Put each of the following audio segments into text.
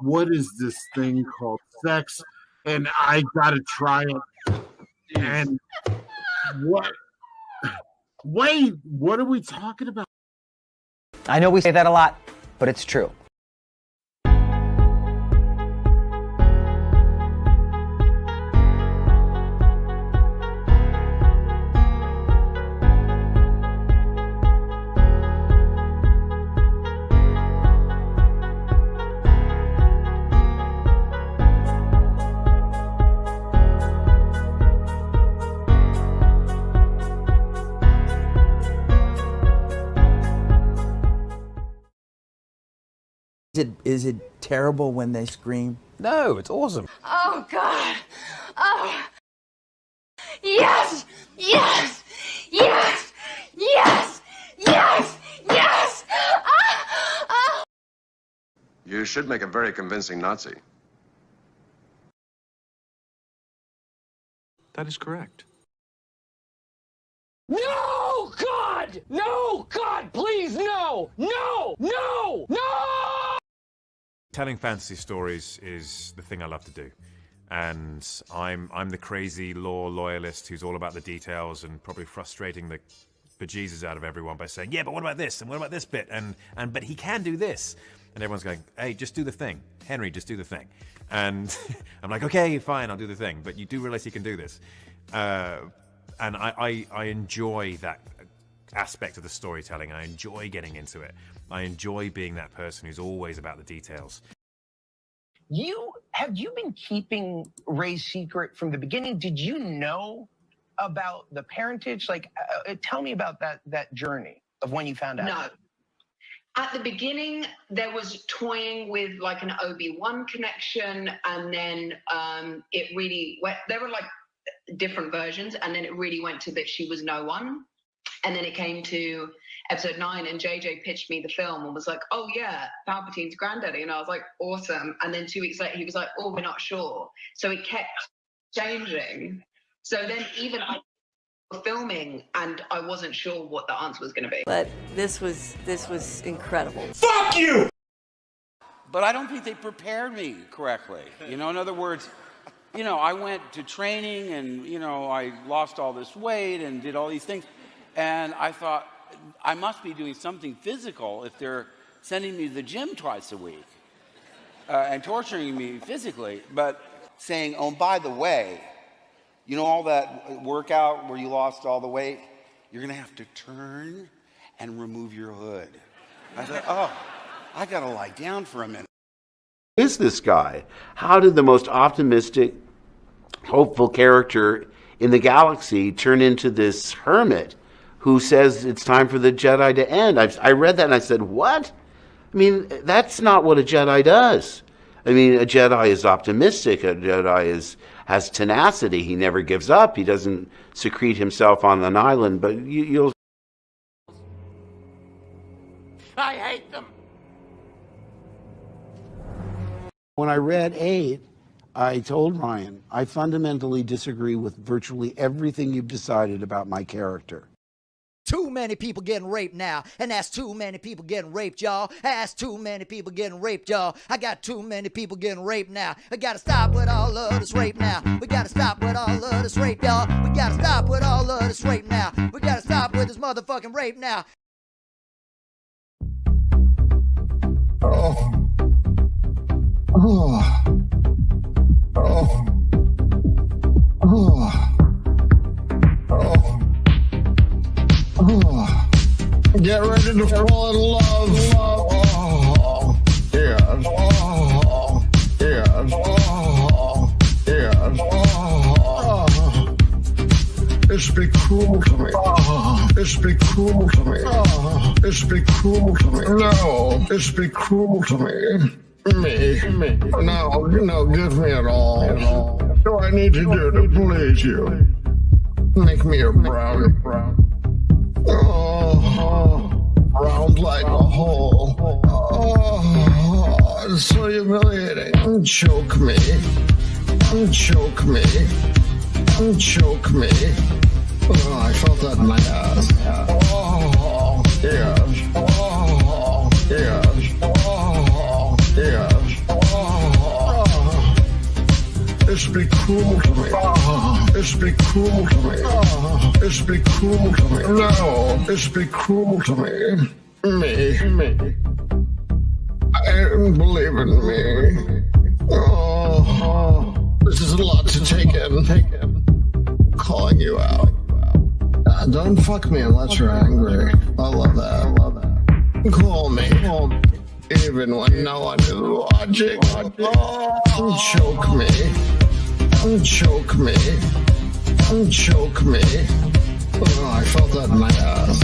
what is this thing called sex? And I gotta try it. And what? Wait, what are we talking about? I know we say that a lot, but it's true. Is it terrible when they scream? No, it's awesome. Oh, God. Oh. Yes! Yes! Yes! Yes! Yes! Yes! You should make a very convincing Nazi. That is correct. No, God! No, God, please, no! No! No! No! Telling fantasy stories is the thing I love to do. And I'm the crazy law loyalist who's all about the details and probably frustrating the bejesus out of everyone by saying, yeah, but what about this? And what about this bit? But he can do this. And everyone's going, hey, just do the thing. Henry, just do the thing. And I'm like, okay, fine, I'll do the thing. But you do realize he can do this. And I enjoy that aspect of the storytelling. I enjoy getting into it. I enjoy being that person who's always about the details. Have you been keeping Ray's secret from the beginning? Did you know about the parentage? Like, tell me about that journey of when you found out. No. At the beginning, there was toying with like an Obi-Wan connection, and then it really went, there were like different versions, and then it really went to that she was no one. And then it came to episode 9, and JJ pitched me the film and was like, oh yeah, Palpatine's granddaddy. And I was like, awesome. And then 2 weeks later, he was like, oh, we're not sure. So it kept changing. So then even I was filming and I wasn't sure what the answer was going to be. But this was incredible. Fuck you! But I don't think they prepared me correctly. You know, in other words, you know, I went to training and, you know, I lost all this weight and did all these things. And I thought, I must be doing something physical if they're sending me to the gym twice a week and torturing me physically. But saying, oh, by the way, you know all that workout where you lost all the weight? You're going to have to turn and remove your hood. I thought, oh, I got to lie down for a minute. Who is this guy? How did the most optimistic, hopeful character in the galaxy turn into this hermit who says it's time for the Jedi to end? I read that and I said, what? I mean, that's not what a Jedi does. I mean, a Jedi is optimistic. A Jedi has tenacity. He never gives up. He doesn't secrete himself on an island. But you'll... I hate them. When I read 8, I told Ryan, I fundamentally disagree with virtually everything you've decided about my character. Too many people getting raped now, and that's too many people getting raped, y'all. That's too many people getting raped, y'all. I got too many people getting raped now. We gotta stop with all of this rape now. We gotta stop with all of this rape, y'all. We gotta stop with all of this rape now. We gotta stop with this motherfucking rape now. Oh. Oh. Oh. Oh. Oh. Get ready to fall in love. Oh. Yes. Oh. Yes. Oh. Yes. Oh. It's be cruel to me. Oh. It's be cruel to me. Oh. It's be cruel to me. No. It's be cruel to me. Me. No, give me it all. What do I need to do to please you? Make me a brownie. Oh, round like a hole. Oh, it's so humiliating. Choke me. Choke me. Choke me. Oh, I felt that in my ass. Oh, yes. Oh, yes. Oh, yes. Oh. cool to me. It's be cool to me. It's be cool to me. No, it's be cool to me. Me. I believe in me. This is a lot to take in. Calling you out. Don't fuck me unless you're angry. I love that. Call me. Even when no one is watching. Choke me. Choke me. Choke me. Oh, I felt that in my ass.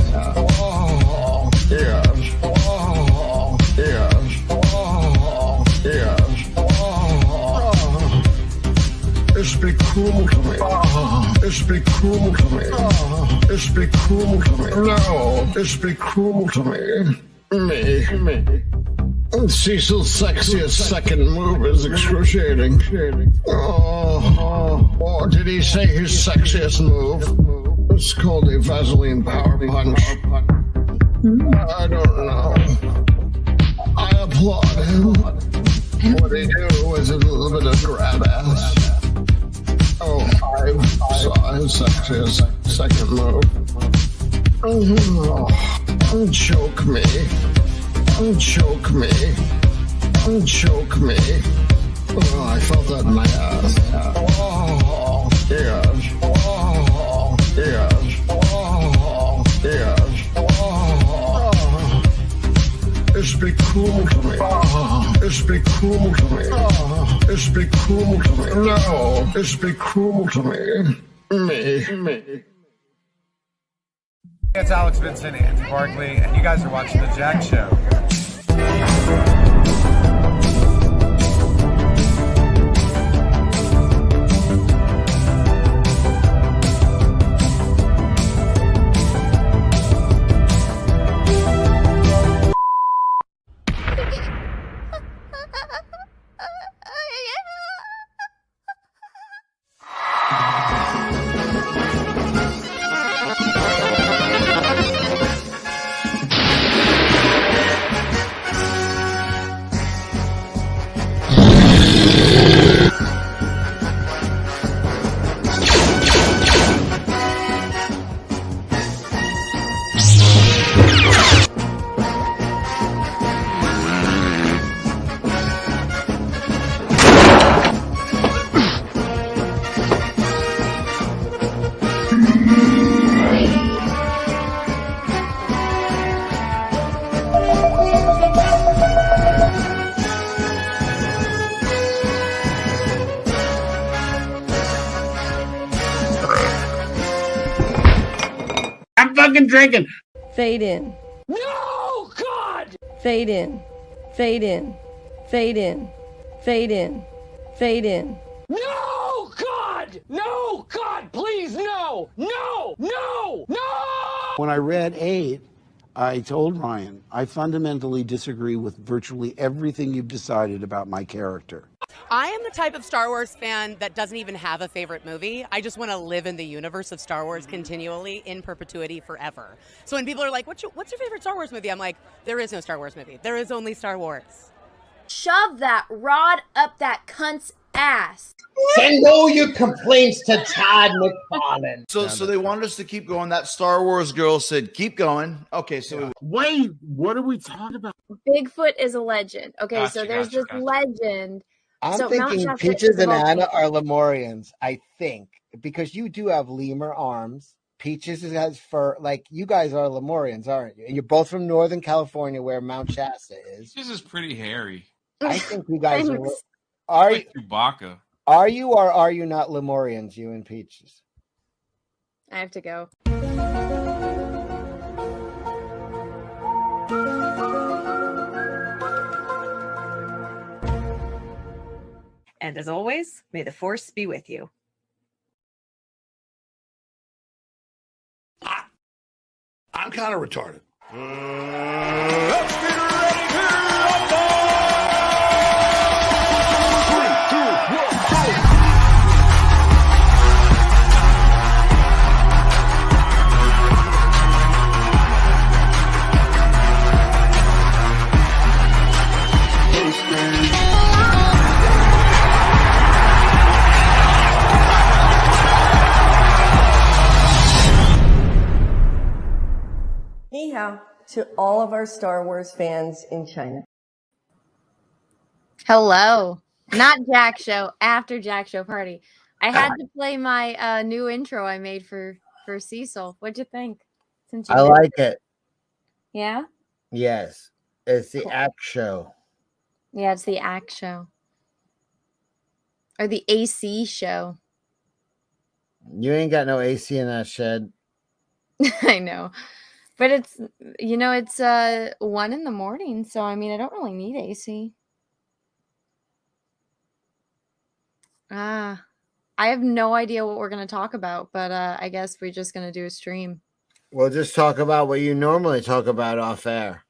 Oh, yes. Oh, yes. Oh, yes. Oh. It's be cool to me. It's be cool to me. It's be cool to me. No, it's be cool to me. Me. Cecil's sexiest second move is excruciating. Oh, did he say his sexiest move? It's called a Vaseline power punch. I don't know. I applaud him. What he do was a little bit of grab ass. Oh, I saw his sexiest second move. Choke me. Choke me. Choke me. Oh, I felt that in my ass. Oh, yes. Oh, yes. Oh, yes. Oh. It's be cool to me. It's be cool to me. It's be cool to me. No, it's be cool to me. Me. It's Alex Vincent, Andrew Barkley, and you guys are watching The Jack Show. Drinking. Fade in. No, God! Fade in. Fade in. Fade in. Fade in. Fade in. No, God! No, God, please, no! No! No! No! When I read 8, I told Ryan, I fundamentally disagree with virtually everything you've decided about my character. I am the type of Star Wars fan that doesn't even have a favorite movie. I just want to live in the universe of Star Wars continually, in perpetuity, forever. So when people are like, what's your favorite Star Wars movie? I'm like, there is no Star Wars movie. There is only Star Wars. Shove that rod up that cunt's ass. Send all your complaints to Todd McFarlane. So they wanted us to keep going. That Star Wars girl said, keep going. Okay, so wait, what are we talking about? Bigfoot is a legend. Okay, so there's this legend. I'm So thinking Mount Shasta Peaches is and a Anna volcano. are Lemurians, I think, because you do have lemur arms. Peaches has fur. Like, you guys are Lemurians, aren't you? And you're both from Northern California, where Mount Shasta is. This is pretty hairy. I think you guys are. Thanks. Are Like Chewbacca. are you or are you not Lemurians, you and Peaches? I have to go. And as always, may the force be with you. I'm kind of retarded. to all of our Star Wars fans in China. Hello. Not Jack Show, after Jack Show party. I had to play my new intro I made for Cecil. What'd you think? Since you I missed like it. Yeah? Yes. It's the act show. Yeah, it's the act show. Or the AC show. You ain't got no AC in that shed. I know. But it's, it's 1 in the morning, so I mean, I don't really need AC. I have no idea what we're going to talk about, but I guess we're just going to do a stream. We'll just talk about what you normally talk about off air.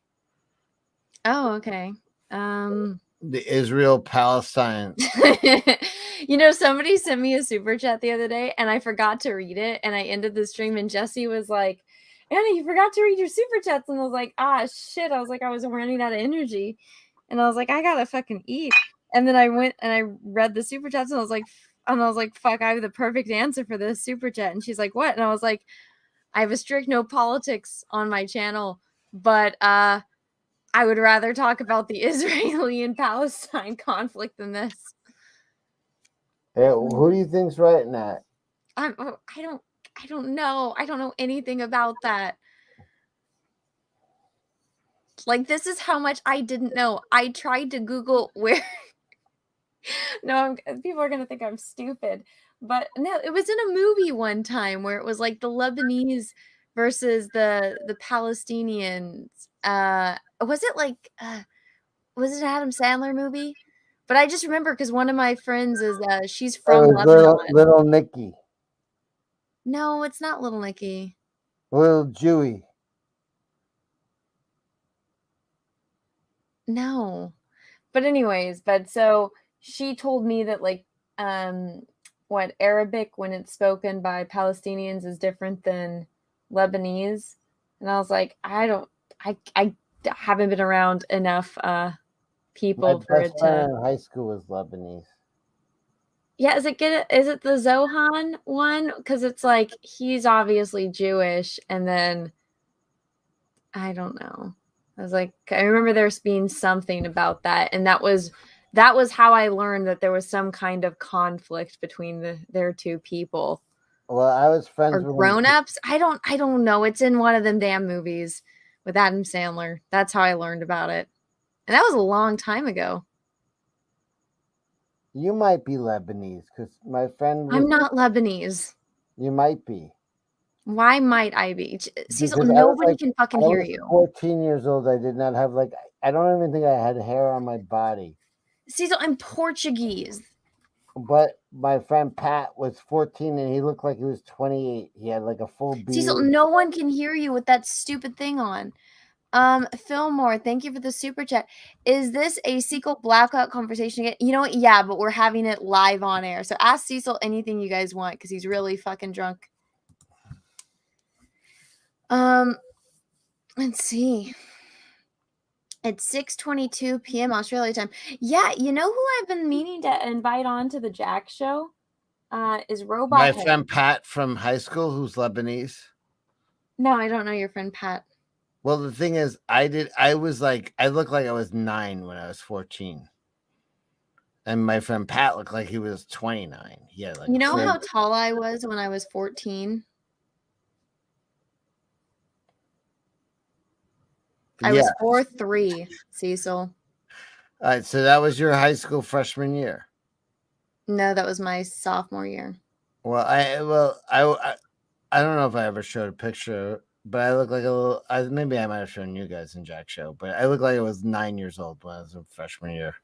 Oh, okay. The Israel-Palestine. Somebody sent me a super chat the other day and I forgot to read it, and I ended the stream and Jesse was like, Anna, you forgot to read your super chats. And I was like, shit. I was like, I was running out of energy. And I was like, I gotta fucking eat. And then I went and I read the super chats and I was like, fuck, I have the perfect answer for this super chat. And she's like, what? And I was like, I have a strict no politics on my channel, but I would rather talk about the Israeli and Palestine conflict than this. Hey, who do you think's writing that? I don't know. I don't know anything about that. Like, this is how much I didn't know. I tried to Google where. No, people are gonna think I'm stupid, but no, it was in a movie one time where it was like the Lebanese versus the Palestinians. Was it like was it an Adam Sandler movie? But I just remember because one of my friends is she's from Lebanon. Little Nicky. No, it's not Little Nicky. Little Jewy. No. But anyways, so she told me that like what Arabic when it's spoken by Palestinians is different than Lebanese. And I was like, I haven't been around enough people My for best it friend to. in high school was Lebanese. Yeah, is it the Zohan one? Because it's like he's obviously Jewish, and then I don't know. I was like, I remember there's being something about that, and that was how I learned that there was some kind of conflict between their two people. Well, I was friends Or with grown-ups. I don't know. It's in one of them damn movies with Adam Sandler. That's how I learned about it, and that was a long time ago. You might be Lebanese because my friend. I'm not Lebanese. You might be. Why might I be? Cecil, Because I was, nobody like, can fucking I hear was you. 14 years old. I did not have I don't even think I had hair on my body. Cecil, I'm Portuguese. But my friend Pat was 14 and he looked like he was 28. He had like a full beard. Cecil, no one can hear you with that stupid thing on. Fillmore, thank you for the super chat. Is this a Cecil blackout conversation again? You know what? Yeah, but we're having it live on air. So ask Cecil anything you guys want because he's really fucking drunk. Let's see. It's 6:22 p.m. Australia time. Yeah, you know who I've been meaning to invite on to the Jack Show? Is Robot My Head. friend Pat from high school, who's Lebanese. No, I don't know your friend Pat. Well, the thing is, I looked like I was 9 when I was 14. And my friend Pat looked like he was 29. He had like You know how tall I was when I was 14? I was 4'3", Cecil. All right, so that was your high school freshman year. No, that was my sophomore year. Well, I don't know if I ever showed a picture, but I look like a little. Maybe I might have shown you guys in Jack Show, but I look like I was 9 years old when I was in freshman year.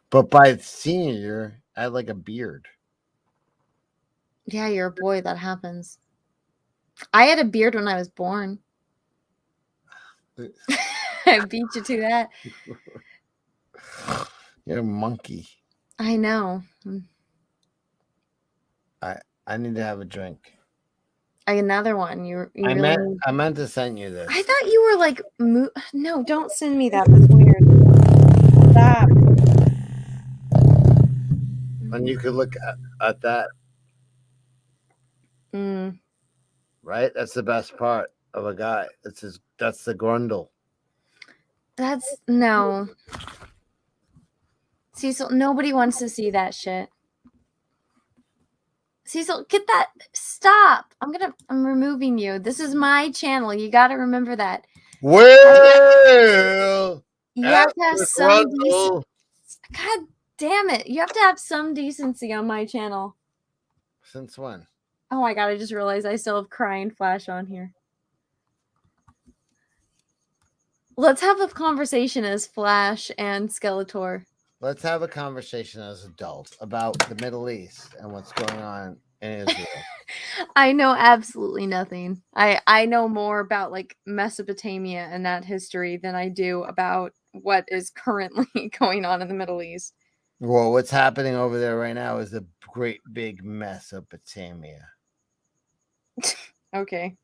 But by senior year, I had like a beard. Yeah, you're a boy. That happens. I had a beard when I was born. I beat you to that. You're a monkey. I know. I need to have a drink. Another one. I meant to send you this. I thought you were like. No, don't send me that. That's weird. Stop. And you could look at that. Mm. Right? That's the best part. of a guy. That's the grundle. That's no. Cecil, nobody wants to see that shit. Cecil, get that. Stop. I'm removing you. This is my channel. You got to remember that. Well, you have to have after some grundle. God damn it. You have to have some decency on my channel. Since when? Oh my god, I just realized I still have Crying Flash on here. Let's have a conversation as Flash and Skeletor. Let's have a conversation as adults about the Middle East and what's going on in Israel. I know absolutely nothing. I know more about like Mesopotamia and that history than I do about what is currently going on in the Middle East. Well, what's happening over there right now is a great big Mesopotamia. Okay.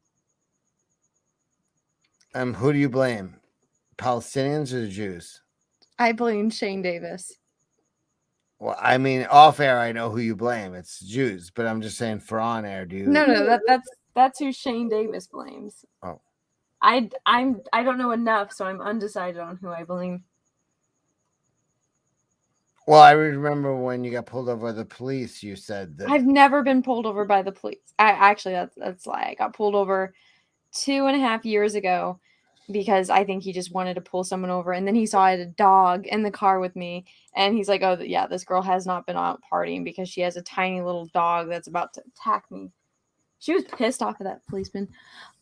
Who do you blame? Palestinians or the Jews? I blame Shane Davis. Well, I mean, off air, I know who you blame. It's Jews, but I'm just saying for on air, do you? No, that's who Shane Davis blames. Oh. I don't know enough, so I'm undecided on who I blame. Well, I remember when you got pulled over by the police, you said that. I've never been pulled over by the police. That's a lie. I got pulled over 2.5 years ago because I think he just wanted to pull someone over, and then he saw I had a dog in the car with me, and he's like, "Oh yeah, this girl has not been out partying because she has a tiny little dog that's about to attack me." She was pissed off at that policeman.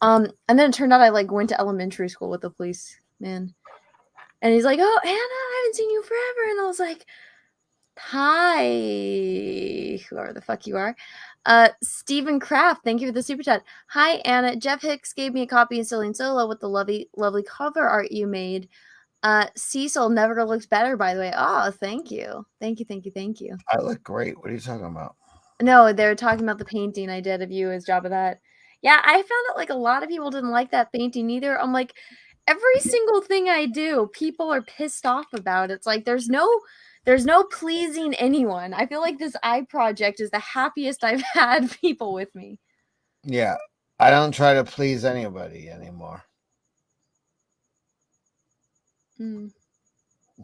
And then it turned out I like went to elementary school with the policeman, and he's like, "Oh, Anna, I haven't seen you forever," and I was like, "Hi, whoever the fuck you are." Stephen Kraft, thank you for the super chat. Hi, Anna. Jeff Hicks gave me a copy of Celine Solo with the lovely cover art you made. Cecil never looked better, by the way. Oh, thank you. Thank you. I look great. What are you talking about? No, they're talking about the painting I did of you as Jabba that. Yeah, I found that like a lot of people didn't like that painting either. I'm like, every single thing I do, people are pissed off about. It's like there's no pleasing anyone. I feel like this eye project is the happiest I've had people with me. Yeah, I don't try to please anybody anymore.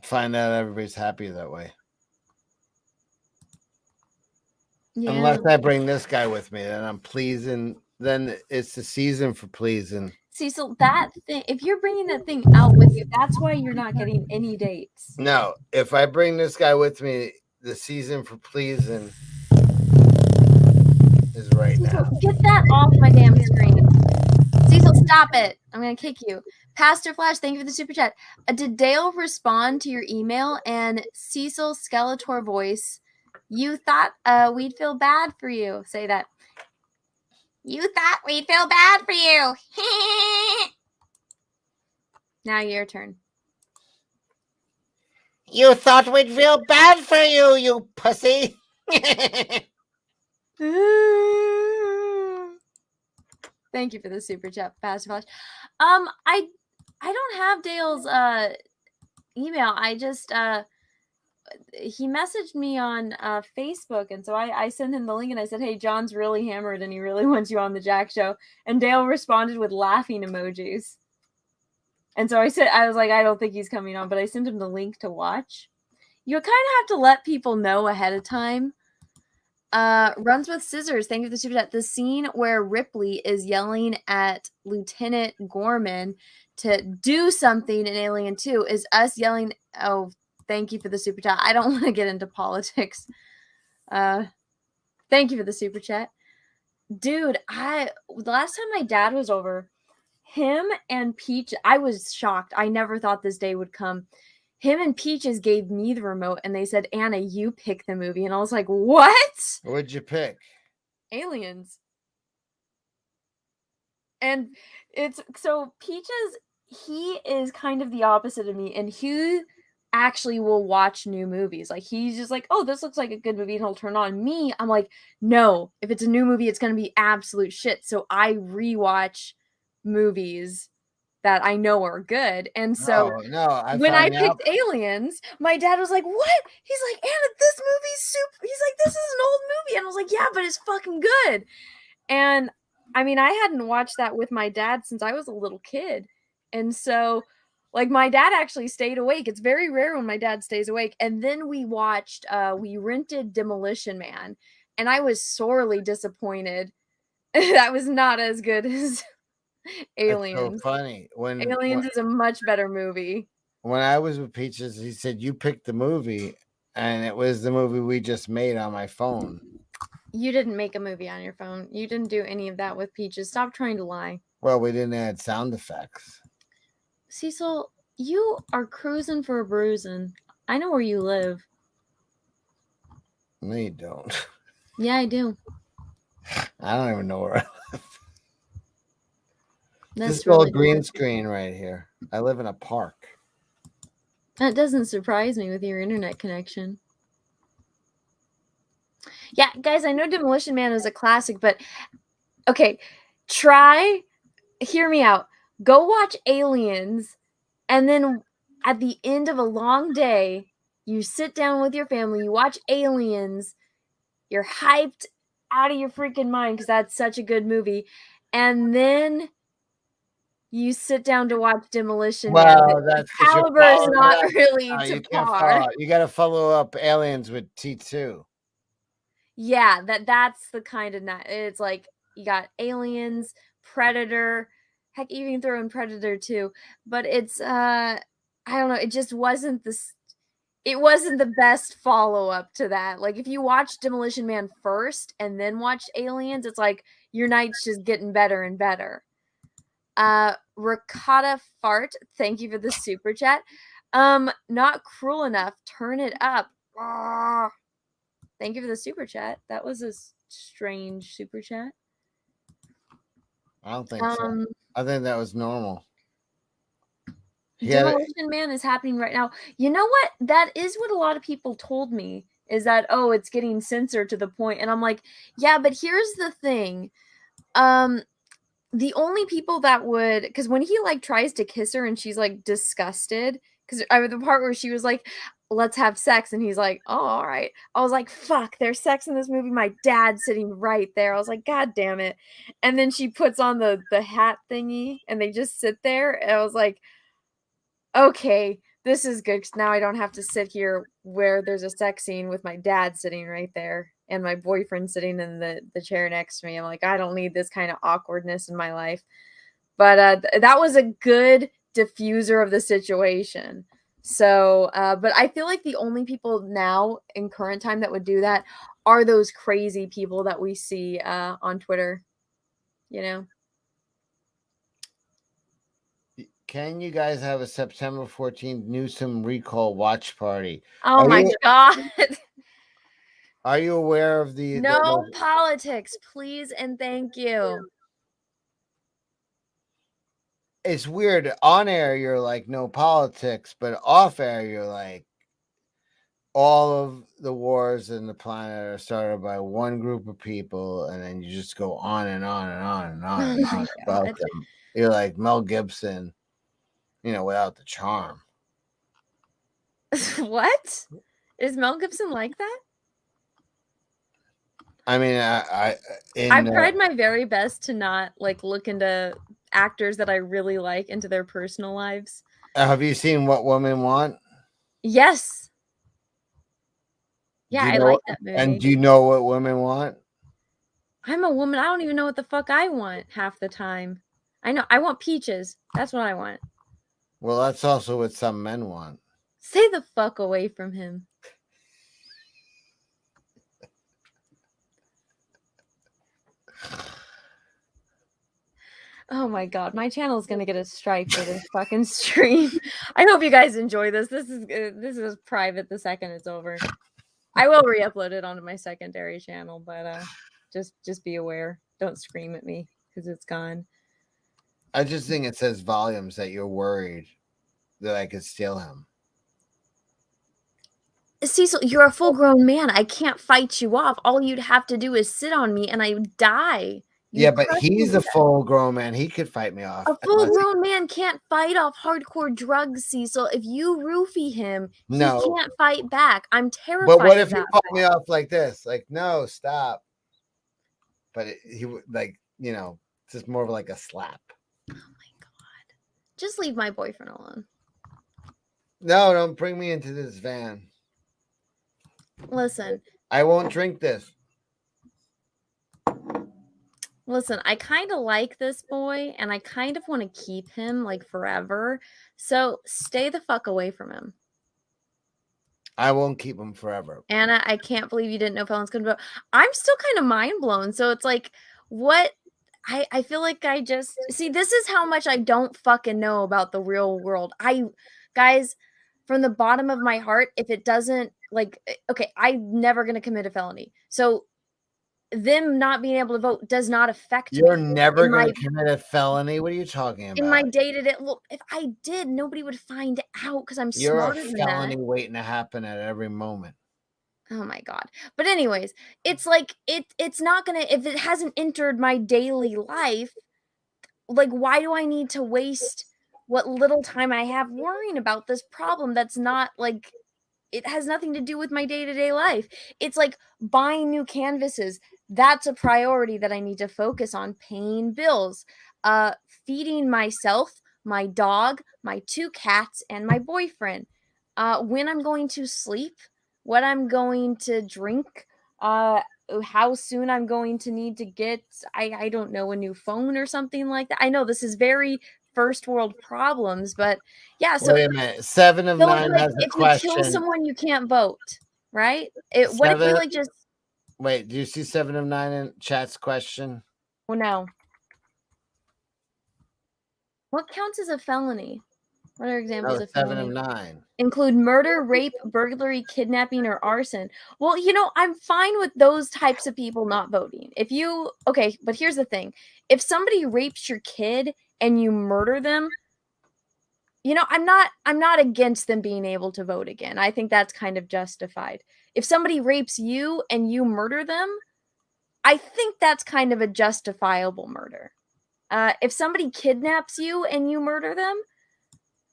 Find out everybody's happy that way. Yeah. Unless I bring this guy with me, then I'm pleasing. Then it's the season for pleasing. Cecil, that thing, if you're bringing that thing out with you, that's why you're not getting any dates. No, if I bring this guy with me, the season for pleasing is right now. Get that off my damn screen. Cecil, stop it. I'm going to kick you. Pastor Flash, thank you for the super chat. Did Dale respond to your email? And Cecil Skeletor voice, you thought we'd feel bad for you. Say that. You thought we'd feel bad for you. Now your turn. You thought we'd feel bad for you, you pussy. Thank you for the super chat, Pastor Flash. I don't have Dale's email. I just he messaged me on Facebook, and so I sent him the link and I said, "Hey, John's really hammered and he really wants you on the Jack Show." And Dale responded with laughing emojis. And so I was like, I don't think he's coming on, but I sent him the link to watch. You kind of have to let people know ahead of time. Runs with Scissors, thank you for the super chat. The scene where Ripley is yelling at Lieutenant Gorman to do something in Alien 2 is us yelling. Oh, thank you for the super chat. I don't want to get into politics. Thank you for the super chat. Dude, the last time my dad was over, him and Peach, I was shocked. I never thought this day would come. Him and Peaches gave me the remote and they said, "Anna, you pick the movie." And I was like, what? What'd you pick? Aliens. And it's so Peaches, he is kind of the opposite of me, and he actually will watch new movies. Like he's just like, "Oh, this looks like a good movie," and he'll turn on. Me, I'm like, no, if it's a new movie, it's gonna be absolute shit. So I rewatch movies that I know are good. And so when I picked Aliens, my dad was like, "What?" He's like, "Anna, this movie's super." He's like, "This is an old movie," and I was like, "Yeah, but it's fucking good." And I mean, I hadn't watched that with my dad since I was a little kid. And so, like, my dad actually stayed awake. It's very rare when my dad stays awake. And then we rented Demolition Man, and I was sorely disappointed. That was not as good as Aliens. It's so funny. Aliens is a much better movie. When I was with Peaches, he said, you picked the movie, and it was the movie we just made on my phone. You didn't make a movie on your phone. You didn't do any of that with Peaches. Stop trying to lie. Well, we didn't add sound effects. Cecil, you are cruising for a bruising. I know where you live. No, you don't. Yeah, I do. I don't even know where I live. That's This is all really green weird. screen right here. I live in a park. That doesn't surprise me with your internet connection. Yeah, guys, I know Demolition Man is a classic, but okay, hear me out. Go watch Aliens, and then at the end of a long day, you sit down with your family, you watch Aliens, you're hyped out of your freaking mind because that's such a good movie, and then you sit down to watch Demolition Man. Well, The that's 'cause you're caliber is following not up. really No, to you can't par. You got to follow up Aliens with T2. Yeah, that's the kind of it's like you got Aliens, Predator, heck, even throw in Predator too. But it's I don't know, it just wasn't the best follow-up to that. Like if you watch Demolition Man first and then watch Aliens, it's like your night's just getting better and better. Ricotta Fart, thank you for the super chat. Not Cruel Enough, turn it up. Thank you for the super chat. That was a strange super chat. I don't think so. I think that was normal. Demolition Man is happening right now. You know what? That is what a lot of people told me, is that, oh, it's getting censored to the point. And I'm like, yeah, but here's the thing. The only people that would, because when he like tries to kiss her and she's like disgusted, because the part where she was like, let's have sex, and he's like, oh, all right. I was like, fuck, there's sex in this movie. My dad's sitting right there. I was like, god damn it. And then she puts on the hat thingy and they just sit there. And I was like, okay, this is good, because now I don't have to sit here where there's a sex scene with my dad sitting right there and my boyfriend sitting in the chair next to me. I'm like, I don't need this kind of awkwardness in my life. But that was a good diffuser of the situation. So, but I feel like the only people now in current time that would do that are those crazy people that we see on Twitter, you know? Can you guys have a September 14th Newsom recall watch party? Oh my God. Are you aware of the... No politics, please and thank you. It's weird. On air, you're like, no politics, but off air, you're like, all of the wars in the planet are started by one group of people, and then you just go on and on and on and on, and on about them. You're like Mel Gibson, you know, without the charm. What? Is Mel Gibson like that? I mean, I've tried my very best to not like look into actors that I really like into their personal lives. Have you seen What Women Want? Yes. Yeah, I like that movie. And do you know what women want? I'm a woman. I don't even know what the fuck I want half the time. I know. I want peaches. That's what I want. Well, that's also what some men want. Stay the fuck away from him. Oh my God, my channel is gonna get a strike for this fucking stream. I hope you guys enjoy this. This is private the second it's over. I will re-upload it onto my secondary channel, but just be aware. Don't scream at me because it's gone. I just think it says volumes that you're worried that I could steal him. Cecil, you're a full-grown man. I can't fight you off. All you'd have to do is sit on me and I would die. Yeah, but he's a full-grown man. He could fight me off. A full-grown man can't fight off hardcore drugs, Cecil. If you roofie him, he can't fight back. I'm terrified. But what if he of that fought me off like this? Like, no, stop. But he would like you know, it's just more of like a slap. Just leave my boyfriend alone. No, don't bring me into this van. Listen, I won't drink this. I kind of like this boy and I kind of want to keep him like forever. So stay the fuck away from him. I won't keep him forever. Anna, I can't believe you didn't know felons couldn't vote. I'm still kind of mind blown. So it's like, what? I feel like I just see, this is how much I don't fucking know about the real world. Guys, from the bottom of my heart, if it doesn't like, okay, I'm never going to commit a felony. So them not being able to vote does not affect You're me. never going to commit a felony. What are you talking about? In my day-to-day, well, if I did, nobody would find out because I'm You're smarter a than felony that. waiting to happen at every moment. Oh my god. But anyways, it's like it's not gonna, if it hasn't entered my daily life, like why do I need to waste what little time I have worrying about this problem that's not like, it has nothing to do with my day-to-day life. It's like buying new canvases. That's a priority that I need to focus on. Paying bills, feeding myself, my dog, my 2 cats, and my boyfriend. When I'm going to sleep, what I'm going to drink, how soon I'm going to need to get, I don't know, a new phone or something like that. I know this is very first world problems, but yeah. So wait a minute. 7 of 9 has a if question. you kill someone, you can't vote, right? What if we like just? Wait, do you see 7 of 9 in chat's question? Well, no. What counts as a felony? What are examples Oh, of 7 felony? of 9. Include murder, rape, burglary, kidnapping, or arson. Well, you know, I'm fine with those types of people not voting. If you, okay, but here's the thing. If somebody rapes your kid and you murder them, you know, I'm not against them being able to vote again. I think that's kind of justified. If somebody rapes you and you murder them, I think that's kind of a justifiable murder. If somebody kidnaps you and you murder them,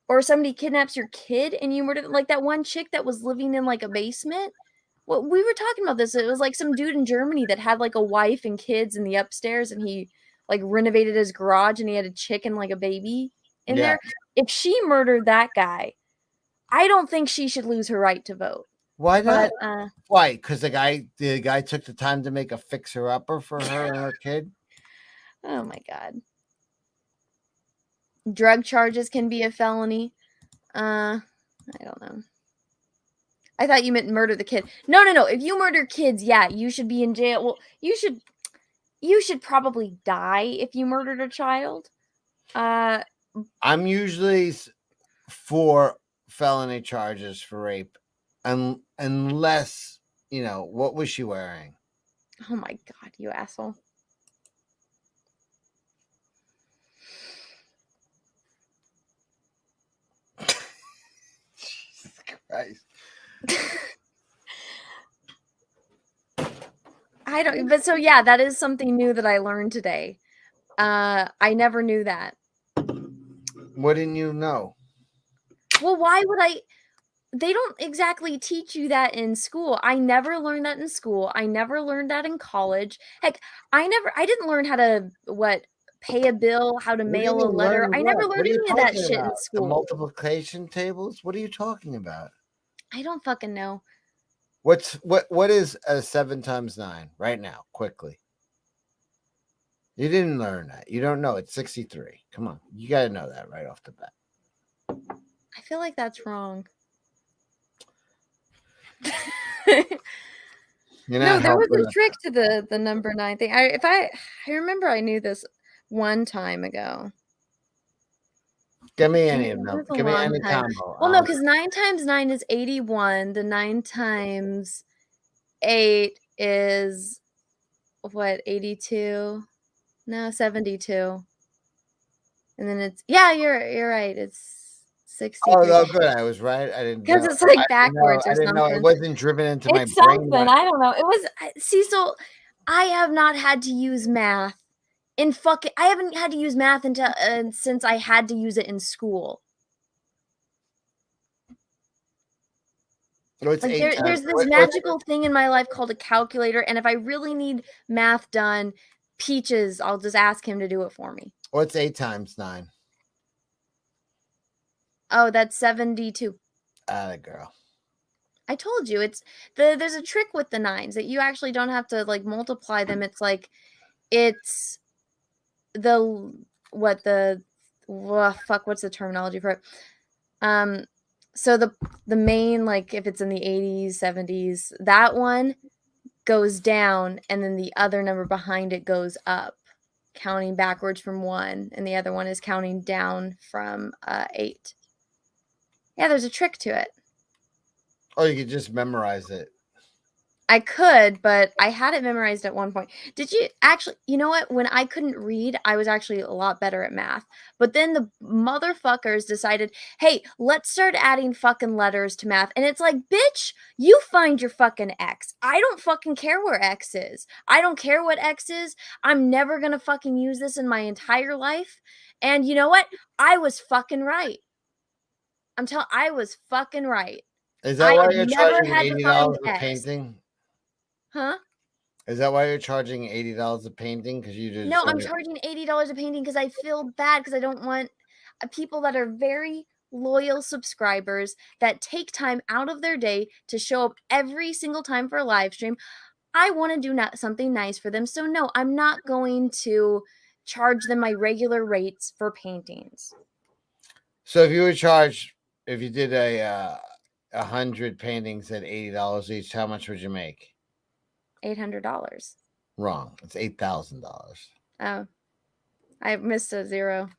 or somebody kidnaps your kid and you murder them, like that one chick that was living in like a basement. Well, we were talking about this. It was like some dude in Germany that had like a wife and kids in the upstairs, and he like renovated his garage and he had a chick and like a baby in there. If she murdered that guy, I don't think she should lose her right to vote. Why not? But, why? Because the guy took the time to make a fixer-upper for her and her kid? Oh my god. Drug charges can be a felony. I don't know. I thought you meant murder the kid. No. If you murder kids, yeah, you should be in jail. Well, you should probably die if you murdered a child. I'm usually for felony charges for rape, unless, you know, what was she wearing? Oh my god, you asshole. Jesus Christ. I don't, but so yeah, that is something new that I learned today. I never knew that. What didn't you know? Well, why would I? They don't exactly teach you that in school. I never learned that in school. I never learned that in college. Heck, I didn't learn how to pay a bill, how to mail a letter. I never learned any of that shit in The school. multiplication tables? What are you talking about? I don't fucking know. What is a 7 times 9 right now? Quickly. You didn't learn that. You don't know. It's 63. Come on. You got to know that right off the bat. I feel like that's wrong. No, there was a trick to the number 9 thing. I remember I knew this one time ago. Give me any of It them. was a Give me long any time. combo. Well, no, because 9 times 9 is 81. The 9 times 8 is what, 82? No, 72. And then it's, yeah, you're right. It's 63. Oh, good. I was right. I didn't Because know. it's like I didn't know. backwards or I didn't know. It something. wasn't driven into my It's brain. something. I don't know. It was, Cecil, I have not had to use math I haven't had to use math until since I had to use it in school. So it's Like 8 there's times. this magical thing in my life called a calculator, and if I really need math done, Peaches, I'll just ask him to do it for me. What's 8 times 9? Oh, that's 72. Atta girl. I told you there's a trick with the nines that you actually don't have to like multiply them. It's like it's what's the terminology for it? So the main, like if it's in the 80s, 70s, that one goes down and then the other number behind it goes up, counting backwards from 1, and the other one is counting down from 8. Yeah, there's a trick to it. Or you could just memorize it. I could, but I had it memorized at one point. Did you actually, you know what? When I couldn't read, I was actually a lot better at math. But then the motherfuckers decided, hey, let's start adding fucking letters to math. And it's like, bitch, you find your fucking X. I don't fucking care where X is. I don't care what X is. I'm never going to fucking use this in my entire life. And you know what? I was fucking right. I was fucking right. Is that why you're never charging had to $80 find a X. painting? Huh? Is that why you're charging $80 a painting? Because you just No, I'm charging $80 a painting because I feel bad because I don't want people that are very loyal subscribers that take time out of their day to show up every single time for a live stream. I want to do something nice for them. So no, I'm not going to charge them my regular rates for paintings. So if you did 100 paintings at $80 each, how much would you make? $800. Wrong. It's $8,000. Oh, I missed a zero.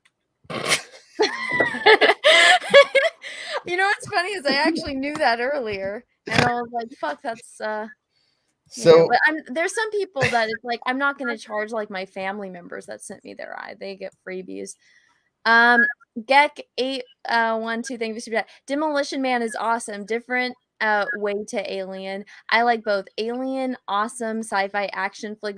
You know what's funny is I actually knew that earlier, and I was like, "Fuck, that's." But there's some people that it's like I'm not going to charge like my family members that sent me their eye. They get freebies. Gek 812, thank you for that. Demolition Man is awesome. Different way to Alien. I like both. Alien, awesome sci-fi action flick.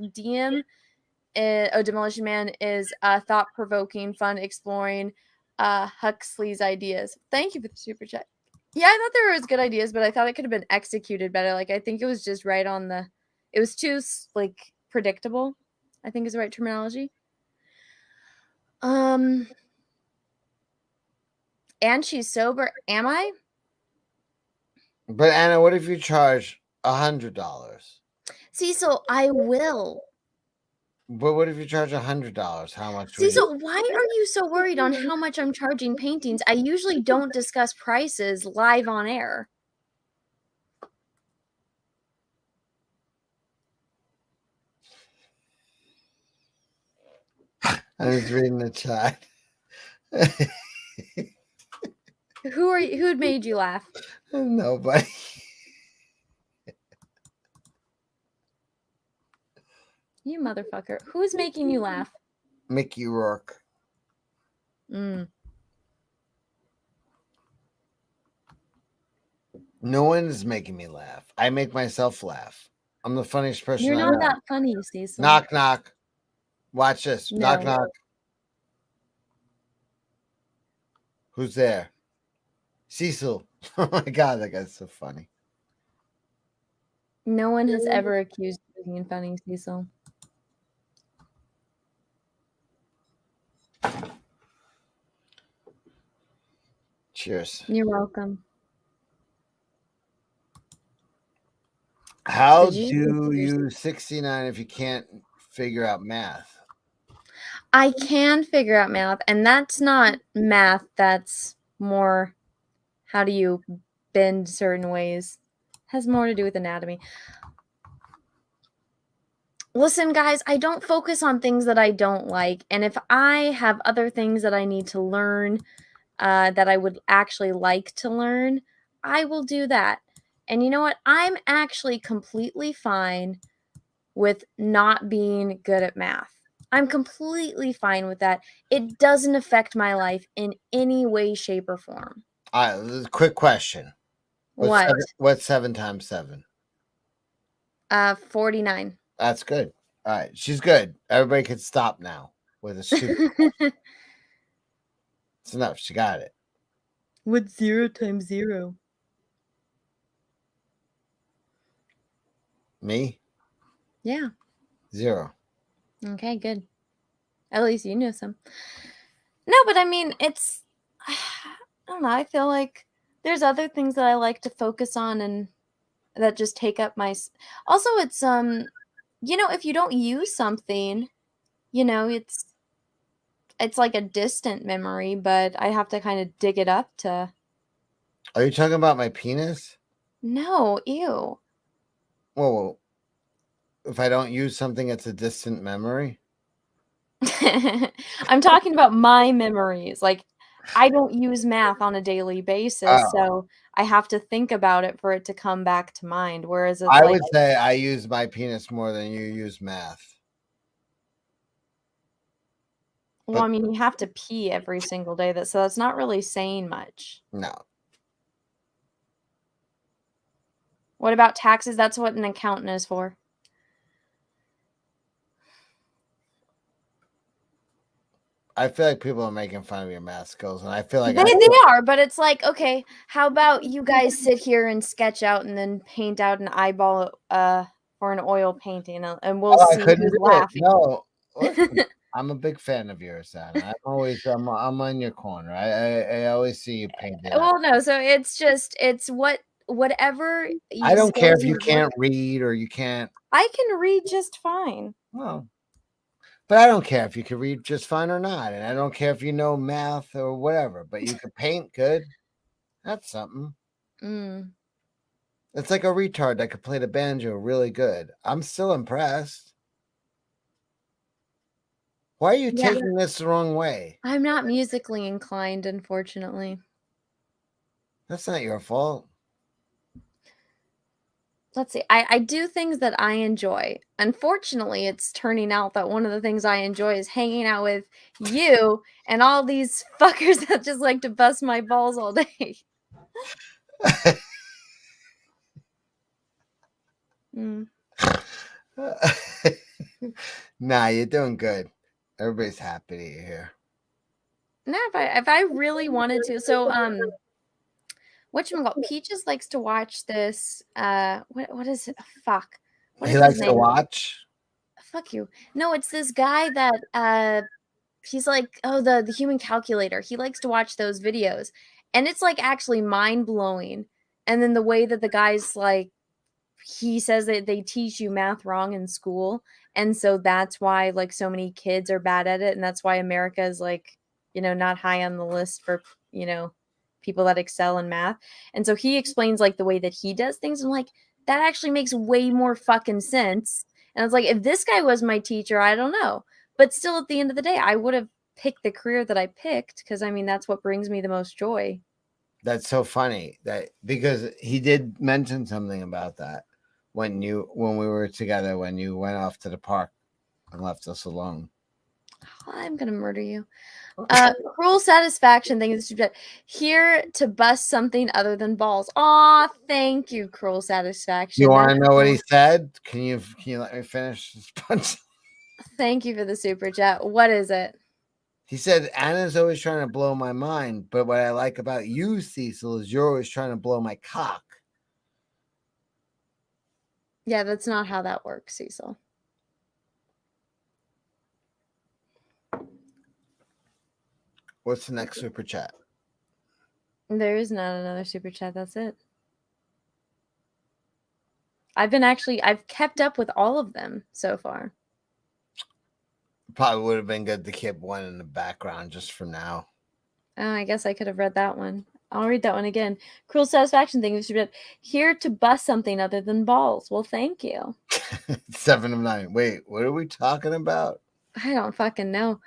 Demolition Man is thought-provoking, fun, exploring Huxley's ideas. Thank you for the super chat. Yeah, I thought there was good ideas, but I thought it could have been executed better. Like I think it was just right on the. It was too like predictable, I think is the right terminology. And she's sober. Am I? But Anna, what if you charge $100? Cecil, I will. But what if you charge $100? How much? Cecil, why are you so worried on how much I'm charging paintings? I usually don't discuss prices live on air. I was reading the chat. Who made you laugh? Nobody. You motherfucker. Who's making you laugh? Mickey Rourke. Mm. No one is making me laugh. I make myself laugh. I'm the funniest person. You're I not know. that funny, Cecil. Knock, knock. Watch this. No. Knock, knock. Who's there? Cecil. Oh my God, that guy's so funny. No one has ever accused you of being funny, Cecil. Cheers. You're welcome. How Did you- do you 69 if you can't figure out math? I can figure out math, and that's not math. That's more how do you bend certain ways. Has more to do with anatomy. Listen, guys, I don't focus on things that I don't like. And if I have other things that I need to learn that I would actually like to learn, I will do that. And you know what? I'm actually completely fine with not being good at math. I'm completely fine with that. It doesn't affect my life in any way, shape, or form. All right, quick question. What? What's 7 times 7? 49. That's good. All right, she's good. Everybody can stop now with a stupid. It's enough. She got it. What's 0 times 0? Me? Yeah. 0. Okay, good. At least you knew some. No, but I mean, it's I don't know. I feel like there's other things that I like to focus on and that just take up also it's if you don't use something, it's like a distant memory, but I have to kind of dig it up to. Are you talking about my penis? No, ew. Whoa. If I don't use something, it's a distant memory. I'm talking about my memories. Like, I don't use math on a daily basis, Oh. so I have to think about it for it to come back to mind. Whereas it's I like, would say I use my penis more than you use math. well, I mean, you have to pee every single day, so that's not really saying much. No. What about taxes? That's what an accountant is for. I feel like people are making fun of your math skills, and I feel like They are, but it's like, okay, how about you guys sit here and sketch out and then paint out an eyeball for an oil painting, and we'll I see couldn't who's do it. laughing. No, listen, I'm a big fan of yours, Anna. I'm on your corner. I always see you painting. Well, no, so it's whatever I don't care if skills you work- can't read or you can't. I can read just fine. Well, but I don't care if you can read just fine or not, and I don't care if you know math or whatever. But you can paint good. That's something. Mm. It's like a retard that could play the banjo really good. I'm still impressed. Why are you Yeah. taking this the wrong way? I'm not musically inclined, unfortunately. That's not your fault. Let's see. I do things that I enjoy. Unfortunately, it's turning out that one of the things I enjoy is hanging out with you and all these fuckers that just like to bust my balls all day. Mm. Nah, you're doing good. Everybody's happy that you're here. No, if I really wanted to. So whatchamacallit, Peaches likes to watch this what is it? Fuck. What He is likes his to name? watch. Fuck you. No, it's this guy that he's like, oh, the human calculator. He likes to watch those videos. And it's like actually mind-blowing. And then the way that the guy's like, he says that they teach you math wrong in school. And so that's why like so many kids are bad at it. And that's why America is like, not high on the list for, people that excel in math. And so he explains like the way that he does things. And like, that actually makes way more fucking sense. And I was like, if this guy was my teacher, I don't know. But still, at the end of the day, I would have picked the career that I picked because, I mean, that's what brings me the most joy. That's so funny because he did mention something about that when we were together, when you went off to the park and left us alone. I'm going to murder you. Cruel Satisfaction. Thank you. Here to bust something other than balls. Aw, thank you, Cruel Satisfaction. You want to know what he said? Can you let me finish this punch? Thank you for the super chat. What is it? He said, Anna's always trying to blow my mind, but what I like about you, Cecil, is you're always trying to blow my cock. Yeah, that's not how that works, Cecil. What's the next super chat? There is not another super chat. That's it. I've kept up with all of them so far. Probably would have been good to keep one in the background just for now. Oh, I guess I could have read that one. I'll read that one again. Cruel Satisfaction thing. Here to bust something other than balls. Well, thank you. 7 of 9. Wait, what are we talking about? I don't fucking know.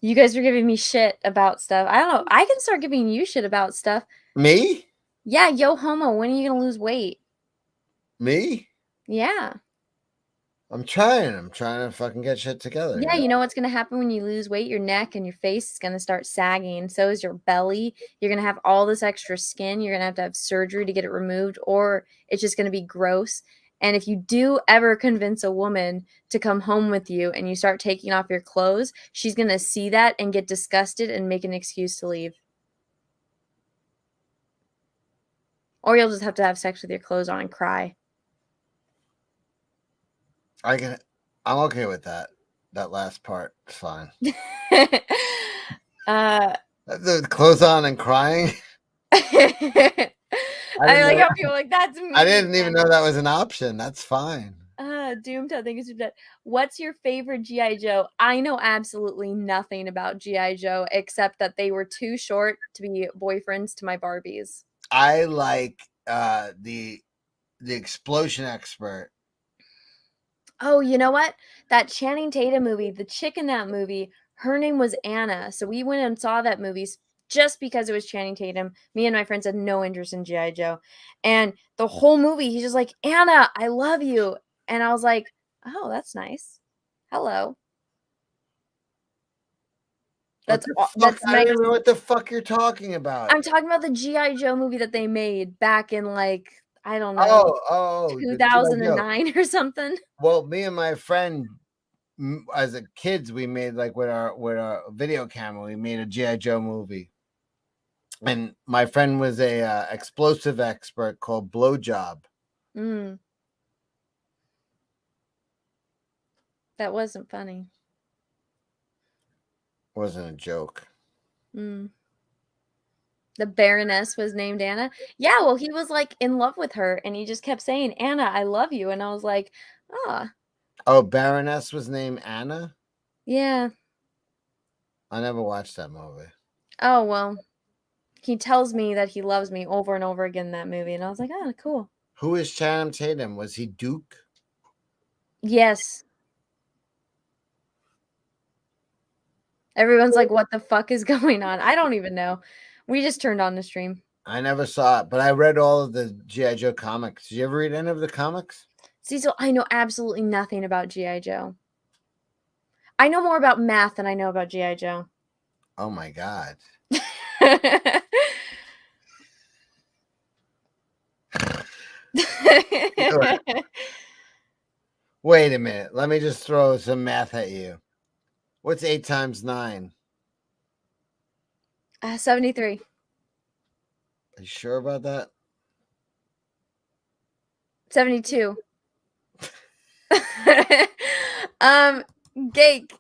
You guys are giving me shit about stuff. I don't know. I can start giving you shit about stuff. Me? Yeah, yo homo, when are you going to lose weight? Me? Yeah. I'm trying to fucking get shit together. Yeah, you know what's going to happen when you lose weight? Your neck and your face is going to start sagging. So is your belly. You're going to have all this extra skin. You're going to have surgery to get it removed, or it's just going to be gross. And if you do ever convince a woman to come home with you and you start taking off your clothes, she's going to see that and get disgusted and make an excuse to leave. Or you'll just have to have sex with your clothes on and cry. I'm okay with that That last part is fine. uh, The clothes on and crying. I didn't like know- how people are like that's me. I didn't even know that was an option. That's fine. Doomtown, thank you so much. What's your favorite G.I. Joe? I know absolutely nothing about G.I. Joe except that they were too short to be boyfriends to my Barbies. I like the explosion expert. Oh, you know what? That Channing Tatum movie, the chick in that movie, her name was Anna. So we went and saw that movie just because it was Channing Tatum. Me and my friends had no interest in G.I. Joe. And the whole movie, he's just like, Anna, I love you. And I was like, oh, that's nice. Hello. That's I nice. don't even know what the fuck you're talking about. I'm talking about the G.I. Joe movie that they made back in like, I don't know, the G.I. Joe. 2009 or something. Well, me and my friend, as a kids, we made like with our video camera, we made a G.I. Joe movie, and my friend was a explosive expert called Blowjob. That wasn't funny. Wasn't a joke. The Baroness was named Anna. Yeah, well, he was like in love with her, and he just kept saying, "Anna, I love you," and I was like, "Ah, Oh, Baroness was named Anna? yeah." I never watched that movie. Oh well, he tells me that he loves me over and over again in that movie, and I was like, "Ah, cool." Who is Channing Tatum? Was he Duke? Yes. Everyone's like, "What the fuck is going on?" I don't even know. We just turned on the stream. I never saw it, but I read all of the G.I. Joe comics. Did you ever read any of the comics? Cecil, I know absolutely nothing about G.I. Joe. I know more about math than I know about G.I. Joe. Oh my God. Wait a minute. Let me just throw some math at you. What's 8 times 9? 73. Are you sure about that? 72. Gek,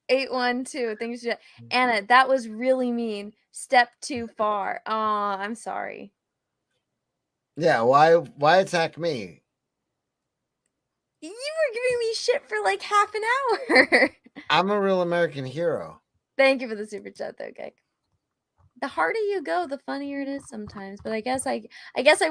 812. Thanks, Anna. That was really mean. Step too far. Oh, I'm sorry. Yeah, why attack me? You were giving me shit for like half an hour. I'm a real American hero. Thank you for the super chat, though, Gek. The harder you go, the funnier it is sometimes. But I guess I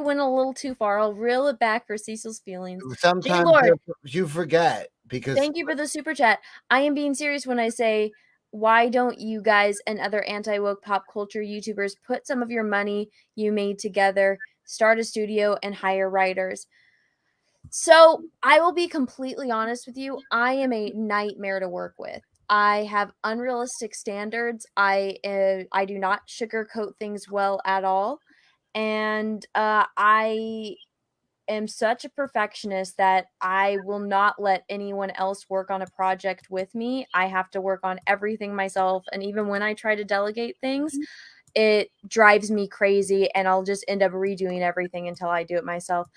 went a little too far. I'll reel it back for Cecil's feelings. Sometimes Lord, you forget because thank you for the super chat. I am being serious when I say, why don't you guys and other anti-woke pop culture YouTubers put some of your money you made together, start a studio, and hire writers? So I will be completely honest with you. I am a nightmare to work with. I have unrealistic standards. I do not sugarcoat things well at all, and I am such a perfectionist that I will not let anyone else work on a project with me. I have to work on everything myself, and even when I try to delegate things, it drives me crazy, and I'll just end up redoing everything until I do it myself.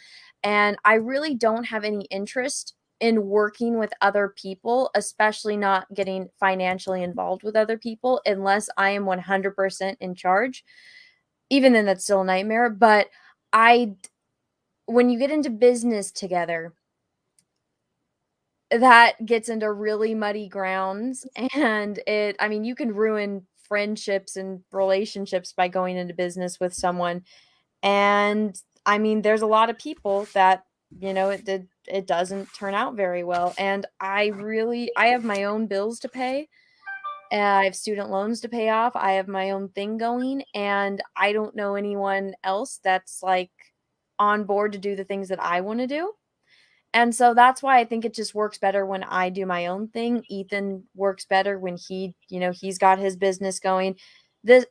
And I really don't have any interest in working with other people, especially not getting financially involved with other people unless I am 100% in charge. Even then, that's still a nightmare. But when you get into business together, that gets into really muddy grounds. And you can ruin friendships and relationships by going into business with someone. And there's a lot of people that, it doesn't turn out very well. And I have my own bills to pay. I have student loans to pay off. I have my own thing going, and I don't know anyone else that's like on board to do the things that I want to do. And so that's why I think it just works better when I do my own thing. Ethan works better when he's got his business going.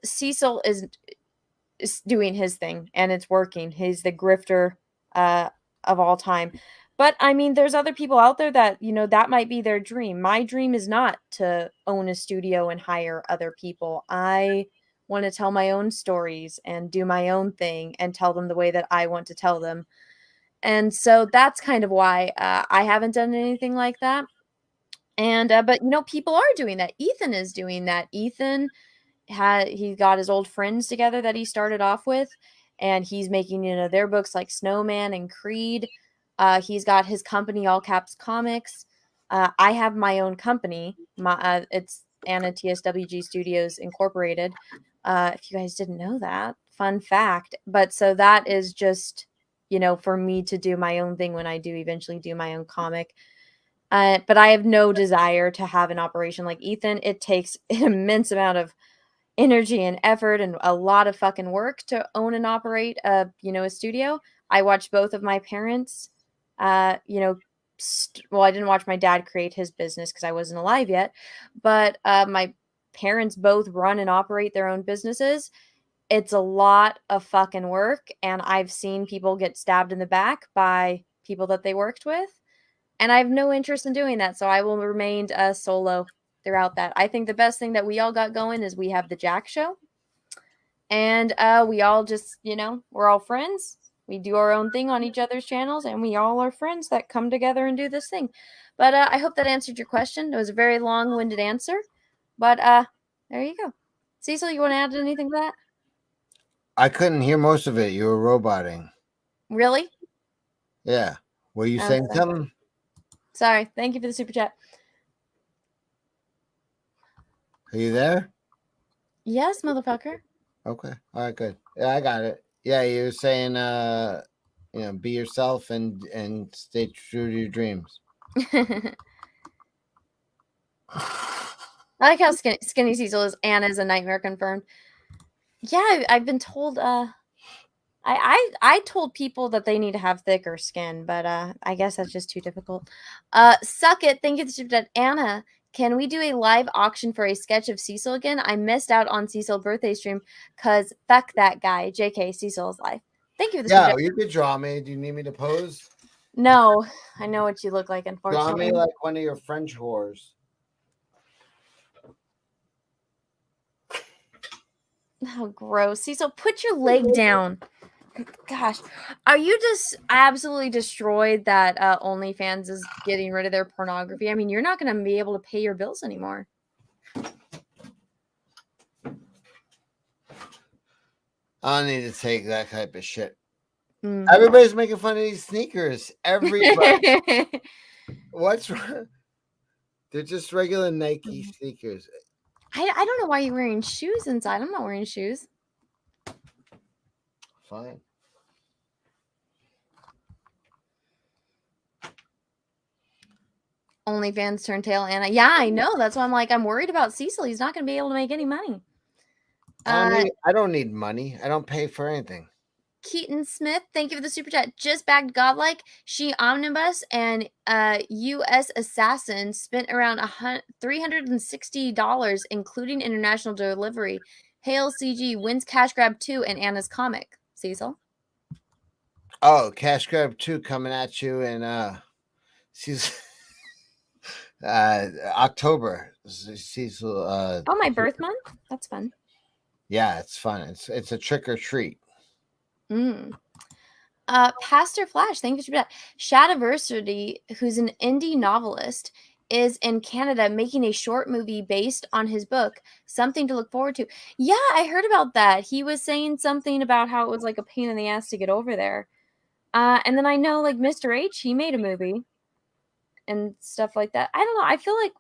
Cecil is doing his thing and it's working. He's the grifter of all time. But there's other people out there that, that might be their dream. My dream is not to own a studio and hire other people. I want to tell my own stories and do my own thing and tell them the way that I want to tell them. And so that's kind of why I haven't done anything like that. And but people are doing that. Ethan is doing that. Ethan he got his old friends together that he started off with, and he's making their books like Snowman and Creed. He's got his company, All Caps Comics. I have my own company. It's Anna TSWG Studios Incorporated. If you guys didn't know that, fun fact. But so that is just for me to do my own thing when I do eventually do my own comic. But I have no desire to have an operation like Ethan. It takes an immense amount of energy and effort and a lot of fucking work to own and operate a studio. I watched both of my parents, well, I didn't watch my dad create his business because I wasn't alive yet, but my parents both run and operate their own businesses. It's a lot of fucking work, and I've seen people get stabbed in the back by people that they worked with. And I have no interest in doing that, so I will remain solo throughout that. I think the best thing that we all got going is we have the Jack Show. And we all just, we're all friends. We do our own thing on each other's channels, and we all are friends that come together and do this thing. But I hope that answered your question. It was a very long-winded answer. But there you go. Cecil, you want to add anything to that? I couldn't hear most of it. You were roboting. Really? Yeah. Were you saying something? Sorry. Thank you for the super chat. Are you there? Yes, motherfucker. Okay. All right, good. Yeah, I got it. Yeah, you were saying be yourself and stay true to your dreams. I like how skinny Cecil is. Anna is a nightmare confirmed. Yeah, I've been told I told people that they need to have thicker skin, but I guess that's just too difficult. Suck it. Thank you for that. Anna, can we do a live auction for a sketch of Cecil again? I missed out on Cecil's birthday stream because fuck that guy. JK, Cecil is live. Thank you for the Yeah, super chat. you could draw me. Do you need me to pose? No, I know what you look like, Draw unfortunately. me like one of your French whores. Oh, gross. Cecil, put your leg down. Gosh, are you just absolutely destroyed that OnlyFans is getting rid of their pornography? I mean, you're not going to be able to pay your bills anymore. I don't need to take that type of shit. Mm. Everybody's making fun of these sneakers. Everybody. What's wrong? They're just regular Nike sneakers. I don't know why you're wearing shoes inside. I'm not wearing shoes. Fine. OnlyFans turn tail Anna. Yeah, I know. That's why I'm worried about Cecil. He's not going to be able to make any money. I don't need money. I don't pay for anything. Keaton Smith, thank you for the super chat. Just bagged Godlike, She Omnibus, and U.S. Assassin spent around $360, including international delivery. Hail CG wins Cash Grab 2 and Anna's comic. Cecil. Oh, Cash Grab 2 coming at you in she's October. Cecil. Oh, my birth month? That's fun. Yeah, it's fun. It's a trick or treat. Pastor Flash, thank you for that. Shadiversity, who's an indie novelist, is in Canada making a short movie based on his book. Something to look forward to. Yeah, I heard about that. He was saying something about how it was like a pain in the ass to get over there. And then I know like Mr. H, he made a movie and stuff like that. I don't know. I feel like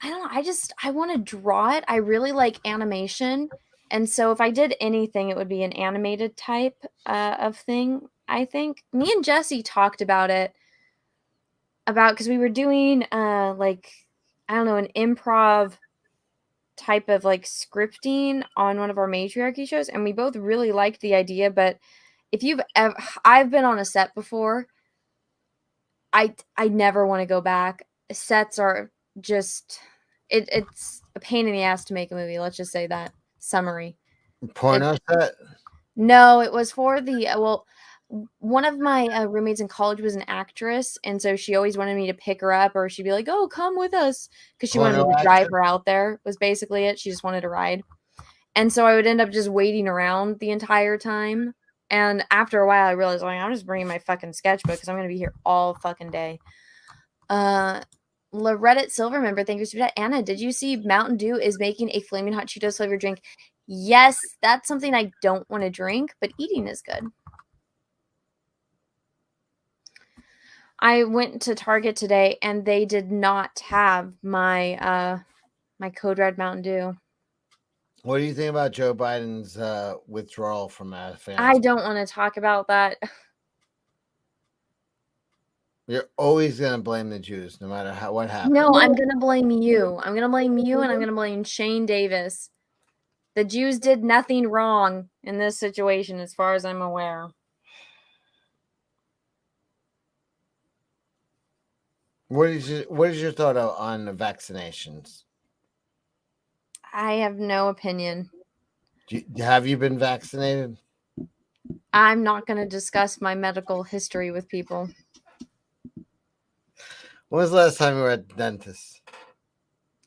I don't know. I want to draw it. I really like animation. And so if I did anything, it would be an animated type of thing, I think. Me and Jesse talked about it, because we were doing like, I don't know, an improv type of like scripting on one of our matriarchy shows. And we both really liked the idea. But if you've ever, I've been on a set before. I never want to go back. Sets are just, it's a pain in the ass to make a movie. Let's just say that. Summary. Porno set? No, it was for the one of my roommates in college was an actress, and so she always wanted me to pick her up, or she'd be like, "Oh, come with us," because she wanted me to drive her out there. Was basically it. She just wanted to ride, and so I would end up just waiting around the entire time And after a while, I realized, like, I'm just bringing my fucking sketchbook because I'm going to be here all fucking day. Reddit Silver member, thank you for that. Anna, did you see Mountain Dew is making a flaming hot Cheetos flavored drink? Yes, that's something I don't want to drink, but eating is good. I went to Target today and they did not have my my Code Red Mountain Dew. What do you think about Joe Biden's withdrawal from Afghanistan? I don't want to talk about that. You're always gonna blame the Jews, no matter what happens. No, I'm gonna blame you. I'm gonna blame you, and I'm gonna blame Shane Davis. The Jews did nothing wrong in this situation, as far as I'm aware. What is your thought on the vaccinations? I have no opinion. Have you been vaccinated? I'm not going to discuss my medical history with people. When was the last time you were at the dentist?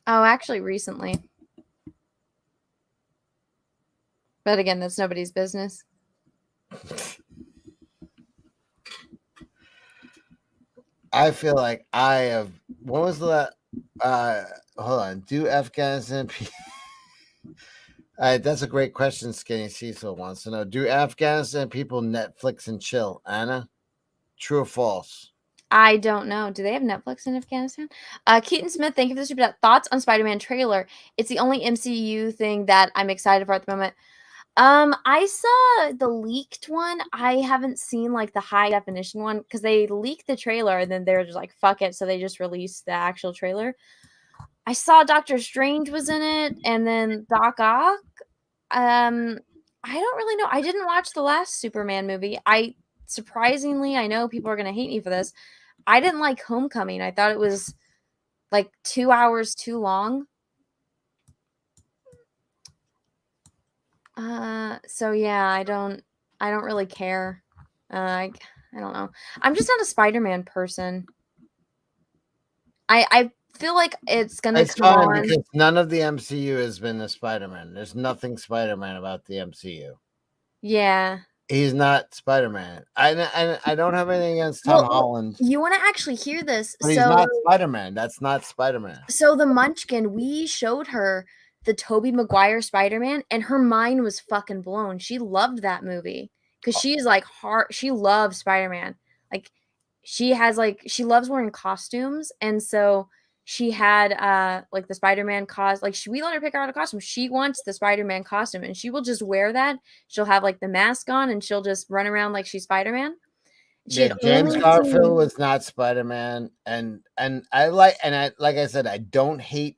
Oh, actually, recently. But again, that's nobody's business. I feel like I have. When was the hold on. Do Afghanistan people. That's a great question. Skinny Cecil wants to know. Do Afghanistan people Netflix and chill? Anna, true or false? I don't know. Do they have Netflix in Afghanistan? Keaton Smith, thank you for the super chat. Thoughts on Spider-Man trailer? It's the only MCU thing that I'm excited for at the moment. I saw the leaked one. I haven't seen like the high definition one because they leaked the trailer and then they're just like, fuck it. So they just released the actual trailer. I saw Doctor Strange was in it and then Doc Ock. I don't really know. I didn't watch the last Superman movie. Surprisingly, I know people are going to hate me for this. I didn't like Homecoming. I thought it was like 2 hours too long. So yeah, I don't really care. I don't know. I'm just not a Spider-Man person. I feel like it's gonna come on because none of the MCU has been the Spider-Man. There's nothing Spider-Man about the MCU. Yeah. He's not Spider-Man. I don't have anything against Tom Holland. You want to actually hear this? But he's not Spider-Man. That's not Spider-Man. So the Munchkin, we showed her the Tobey Maguire Spider-Man, and her mind was fucking blown. She loved that movie because she's like she loves Spider-Man. Like she loves wearing costumes, and so she had like the Spider-Man costume. Like we let her pick out a costume. She wants the Spider-Man costume, and she will just wear that. She'll have like the mask on, and she'll just run around like she's Spider-Man. Yeah, James Garfield was not Spider-Man, and I like I said, I don't hate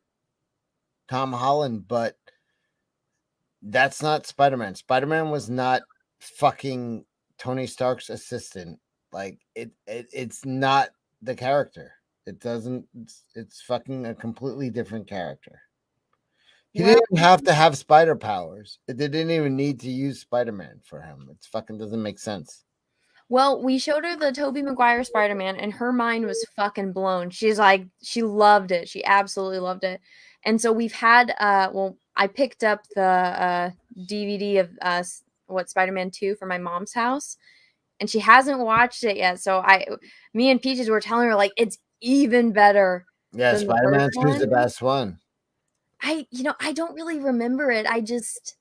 Tom Holland, but that's not Spider-Man. Spider-Man was not fucking Tony Stark's assistant. Like it's not the character. It's fucking a completely different character. He didn't have to have spider powers. They didn't even need to use Spider-Man for him. It fucking doesn't make sense. Well, we showed her the Tobey Maguire Spider-Man, and her mind was fucking blown. She's like, she loved it. She absolutely loved it. And so we've had, I picked up the DVD of Spider-Man 2 for my mom's house, and she hasn't watched it yet. So me and Peaches were telling her, like, it's even better. Yeah, Spider-Man 2 is the best one. I don't really remember it.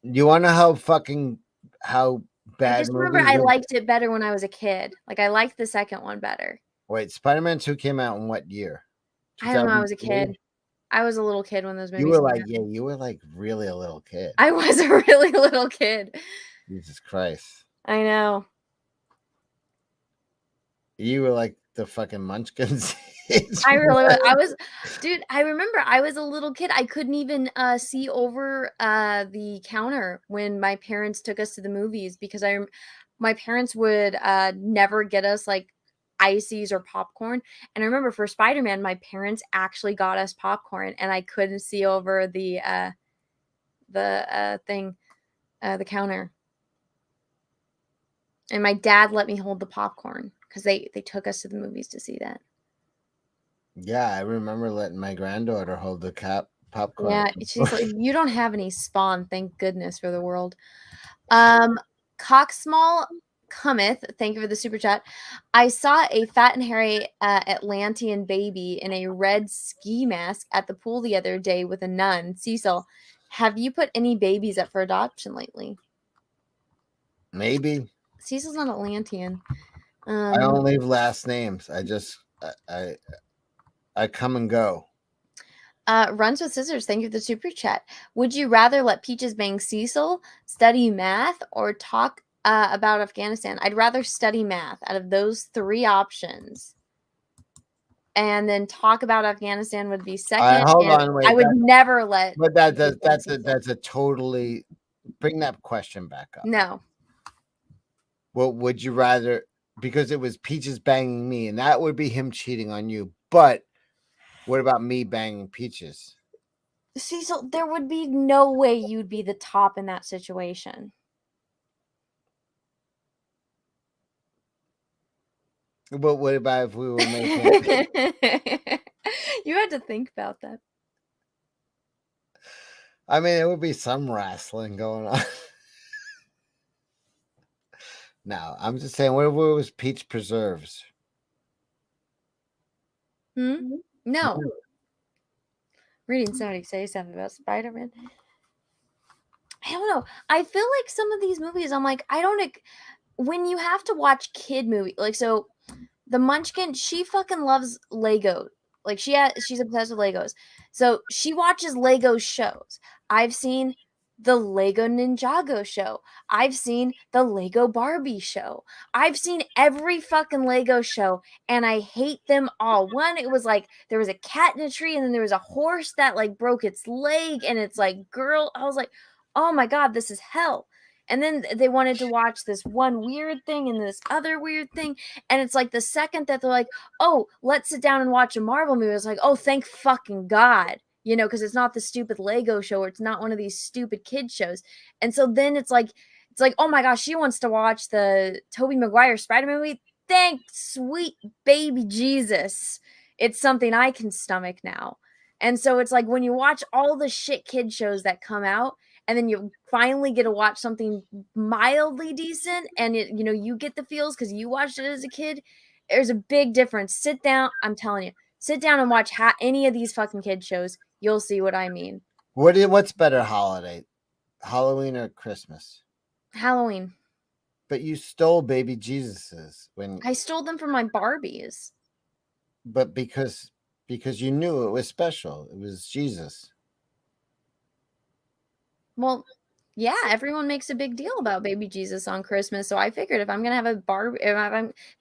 You want to know how bad I just remember I liked it better when I was a kid. Like, I liked the second one better. Wait, Spider-Man 2 came out in what year? I don't know. I was a kid. I was a little kid when those movies came out. You were like really a little kid. I was a really little kid. Jesus Christ. I know. You were like the fucking Munchkins. I remember I was a little kid. I couldn't even see over the counter when my parents took us to the movies because my parents would never get us like ices or popcorn. And I remember for Spider-Man, my parents actually got us popcorn, and I couldn't see over the counter. And my dad let me hold the popcorn because they took us to the movies to see that. Yeah, I remember letting my granddaughter hold the popcorn. Yeah, she's like, you don't have any spawn, thank goodness for the world. Cocksmall, Cometh, thank you for the super chat. I saw a fat and hairy Atlantean baby in a red ski mask at the pool the other day with a nun. Cecil, have you put any babies up for adoption lately? Maybe. Cecil's not Atlantean. I don't leave last names. I come and go. Runs with Scissors, thank you for the super chat. Would you rather let Peaches bang Cecil, study math, or talk about Afghanistan? I'd rather study math out of those 3 options. And then talk about Afghanistan would be second. Hold on, wait. I would never let. But that's a totally bring that question back up. No. Well, would you rather, because it was Peaches banging me, and that would be him cheating on you. But what about me banging Peaches? Cecil, there would be no way you'd be the top in that situation. But what about if we were making? You had to think about that. I mean, it would be some wrestling going on. No, I'm just saying, what if it was peach preserves? No. Reading somebody say something about Spider-Man. I don't know. I feel like some of these movies, I'm like, when you have to watch kid movie, like, so the Munchkin, she fucking loves Lego. Like, she's obsessed with Legos. So she watches Lego shows. I've seen the Lego Ninjago show. I've seen the Lego Barbie show. I've seen every fucking Lego show, and I hate them all. One, it was like there was a cat in a tree, and then there was a horse that like broke its leg, and it's like, girl, I was like, oh my god, this is hell. And then they wanted to watch this one weird thing and this other weird thing. And it's like the second that they're like, oh, let's sit down and watch a Marvel movie. It's like, oh, thank fucking God. You know, because it's not the stupid Lego show, or it's not one of these stupid kid shows. And so then it's like, oh my gosh, she wants to watch the Tobey Maguire Spider-Man movie. Thank sweet baby Jesus. It's something I can stomach now. And so it's like when you watch all the shit kid shows that come out, and then you finally get to watch something mildly decent, and you get the feels because you watched it as a kid. There's a big difference. Sit down. I'm telling you, sit down and watch any of these fucking kid shows. You'll see what I mean. What's better holiday, Halloween or Christmas? Halloween. But you stole baby Jesus's when I stole them from my Barbies. But because you knew it was special. It was Jesus. Well, yeah, everyone makes a big deal about baby Jesus on Christmas. So I figured if I'm going to have a Barbie,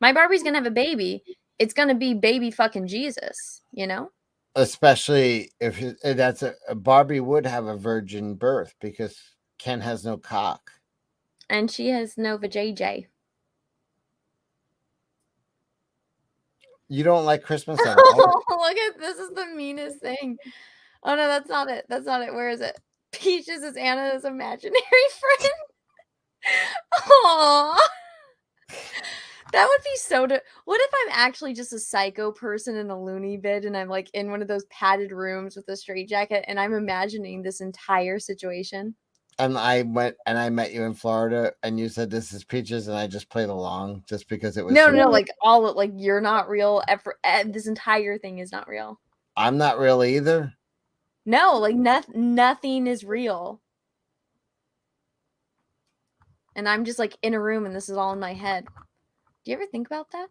my Barbie's going to have a baby, it's going to be baby fucking Jesus, you know? Especially if that's a Barbie would have a virgin birth because Ken has no cock. And she has no vajayjay. You don't like Christmas at all? Oh, look at this is the meanest thing. Oh no, that's not it. That's not it. Where is it? Peaches is Anna's imaginary friend. Aww. That would be so. What if I'm actually just a psycho person in a loony bid, and I'm like in one of those padded rooms with a straitjacket, and I'm imagining this entire situation? And I met you in Florida, and you said this is Peaches, and I just played along just because it was. No, like you're not real. This entire thing is not real. I'm not real either. No, like nothing is real. And I'm just like in a room, and this is all in my head. Do you ever think about that?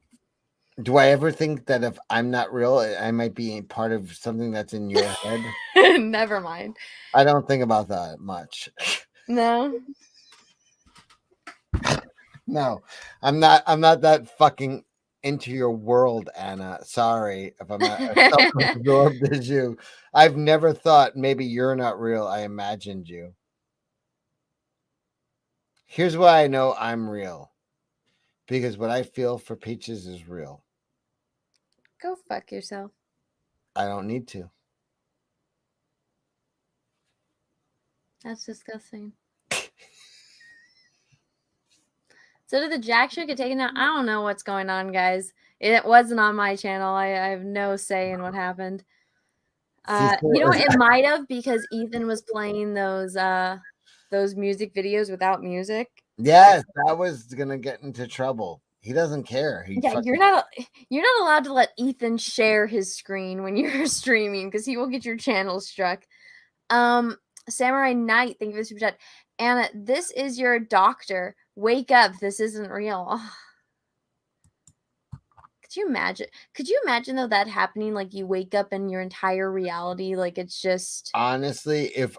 Do I ever think that if I'm not real, I might be part of something that's in your head? Never mind. I don't think about that much. No. No, I'm not that fucking into your world, Anna. Sorry if I'm not as self-absorbed as you. I've never thought maybe you're not real. I imagined you. Here's why I know I'm real. Because what I feel for Peaches is real. Go fuck yourself. I don't need to. That's disgusting. So did the Jack show get taken out? I don't know what's going on, guys. It wasn't on my channel. I have no say in what happened. You know, it might have because Ethan was playing those those music videos without music. Yes, that was gonna get into trouble. He doesn't care. He Yeah, fucking- you're not allowed to let Ethan share his screen when you're streaming because he will get your channel struck. Samurai Knight, thank you for the super chat. Anna, this is your doctor. Wake up, this isn't real. Oh. Could you imagine? Could you imagine though that happening? Like you wake up and your entire reality, like it's just honestly, if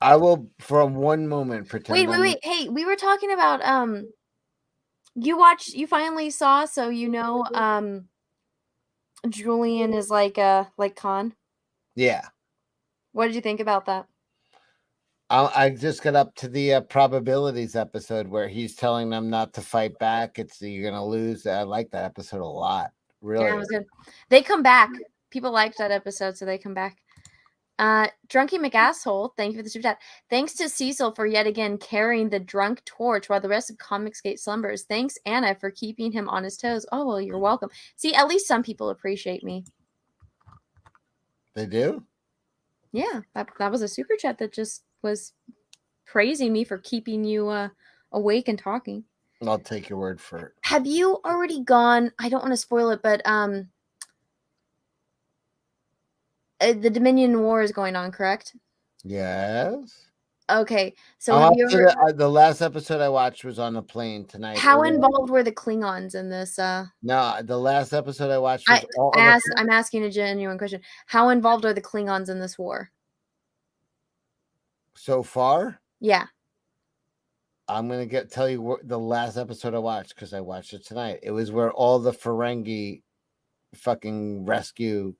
I will for one moment pretend. wait. Hey, we were talking about you finally saw, so you know Julian is like Khan. Yeah. What did you think about that? I just got up to the probabilities episode where he's telling them not to fight back. You're gonna lose. I like that episode a lot. Really, Yeah, it was good. They come back. People liked that episode, so they come back. Drunky McAsshole, thank you for the super chat. Thanks to Cecil for yet again carrying the drunk torch while the rest of Comicsgate slumbers. Thanks, Anna, for keeping him on his toes. Oh, well, you're welcome. See, at least some people appreciate me. They do? Yeah, that was a super chat that just was praising me for keeping you awake and talking. I'll take your word for it. Have you already gone? I don't want to spoil it, but the Dominion War is going on, correct? Yes. Okay, so have you ever, the last episode I watched was on the plane tonight. how involved were the Klingons in this? No, the last episode I watched was I'm asking a genuine question. How involved are the Klingons in this war? so far. Yeah. I'm gonna tell you what the last episode I watched because I watched it tonight. It was where all the Ferengi fucking rescue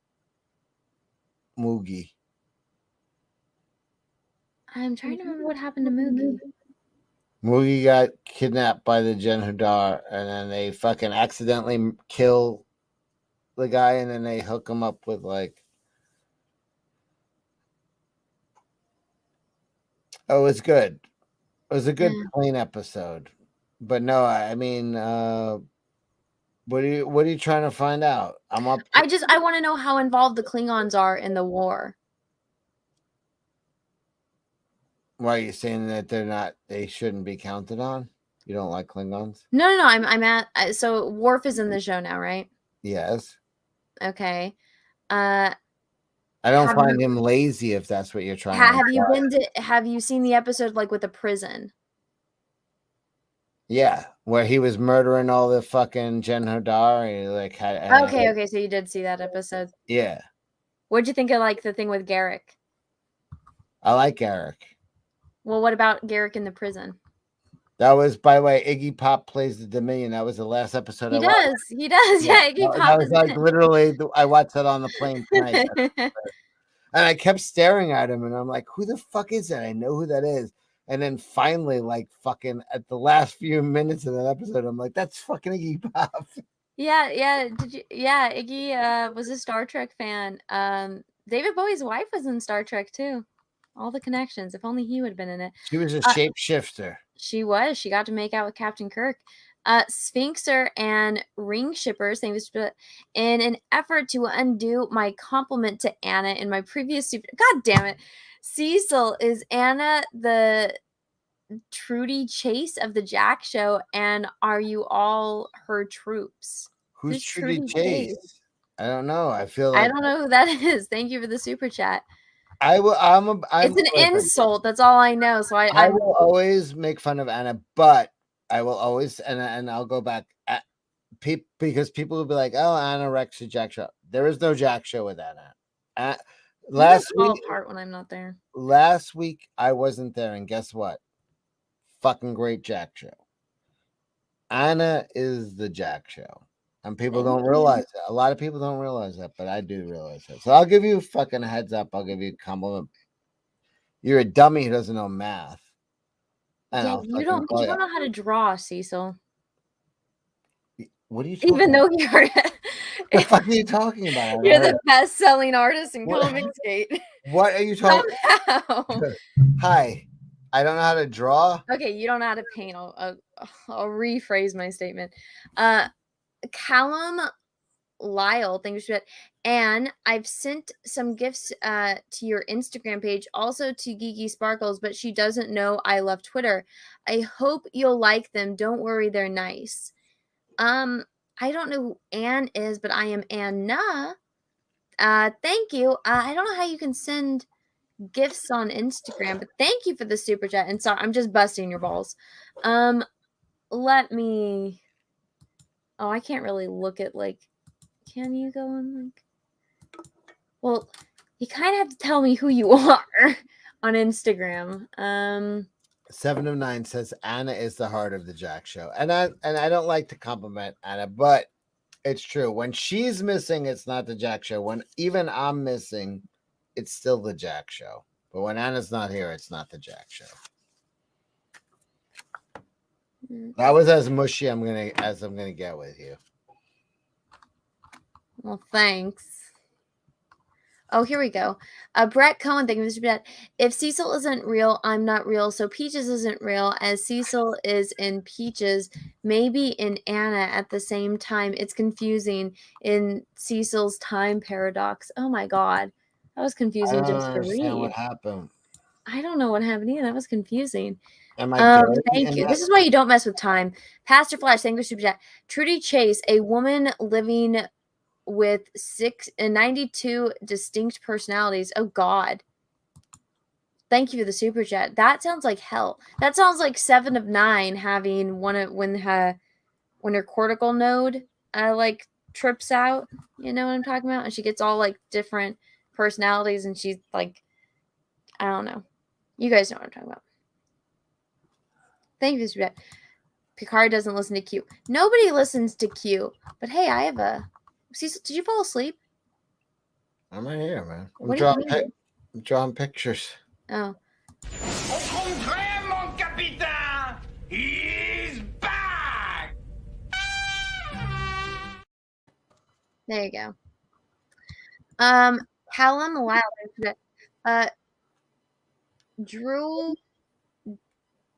Moogie. I'm trying to remember what happened to Moogie. Moogie got kidnapped by the Jem'Hadar, and then they fucking accidentally kill the guy, and then they hook him up with like. Oh, it's good. It was a good plane episode, but no, I mean, what are you trying to find out? I want to know how involved the Klingons are in the war. Why are you saying that they shouldn't be counted on? You don't like Klingons? No. So Worf is in the show now, right? Yes. Okay. I don't find him lazy if that's what you're trying to have you seen the episode like with the prison? Yeah, where he was murdering all the fucking Jem'Hadar. He like had Okay, so you did see that episode. Yeah. What'd you think of like the thing with Garrick? I like Eric. Well, what about Garrick in the prison? That was, by the way, Iggy Pop plays the Dominion. That was the last episode. He does. Yeah, Iggy Pop. That was like literally. I watched that on the plane tonight, and I kept staring at him, and I'm like, "Who the fuck is that? I know who that is." And then finally, like fucking at the last few minutes of that episode, I'm like, "That's fucking Iggy Pop." Yeah. Iggy was a Star Trek fan. David Bowie's wife was in Star Trek too. All the connections. If only he would have been in it. She was a shapeshifter. She was. She got to make out with Captain Kirk. Sphinxer and Ring Shippers, in an effort to undo my compliment to Anna in my previous super. God damn it. Cecil, is Anna the Trudy Chase of the Jack Show, and are you all her troops? Who's Trudy Chase? I don't know. I feel like I don't know who that is. Thank you for the super chat. It's an insult. That's all I know. So I will always make fun of Anna, but I will always and I'll go back because people will be like, "Oh, Anna wrecks the Jack Show." There is no Jack Show with Anna. Last week, fall apart when I'm not there. Last week I wasn't there, and guess what? Fucking great Jack Show. Anna is the Jack Show. And people don't realize that. A lot of people don't realize that, but I do realize that. So I'll give you a fucking heads up. I'll give you a compliment. You're a dummy who doesn't know math. Yeah, you don't know how to draw, Cecil. What are you talking Even though you're the fuck are you talking about? You're the best-selling artist in Comicsgate. What are you talking about? Hi. I don't know how to draw. Okay, you don't know how to paint. I'll rephrase my statement. Callum Lyle, thank you for that. And I've sent some gifts to your Instagram page, also to Geeky Sparkles, but she doesn't know I love Twitter. I hope you'll like them. Don't worry, they're nice. I don't know who Anne is, but I am Anna. Thank you. I don't know how you can send gifts on Instagram, but thank you for the super chat. And sorry, I'm just busting your balls. Let me. Oh, I can't really look at like. Can you go and like? Well, you kind of have to tell me who you are on Instagram. 7 of 9 says Anna is the heart of the Jack Show, and I don't like to compliment Anna, but it's true. When she's missing, it's not the Jack Show. When even I'm missing, it's still the Jack Show. But when Anna's not here, it's not the Jack Show. That was as mushy as I'm gonna get with you. Well, thanks. Oh, here we go. Brett Cohen, thank you, Mr. Brett. If Cecil isn't real, I'm not real. So Peaches isn't real, as Cecil is in Peaches, maybe in Anna at the same time. It's confusing in Cecil's time paradox. Oh my God, that was confusing I don't just to understand read. what happened. I don't know what happened either. That was confusing. Am I good? Thank you. This is why you don't mess with time. Pastor Flash, thank you, Super Chat. Trudy Chase, a woman living with 92 distinct personalities. Oh God. Thank you for the super chat. That sounds like hell. That sounds like 7 of 9 having when her cortical node like trips out. You know what I'm talking about? And she gets all like different personalities, and she's like, I don't know. You guys know what I'm talking about. Thank you for the super chat. Picard doesn't listen to Q. Nobody listens to Q. But hey, I have a. Cecil, did you fall asleep? I'm right here, man. What I'm did you do? drawing pictures. Oh. Au contraire, mon capitaine! He's back! There you go. Callum Wilder.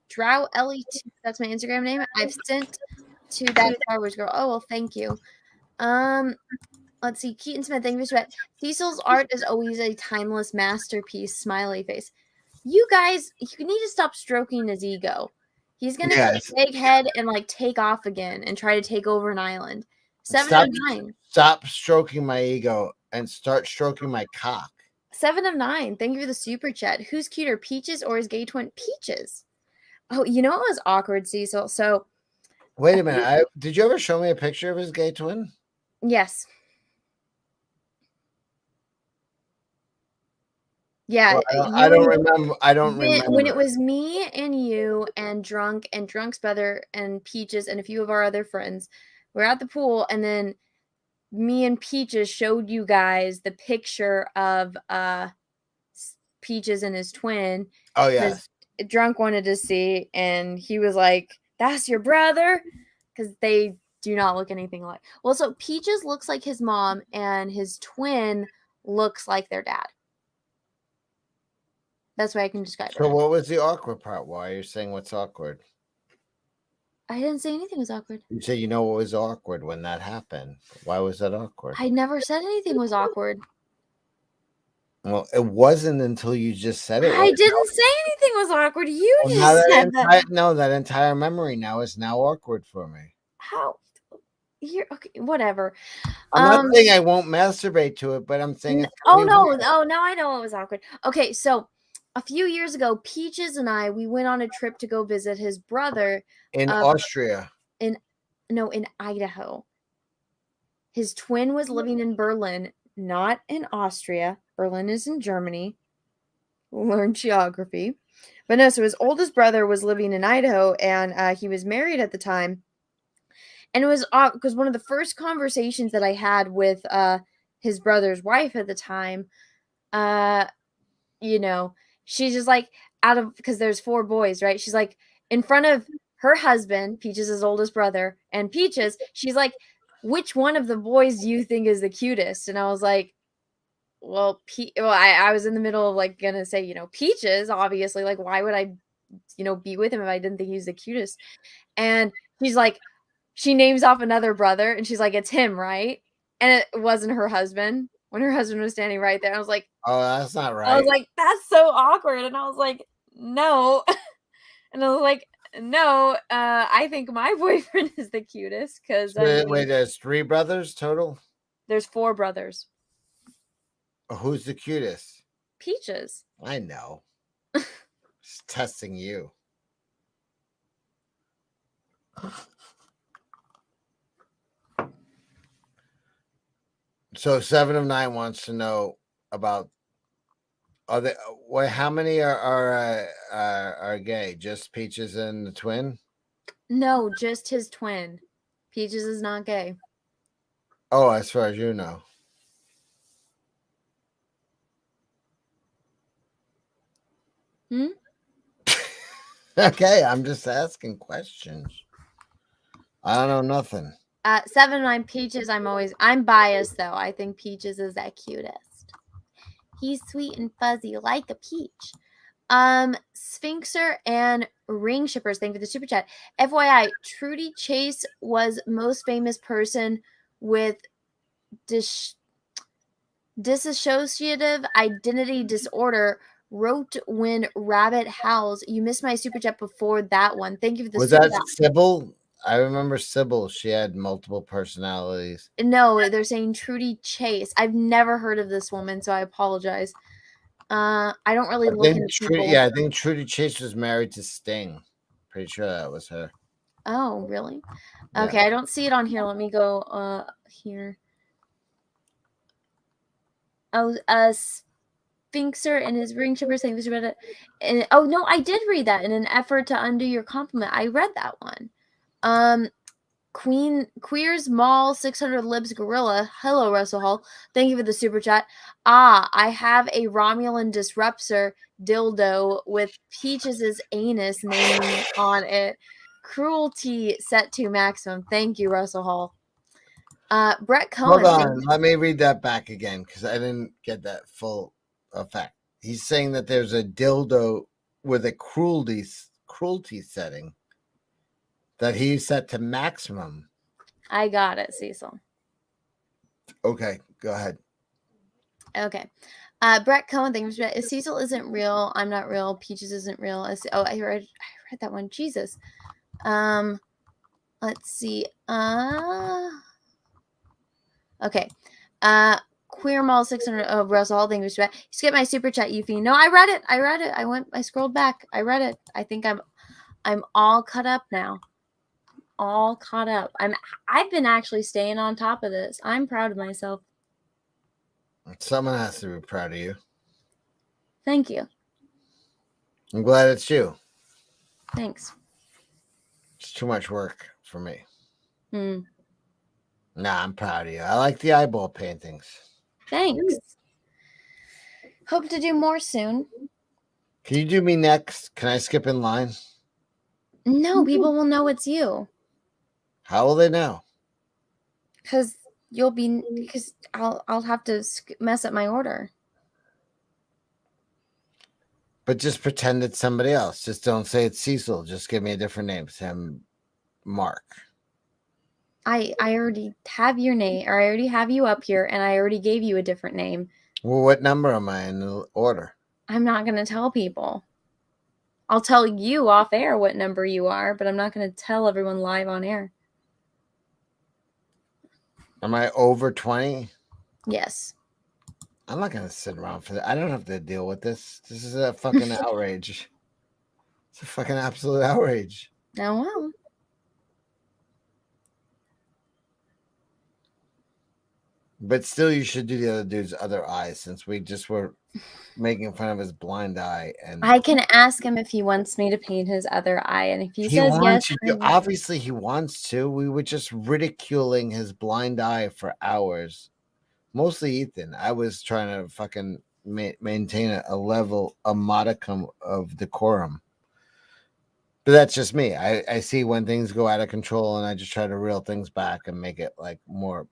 Drow Ellie, that's my Instagram name. I've sent to that Star Wars girl. Oh well, thank you. Let's see. Keaton Smith, thank you for that. Cecil's art is always a timeless masterpiece. Smiley face. You guys, you need to stop stroking his ego. He's gonna get a big head and like take off again and try to take over an island. 7 of 9. Stop stroking my ego and start stroking my cock. 7 of 9. Thank you for the super chat. Who's cuter, Peaches or his gay twin? Peaches. Oh, you know what was awkward, Cecil? So wait a minute. Did you ever show me a picture of his gay twin? Yes. Yeah. Well, I don't remember. I don't remember. When it was me and you and Drunk's brother and Peaches and a few of our other friends, we're at the pool, and then me and Peaches showed you guys the picture of Peaches and his twin. Oh yeah. Drunk wanted to see, and he was like, "That's your brother," because they do not look anything alike. Well, so Peaches looks like his mom, and his twin looks like their dad. That's why I can describe it. So what was the awkward part? Why are you saying what's awkward? I didn't say anything was awkward. You said you know what was awkward when that happened. Why was that awkward? I never said anything was awkward. Well, it wasn't until you just said it. I didn't say anything was awkward. You Well, just now said that. No, that entire memory now is now awkward for me. How? You're okay. Whatever. I'm not saying I won't masturbate to it, but I'm saying it's Oh really no! weird. Oh, now I know what was awkward. Okay, so a few years ago, Peaches and we went on a trip to go visit his brother In Austria. In Idaho. His twin was living in Berlin, not in Austria. Berlin is in Germany. Learn geography. But no, so his oldest brother was living in Idaho, and he was married at the time. And it was because one of the first conversations that I had with his brother's wife at the time, you know, she's just like, because there's 4 boys, right? She's like, in front of her husband, Peaches' oldest brother, and Peaches, she's like, which one of the boys do you think is the cutest? And I was like, well, I was in the middle of like gonna say, you know, Peaches, obviously, like, why would I, you know, be with him if I didn't think he was the cutest? And she's like, she names off another brother, and she's like, it's him, right? and it wasn't her husband. When her husband was standing right there, I was like, Oh, that's not right. I was like, that's so awkward. And I was like, no. And I was like, no, I think my boyfriend is the cutest because Wait, there's 3 brothers total? there's 4 brothers. Who's the cutest? Peaches. I know. Just testing you. So 7 of 9 wants to know about how many are gay? Just Peaches and the twin? No, just his twin. Peaches is not gay. Oh, as far as you know. Hmm? Okay, I'm just asking questions. I don't know nothing. 7 9 Peaches. I'm biased though. I think Peaches is the cutest. He's sweet and fuzzy like a peach. Sphinxer and Ring Shippers, thank you for the super chat. FYI, Trudy Chase was most famous person with dissociative identity disorder. Wrote when rabbit howls. You missed my super chat before that one. Thank you for the Was super that chat. Sybil? I remember Sybil. She had multiple personalities. No, they're saying Trudy Chase. I've never heard of this woman, so I apologize. I don't really look into people. Yeah, I think Trudy Chase was married to Sting. Pretty sure that was her. Oh, really? Yeah. Okay, I don't see it on here. Let me go here. Oh, Sphinxer and his Ring Shipper saying this about it. And oh no, I did read that in an effort to undo your compliment. I read that one. Queers Mall 600 Libs Gorilla. Hello, Russell Hall. Thank you for the super chat. I have a Romulan Disruptor dildo with Peaches' anus name on it. Cruelty set to maximum. Thank you, Russell Hall. Brett Cohen. Hold on. Let me read that back again because I didn't get that full effect. He's saying that there's a dildo with a cruelty setting that he set to maximum. I got it, Cecil. Okay, go ahead. Okay. Brett Cohen, thank you for that. Cecil isn't real. I'm not real. Peaches isn't real. I read that one. Jesus. Let's see. Okay. Queer Mall 600. Oh, Russell, thank you for that. You skipped my super chat, Yuffie. No, I read it. I scrolled back. I read it. I think I'm all caught up now. All caught up. I've been actually staying on top of this. I'm proud of myself. Someone has to be proud of you. Thank you. I'm glad it's you. Thanks. It's too much work for me. Hmm. Nah, I'm proud of you. I like the eyeball paintings. Thanks. Hope to do more soon. Can you do me next? Can I skip in line? No, people will know it's you. How will they know? Because I'll have to mess up my order. But just pretend it's somebody else. Just don't say it's Cecil. Just give me a different name. Say I'm Mark. I already have your name, or I already have you up here, and I already gave you a different name. Well, what number am I in the order? I'm not going to tell people. I'll tell you off air what number you are, but I'm not going to tell everyone live on air. Am I over 20? Yes. I'm not going to sit around for that. I don't have to deal with this. This is a fucking outrage. It's a fucking absolute outrage. Oh, well. But still, you should do the other dude's other eye since we just were making fun of his blind eye. And I can ask him if he wants me to paint his other eye, and if he says yes, I will. Obviously he wants to. We were just ridiculing his blind eye for hours. Mostly Ethan. I was trying to fucking maintain a level, a modicum of decorum. But that's just me. I see when things go out of control, and I just try to reel things back and make it like more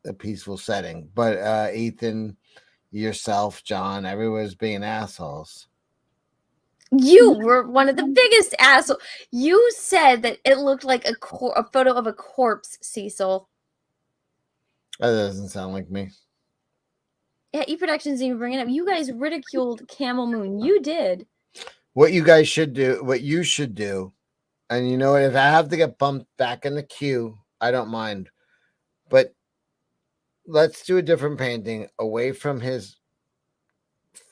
a peaceful setting. But Ethan, yourself, John, everyone's being assholes. You were one of the biggest assholes. You said that it looked like a photo of a corpse, Cecil. That doesn't sound like me. Yeah, E Productions didn't even bring it up. You guys ridiculed Camel Moon. You did. What you guys should do, what you should do, and you know what? If I have to get bumped back in the queue, I don't mind. But let's do a different painting away from his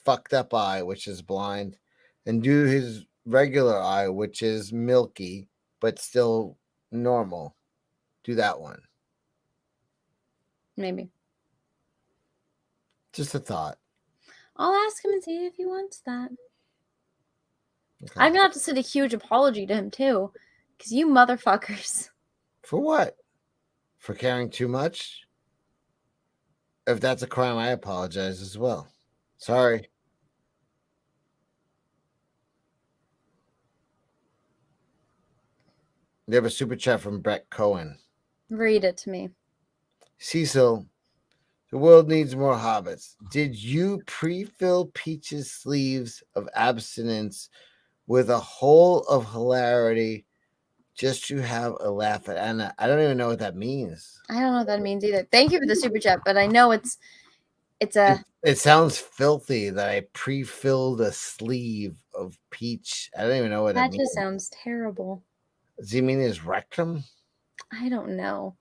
fucked up eye, which is blind, and do his regular eye, which is milky but still normal. Do that one. Maybe. Just a thought. I'll ask him and see if he wants that. Okay. I'm gonna have to send a huge apology to him too, because you motherfuckers. For what? For caring too much? If that's a crime, I apologize as well. Sorry. We have a super chat from Brett Cohen. Read it to me. Cecil, the world needs more hobbits. Did you pre-fill Peach's sleeves of abstinence with a hole of hilarity just to have a laugh at Anna? I don't even know what that means. I don't know what that means either. Thank you for the super chat, but I know it's a It sounds filthy that I pre-filled a sleeve of Peach. I don't even know what that that means. just sounds terrible. Does he mean his rectum? I don't know.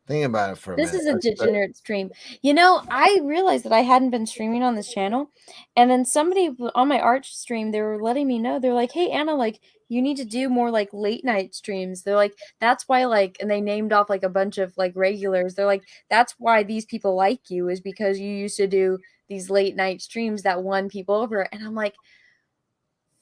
Think about it for a This minute. is a degenerate stream. You know, I realized that I hadn't been streaming on this channel, and then somebody on my Arch stream, they were letting me know. They're like, "Hey Anna, like you need to do more like late night streams." They're like, "That's why like," and they named off like a bunch of like regulars. They're like, "That's why these people like you is because you used to do these late night streams that won people over." And I'm like,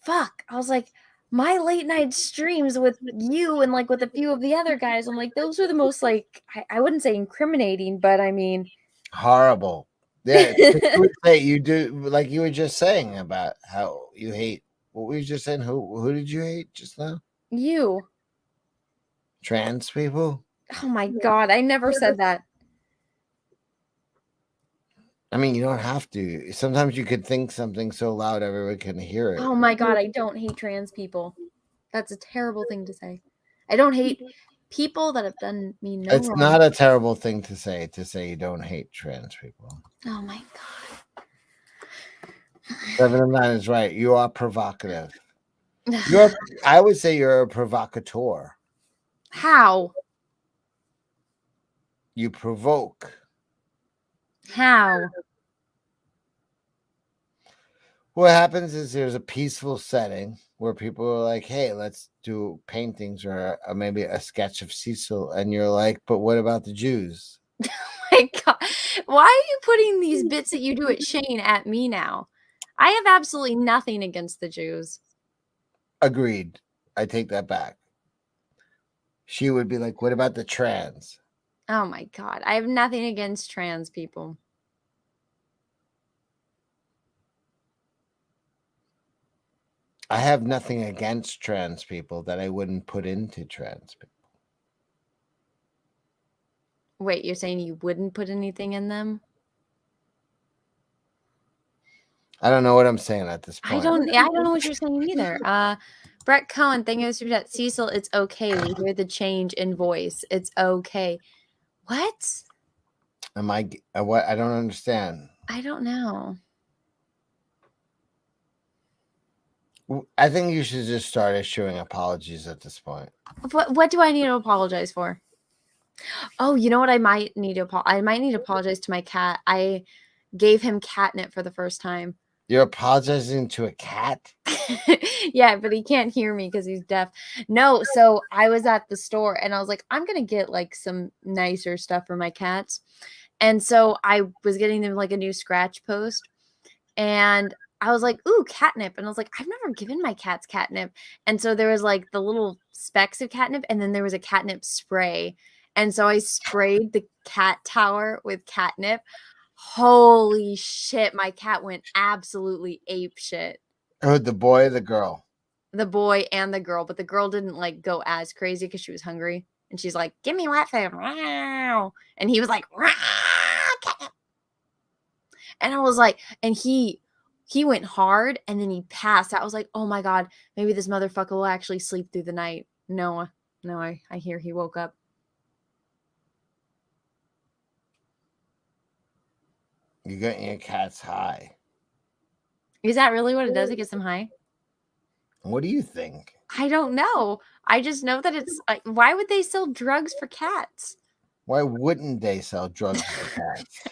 "Fuck!" I was like, my late night streams with you and like with a few of the other guys, I'm like, those are the most like I wouldn't say incriminating, but I mean Horrible. Yeah, you would say you do like you were just saying about how you hate. What were you just saying? Who did you hate just now? you. Trans people? Oh my god, I never said that. I mean, you don't have to. Sometimes you could think something so loud everyone can hear it. Oh my god, I don't hate trans people. That's a terrible thing to say. I don't hate people that have done me no It's wrong. not a terrible thing to say you don't hate trans people. Oh my 7 of 9 is right. You are provocative. god. I would say you're a provocateur. How? You provoke. How? What happens is there's a peaceful setting where people are like, hey, let's do paintings or maybe a sketch of Cecil. And you're like, but what about the Jews? My god. Why are you putting these bits that you do at Shane at me now? I have absolutely nothing against the Jews. Agreed. I take that back. She would be like, what about the trans? Oh my god. I have nothing against trans people. I have nothing against trans people that I wouldn't put into trans people. Wait, you're saying you wouldn't put anything in them? I don't know what I'm saying at this point. I don't know what you're saying either. Brett Cohen, thank you so much. Cecil, it's okay. We hear the change in voice. It's okay. What? Am I what? I don't understand. I don't know. I think you should just start issuing apologies at this point. What do I need to apologize for? Oh, you know what I might need to I might need to apologize to my cat. I gave him catnip for the first time. You're apologizing to a cat? Yeah, but he can't hear me because he's deaf. No, so I was at the store and I was like, I'm gonna get like some nicer stuff for my cats. And so I was getting them like a new scratch post. And I was like, ooh, catnip. And I was like, I've never given my cats catnip. And so there was like the little specks of catnip, and then there was a catnip spray. And so I sprayed the cat tower with catnip. Holy shit, my cat went absolutely ape shit. Oh, the boy or the girl? The boy and the girl, but the girl didn't like go as crazy because she was hungry. And she's like, give me wet food. And he was like, catnip. And I was like, and he went hard and then he passed. I was like, oh my God, maybe this motherfucker will actually sleep through the night. No, I hear he woke up. You're getting your cats high. Is that really what it does? It gets them high? What do you think? I don't know. I just know that it's like, why would they sell drugs for cats? Why wouldn't they sell drugs for cats?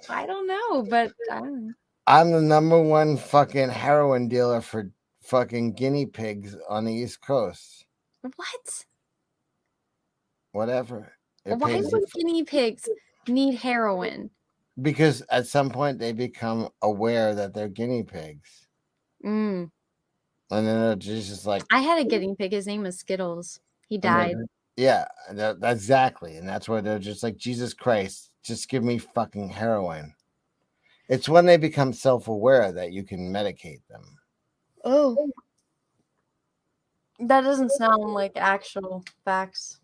I don't know, but I don't know. I'm the #1 fucking heroin dealer for fucking guinea pigs on the East Coast. What? Whatever. It Why pays would the- guinea pigs need heroin? because at some point they become aware that they're guinea pigs. Mm. And then they're just like, I had a guinea pig. His name was Skittles. He died. yeah, that's exactly. And that's why they're just like, Jesus Christ, just give me fucking heroin. It's when they become self-aware that you can medicate them. Oh. That doesn't sound like actual facts.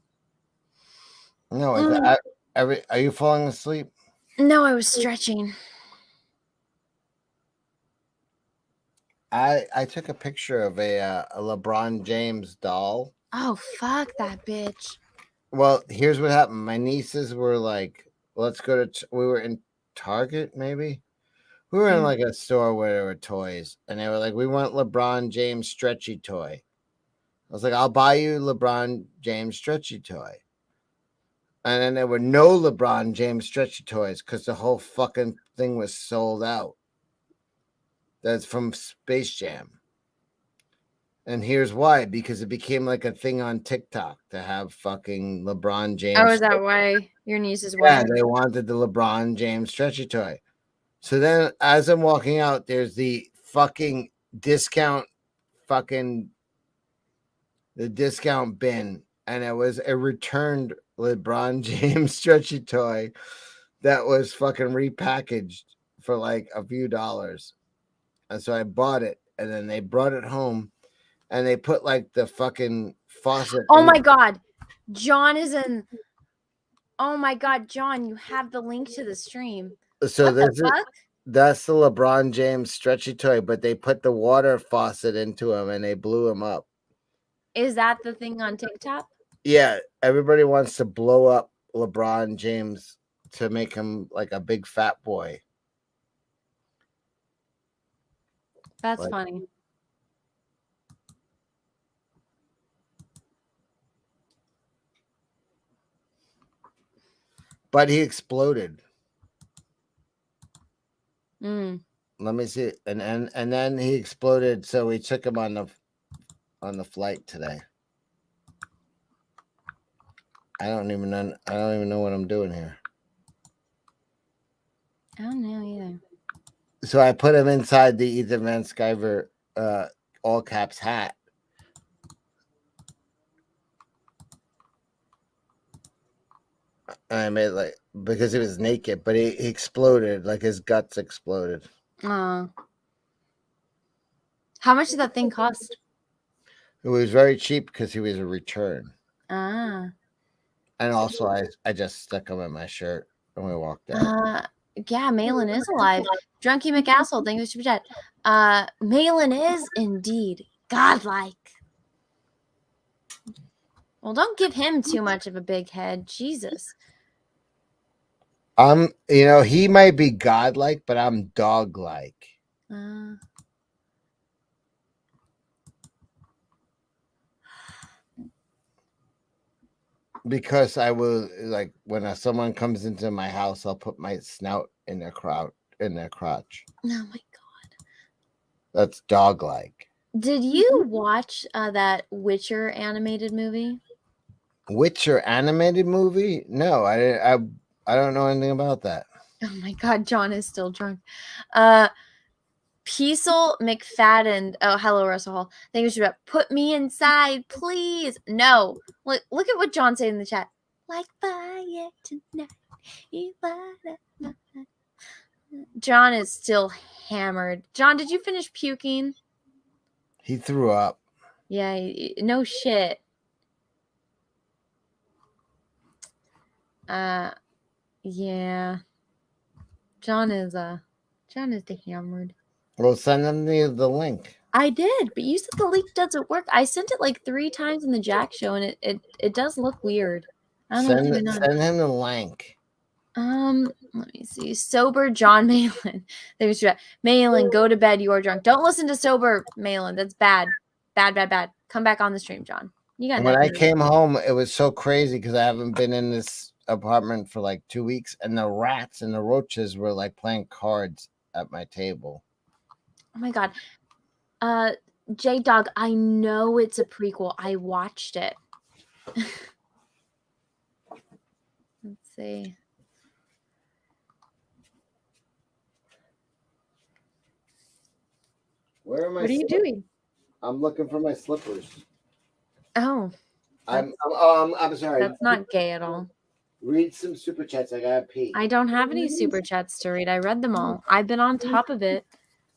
No, are you falling asleep? No, I was stretching. I took a picture of a LeBron James doll. Oh, fuck that bitch. Well, here's what happened. My nieces were like, let's go to, we were in Target, maybe. We were in like a store where there were toys, and they were like, we want LeBron James stretchy toy. I was like, I'll buy you LeBron James stretchy toy. And then there were no LeBron James stretchy toys because the whole fucking thing was sold out. That's from Space Jam. And here's why, because it became like a thing on TikTok to have fucking LeBron James. Oh, is that why your nieces were? Yeah, they wanted the LeBron James stretchy toy. So then as I'm walking out, there's the fucking discount bin, and it was a returned LeBron James stretchy toy that was fucking repackaged for like a few dollars. And so I bought it, and then they brought it home, and they put like the fucking faucet. Oh my God. John is in. Oh my God, John, you have the link to the stream. So What the this is fuck? that's the LeBron James stretchy toy, but they put the water faucet into him and they blew him up. Is that the thing on TikTok? Yeah, everybody wants to blow up LeBron James to make him like a big fat boy. That's Like- funny. But he exploded. Mm. Let me see. And then he exploded, so we took him on the flight today. I don't even know what I'm doing here. I don't know either. So I put him inside the Ethan Van Sciver all caps hat. And I made like, because he was naked, but he exploded, like his guts exploded. How much did that thing cost? It was very cheap because he was a return. Ah. And also I just stuck him in my shirt and we walked out. Yeah, Malin is alive. Drunky McAsshole, thank you for super chat. Malin is indeed godlike. Well, don't give him too much of a big head. Jesus. He might be godlike, but I'm dog-like. Because I will, like, when someone comes into my house, I'll put my snout in their crotch. Oh my God. That's dog-like. Did you watch that Witcher animated movie? Witcher animated movie? No, I don't know anything about that. Oh my God, John is still drunk. Peasel McFadden. Oh, hello, Russell Hall. Thank you for put me inside, please. No. Look at what John said in the chat. Like fire tonight. John is still hammered. John, did you finish puking? He threw up. Yeah, no shit. Yeah. John is hammered. Well, send them the link. I did, but you said the link doesn't work. I sent it like 3 times in the Jack show, and it does look weird. I don't know. Send him the link. Let me see. Sober John Malin. There's Malin, go to bed. You are drunk. Don't listen to sober Malin. That's bad. Bad. Come back on the stream, John. You got When I nothing to do. came home, it was so crazy because I haven't been in this apartment for like 2 weeks, and the rats and the roaches were like playing cards at my table. Oh my god. J Dog, I know it's a prequel. I watched it. Let's see. Where am I? What are you doing? I'm looking for my slippers. Oh, I'm sorry. that's not gay at all. Read some super chats. I gotta pee. I don't have any super chats to read. I read them all. I've been on top of it.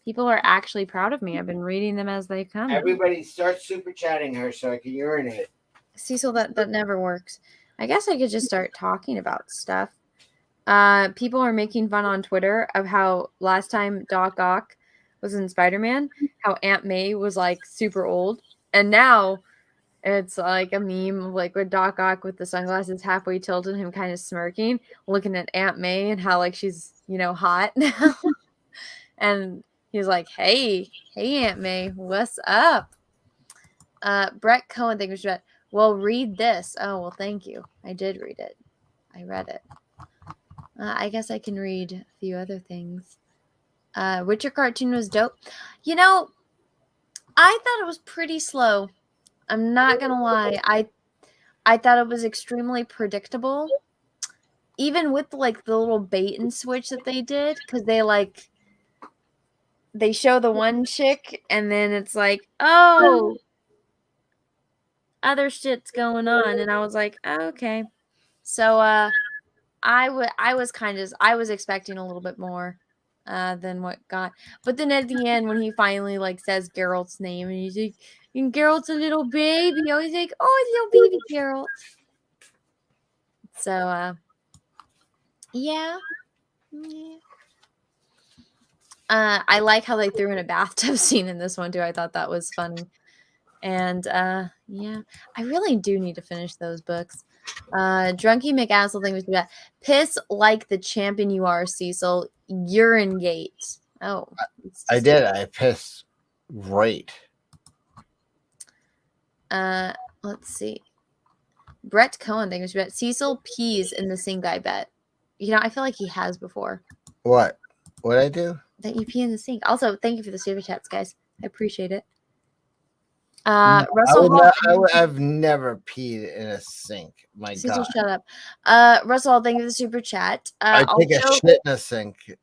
People are actually proud of me. I've been reading them as they come. Everybody start super chatting her so I can urinate. Cecil, that never works. I guess I could just start talking about stuff. People are making fun on Twitter of how last time Doc Ock was in Spider-Man, how Aunt May was like super old, and now it's like a meme of like with Doc Ock with the sunglasses halfway tilted, him kind of smirking, looking at Aunt May and how like she's hot now, and he's like, hey Aunt May, what's up? Brett Cohen, thank you for that. Well, read this. Oh well, thank you. I did read it. I read it. I guess I can read a few other things. Witcher cartoon was dope. I thought it was pretty slow. I'm not gonna lie. I thought it was extremely predictable. Even with like the little bait and switch that they did, because they show the one chick and then it's like, oh, other shit's going on, and I was like, oh, okay. So I was expecting a little bit more than what got. But then at the end, when he finally like says Geralt's name, and he's like, and Geralt's a little baby, I was like, oh, little baby Geralt. So yeah. I like how they threw in a bathtub scene in this one too. I thought that was funny. And yeah, I really do need to finish those books. Drunky McAssel thing was that piss like the champion you are, Cecil. Urine gate. Oh, I did. I pissed great. Let's see. Brett Cohen thing was that Cecil pees in the sink. I bet. I feel like he has before. What? What I do? That you pee in the sink. Also, thank you for the super chats, guys. I appreciate it. Russell Hall, I've never peed in a sink. My Cecil, God. shut up. Russell Hall, thank you for the super chat. I take a shit in a sink.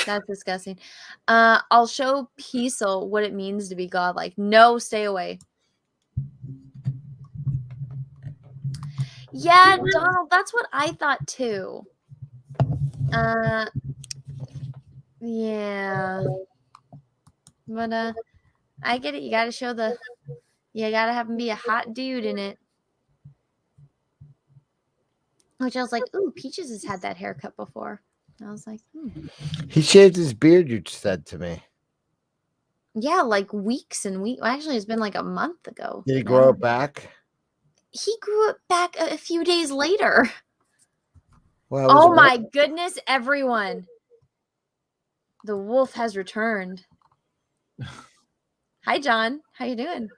That's disgusting. I'll show Cecil what it means to be godlike. No, stay away. Yeah, Donald, that's what I thought too. Yeah. But I get it. You gotta show you gotta have him be a hot dude in it. Which I was like, ooh, Peaches has had that haircut before. I was like, He shaved his beard, you said to me. yeah, like weeks and weeks. Well, actually, it's been like a month ago. Did he grow it back? He grew it back a few days later. Well, Oh my goodness, everyone. The wolf has returned. Hi, John. How you doing?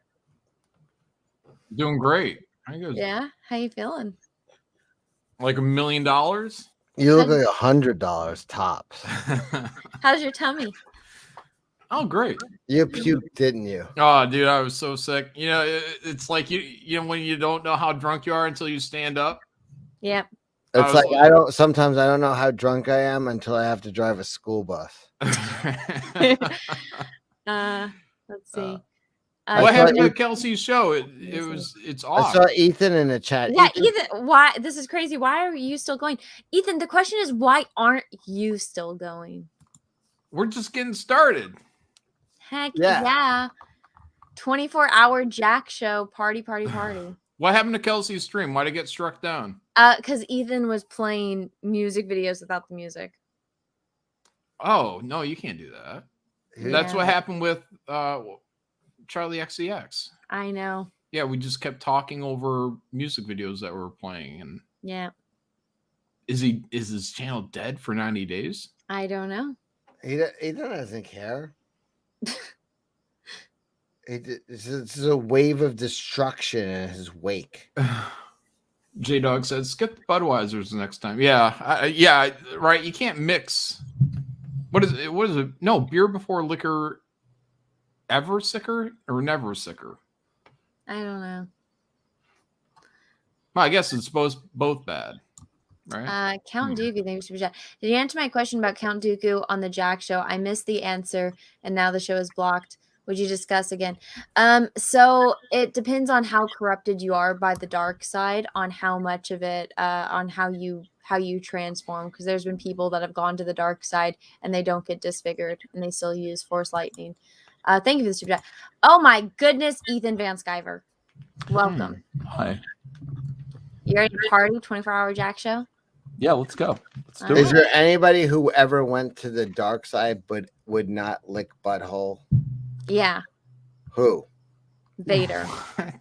Doing great. How you guys? Yeah. How you feeling? Like $1 million? You look like $100 tops. How's your tummy? Oh, great. You puked, didn't you? Oh, dude, I was so sick. It's like you know when you don't know how drunk you are until you stand up. Yep. It's like sometimes I don't know how drunk I am until I have to drive a school bus. Let's see. What happened to Kelsey's show? It's off. I saw Ethan in the chat. Yeah, Ethan, why? This is crazy. Why are you still going? Ethan, the question is, why aren't you still going? We're just getting started. Heck yeah. 24-hour Jack show. Party. What happened to Kelsey's stream? Why'd it get struck down? Because Ethan was playing music videos without the music. Oh, no, you can't do that. Yeah. That's what happened with Charlie XCX. I know. Yeah, we just kept talking over music videos that were playing, and yeah, Is his channel dead for 90 days? I don't know. He doesn't care. This is a wave of destruction in his wake. J Dog says, skip the Budweisers next time. Yeah, right. You can't mix. What is it? What is it? No, beer before liquor. Ever sicker or never sicker? I don't know. Well, I guess it's both bad, right? Count Dooku, thanks for chat. Did you answer my question about Count Dooku on the Jack show? I missed the answer, and now the show is blocked. Would you discuss again? So it depends on how corrupted you are by the dark side, on how much of it, on how you transform. Because there's been people that have gone to the dark side and they don't get disfigured, and they still use Force Lightning. Thank you for the super chat. Oh my goodness, Ethan Van Skyver. Welcome. Hi. You ready to party? 24-hour Jack show? Yeah, let's go. Let's do Is it. there anybody who ever went to the dark side but would not lick butthole? Yeah. Who? Vader. Why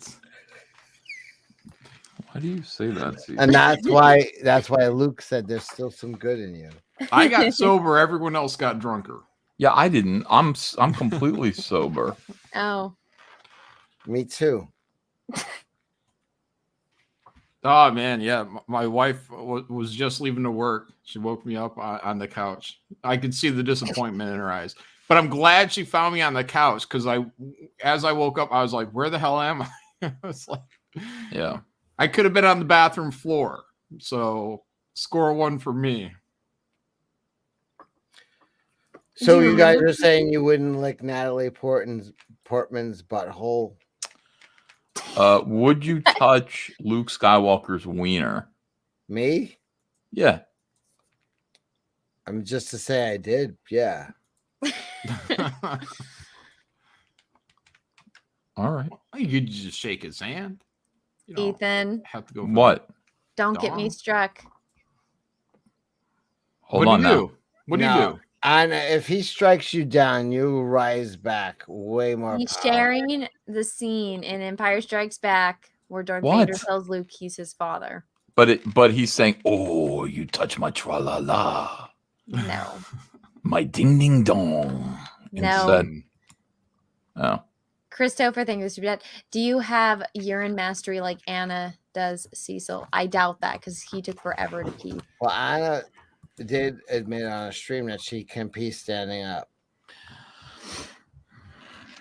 do you say that? Steve? And that's why Luke said there's still some good in you. I got sober. Everyone else got drunker. Yeah, I didn't. I'm completely sober. Oh. Me too. Oh man, yeah. My wife was just leaving to work. She woke me up on the couch. I could see the disappointment in her eyes. But I'm glad she found me on the couch because as I woke up, I was like, "Where the hell am I?" I was like, "Yeah." I could have been on the bathroom floor. So score 1 for me. So you guys are saying you wouldn't lick Natalie Portman's butthole? Would you touch Luke Skywalker's wiener? Me? Yeah. I'm just to say I did. Yeah. All right. You could just shake his hand. You know, Ethan, have to go. What? don't get me struck. Hold on now. What do you do? And if he strikes you down, you rise back way more. He's powerful. sharing the scene in Empire Strikes Back where Darth What? Vader tells Luke he's his father. But he's saying, "Oh, you touch my tra la la, No. my ding ding dong." No. Instead, oh, Christopher, thank you, Super Chat. Do you have urine mastery like Anna does, Cecil? I doubt that because he took forever to pee. Well, Anna did admit on a stream that she can pee standing up.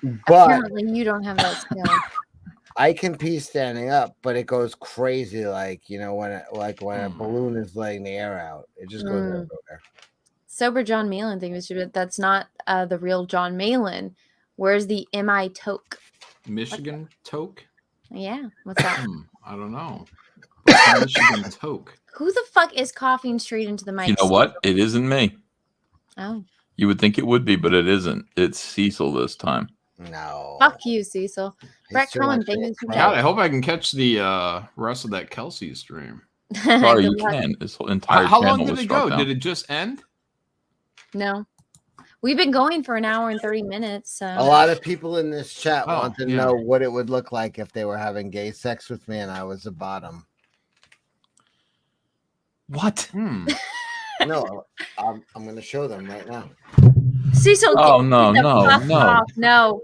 But Apparently you don't have that skill. I can pee standing up, but it goes crazy, like when a balloon is letting the air out. It just goes everywhere. Sober John Malin, thank you, Super Chat. That's not the real John Malin. Where's the MI toke? Michigan toke? Yeah, what's that? I don't know. Michigan toke. Who the fuck is coughing straight into the mic? you know what? It isn't me. Oh, You would think it would be, but it isn't. It's Cecil this time. No. fuck you, Cecil. Brett too Cohen, much thank you, Super God, I Chat. hope I can catch the rest of that Kelsey stream. Sorry, you Good luck. can. This whole entire How long channel did was it struck go? down. Did it just end? No. We've been going for an hour and 30 minutes. So A lot of people in this chat Oh, want to yeah. know what it would look like if they were having gay sex with me and I was the bottom. What? No, I'm going to show them right now. Cecil, Oh, get no, the no, fuck no. off. No.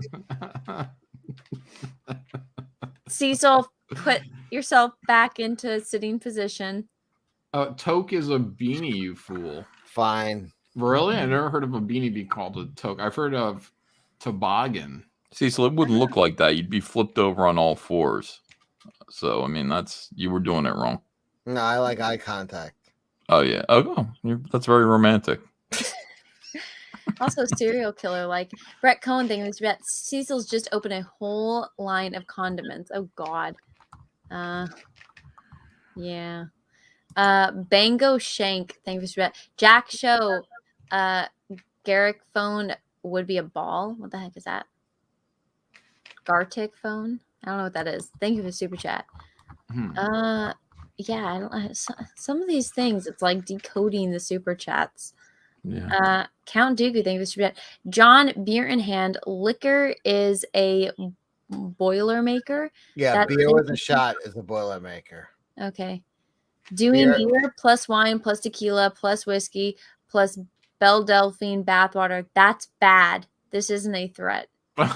Cecil, put yourself back into sitting position. Toke is a beanie, you fool. Fine. Really? I never heard of a beanie being called a toke. I've heard of toboggan. Cecil, it wouldn't look like that. You'd be flipped over on all fours. So, I mean, you were doing it wrong. No, I like eye contact. Oh, yeah. Oh, that's very romantic. Also, serial killer like Brett Cohen thing. Cecil's just opened a whole line of condiments. Oh God. Yeah. Bango Shank. Thank you for that. Jack Show. Garrick phone would be a ball. What the heck is that? Gartic phone. I don't know what that is. Thank you for the super chat. Yeah. I don't. Some of these things, it's like decoding the super chats. Yeah. Count Dooku, thank you for the super chat. John, beer in hand. Liquor is a boiler maker. Yeah, That's beer with a shot is a boilermaker. Okay. Doing Beer. beer plus wine plus tequila plus whiskey plus Belle Delphine bathwater. That's bad. This isn't a threat. Thank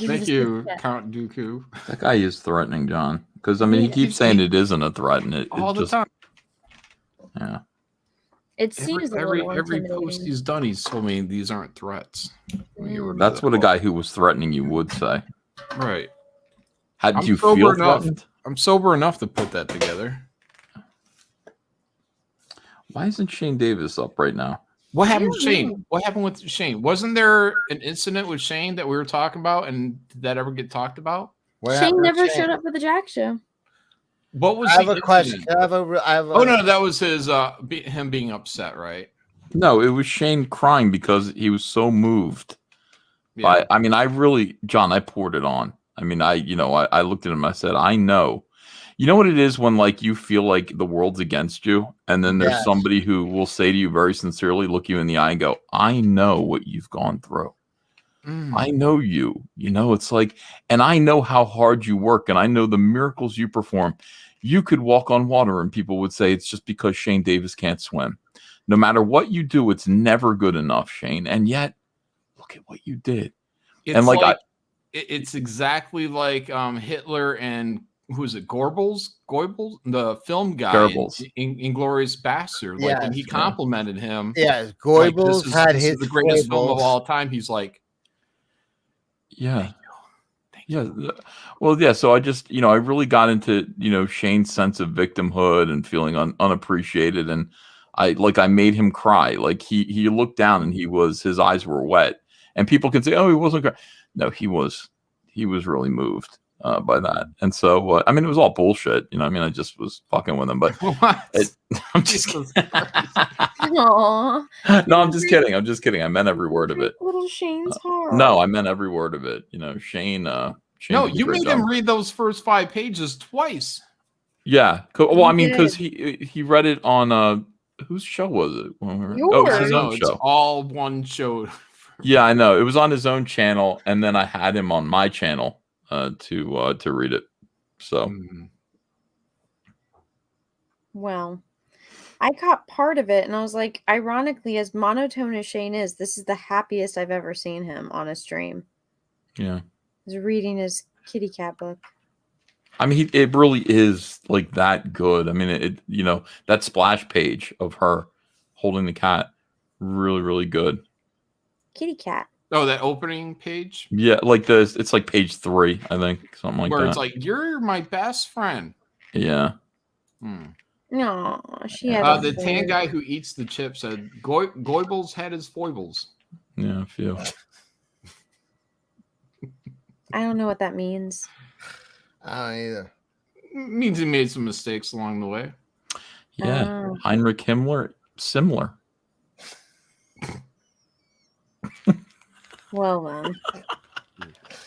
you. for Thank the super you, chat. Count Dooku. That guy is threatening, John. Because I mean, he keeps saying it isn't a threat, and it All the just time. yeah. It seems a Every little post intimidating. he's done, he's told me these aren't threats. Let me get rid of That's that. what a guy who was threatening you would say. Right. How did I'm you sober feel enough. threatened? I'm sober enough to put that together. Why isn't Shane Davis up right now? What happened with don't Shane? know. What happened with Shane? Wasn't there an incident with Shane that we were talking about, and did that ever get talked about? What Shane happened with never Shane? showed up for the Jack show. What was I have the a question. incident? I have a, Oh no, that was his him being upset, right? No, it was Shane crying because he was so moved. Yeah. I mean, I really, John, I poured it on. I mean, I looked at him. I said, I know. You know what it is when like you feel like the world's against you, and then there's Yes. somebody who will say to you very sincerely, look you in the eye, and go, I know what you've gone through. I know you. You know, it's like, and I know how hard you work, and I know the miracles you perform. You could walk on water, and people would say it's just because Shane Davis can't swim. No matter what you do, it's never good enough, Shane. And yet, look at what you did. It's And like, it's exactly like Hitler and who is it? Goebbels, the film guy, Goebbels. in Inglourious Bastard. Like when he Yes. complimented him. Yes, like, Goebbels this had is his the greatest film of foibles. all time. He's like, yeah. Yeah. Well, yeah. So I just, I really got into, Shane's sense of victimhood and feeling unappreciated. And I made him cry. Like he looked down and his eyes were wet. And people can say, oh, he wasn't crying. No, he was really moved by that. And so, I mean, it was all bullshit. I just was fucking with him, but I'm just kidding. Aww. No, I'm just kidding. I'm just kidding. I meant every word of it. Little Shane's heart. No, I meant every word of it. Shane. Shane no, did a you great made him job. read those first 5 pages twice. Yeah. Well, I mean, did. because he read it on whose show was it? Oh, it was his No, own it's show. all one show. Yeah, I know. It was on his own channel, and then I had him on my channel to read it. So Well, I caught part of it and I was like, ironically, as monotone as Shane is, this is the happiest I've ever seen him on a stream. yeah. He's reading his kitty cat book. I mean, it really is like that good. I mean, it that splash page of her holding the cat, really, really good. Kitty cat. Oh, that opening page Yeah, like it's like page 3, I think, something like where that. it's like, you're my best friend. Yeah. No, she had The tan guy who eats the chips said Goebbels had his foibles. Yeah, I feel. I don't know what that means. I don't either. Means he made some mistakes along the way. Yeah, Oh. Heinrich Himmler, similar. Well then.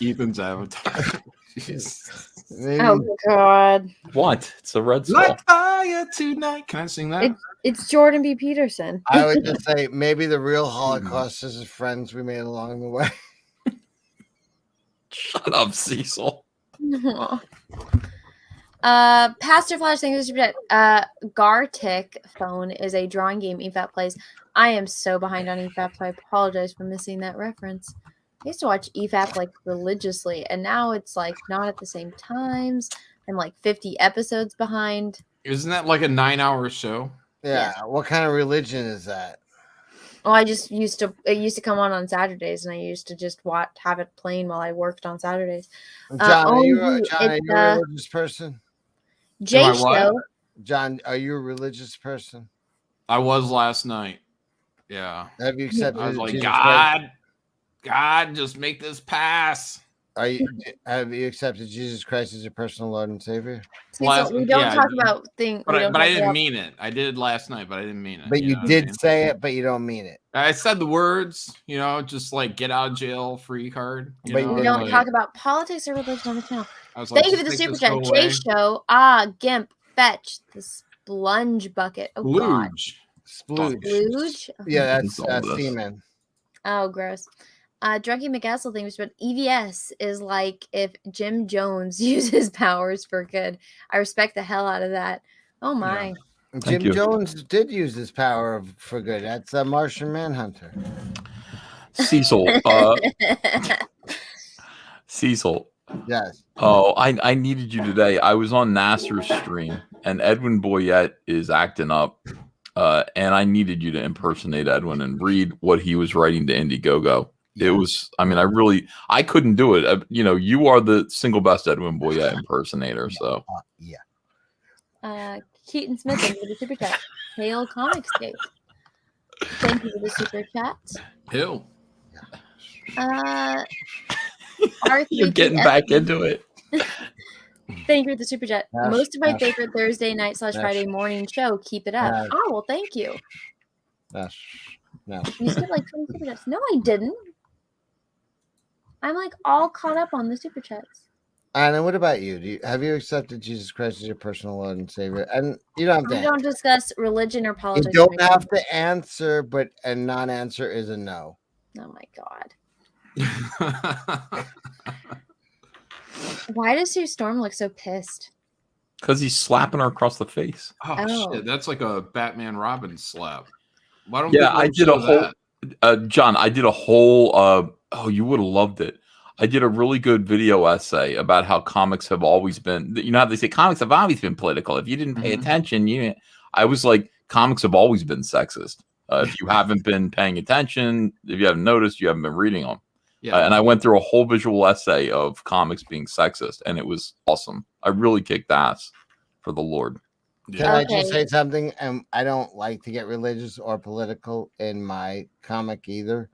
Ethan's avatar. Oh God. What? It's a red skull. Like fire tonight. Can I sing that? It's Jordan B. Peterson. I would just say maybe the real Holocaust is the friends we made along the way. Shut up, Cecil. Pastor Flash, thank you for that. Gartic phone is a drawing game EFAP plays. I am so behind on EFAP, so I apologize for missing that reference. I used to watch EFAP like religiously, and now it's like not at the same times. I'm like 50 episodes behind. Isn't that like a 9-hour show? Yeah. What kind of religion is that? Well, it used to come on Saturdays, and I used to just have it playing while I worked on Saturdays. John, are you OMG, a it's, religious person? J Am I what? Show. John, are you a religious person? I was last night. Yeah. Have you accepted I was like, Jesus Christ? God, just make this pass. Have you accepted Jesus Christ as your personal Lord and Savior? So we don't talk about things. But I didn't mean it. I did last night, but I didn't mean it. But you know what I did mean? say it, but you don't mean it. I said the words, just like get out of jail free card. But you We don't talk about politics or religion on the channel. I was like, Thank you for the just super make chat. this J go away. Show. Gimp. Fetch. The splunge bucket. Oh, God. Splooge. Splooge? Yeah, It's all that's this. semen. Oh, gross. Drunky McAstle thinks, but EVS is like if Jim Jones uses powers for good. I respect the hell out of that. Oh my. Jim you. Jones did use his power for good. That's a Martian Manhunter. Cecil. Cecil. Yes. Oh, I needed you today. I was on Nasser's stream, and Edwin Boyette is acting up, and I needed you to impersonate Edwin and read what he was writing to Indiegogo. It was, I mean, I couldn't do it. You are the single best Edwin Boyette impersonator. So Keaton Smith for the super chat. Hail Comics Day. Thank you for the super chat. Hill. You're getting back into it. Thank you for the super chat. Yes, Most of my yes. favorite Thursday night / Yes. Friday morning show. Keep it up. Yes. Oh well, thank you. Yes. No. You said like 20 super chats. No, I didn't. I'm like all caught up on the super chats. Anna, what about you? Have you accepted Jesus Christ as your personal Lord and Savior? And you don't have We to. don't discuss religion or You politics. don't right have to answer, but a non-answer is a no. now. Oh my god. Why does Sue Storm look so pissed? Because he's slapping her across the face. Oh, shit, that's like a Batman Robin slap. Why don't Yeah, people I did a show whole that? John, I did a whole you would have loved it. I did a really good video essay about how comics have always been, you know how they say comics have always been political. If you didn't pay attention, I was like, comics have always been sexist. If you haven't been paying attention, if you haven't noticed, you haven't been reading them. Yeah. And I went through a whole visual essay of comics being sexist, and it was awesome. I really kicked ass for the Lord. Can I just say something? I don't like to get religious or political in my comic either,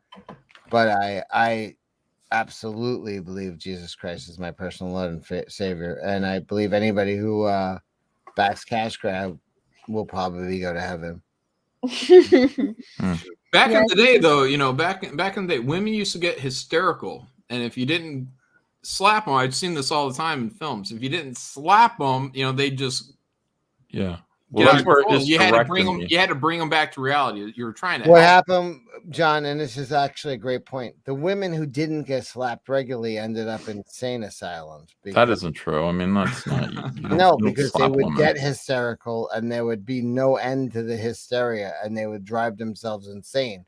but I absolutely believe Jesus Christ is my personal Lord and Savior, and I believe anybody who backs cash grab will probably go to heaven. Back in the day, though, back in the day, women used to get hysterical, and if you didn't slap them, I'd seen this all the time in films. If you didn't slap them, they just Well, that's where it is you had to bring correcting them. me. You had to bring them back to reality. You were trying to. What help. happened, John, and this is actually a great point. The women who didn't get slapped regularly ended up in insane asylums. That isn't true. I mean, that's not. you don't- No, you don't because they slap would women. get hysterical and there would be no end to the hysteria and they would drive themselves insane.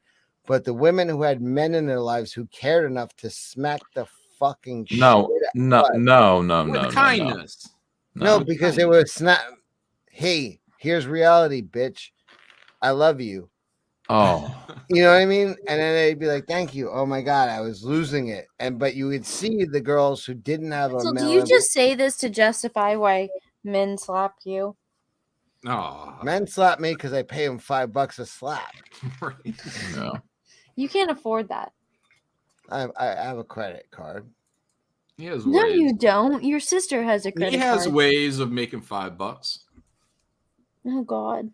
But the women who had men in their lives who cared enough to smack the fucking No, shit no, out- no, no, no, no, kindness. No, because they were snap. Hey, here's reality, bitch. I love you. Oh, You know what I mean? And then they'd be like, "Thank you." Oh my god, I was losing it. But you would see the girls who didn't have a So do male you in- just say this to justify why men slap you? No, men slap me because I pay them $5 a slap. Yeah. You can't afford that. I have a credit card. He has No, ways. you don't. Your sister has a credit He has card. ways of making $5. Oh God.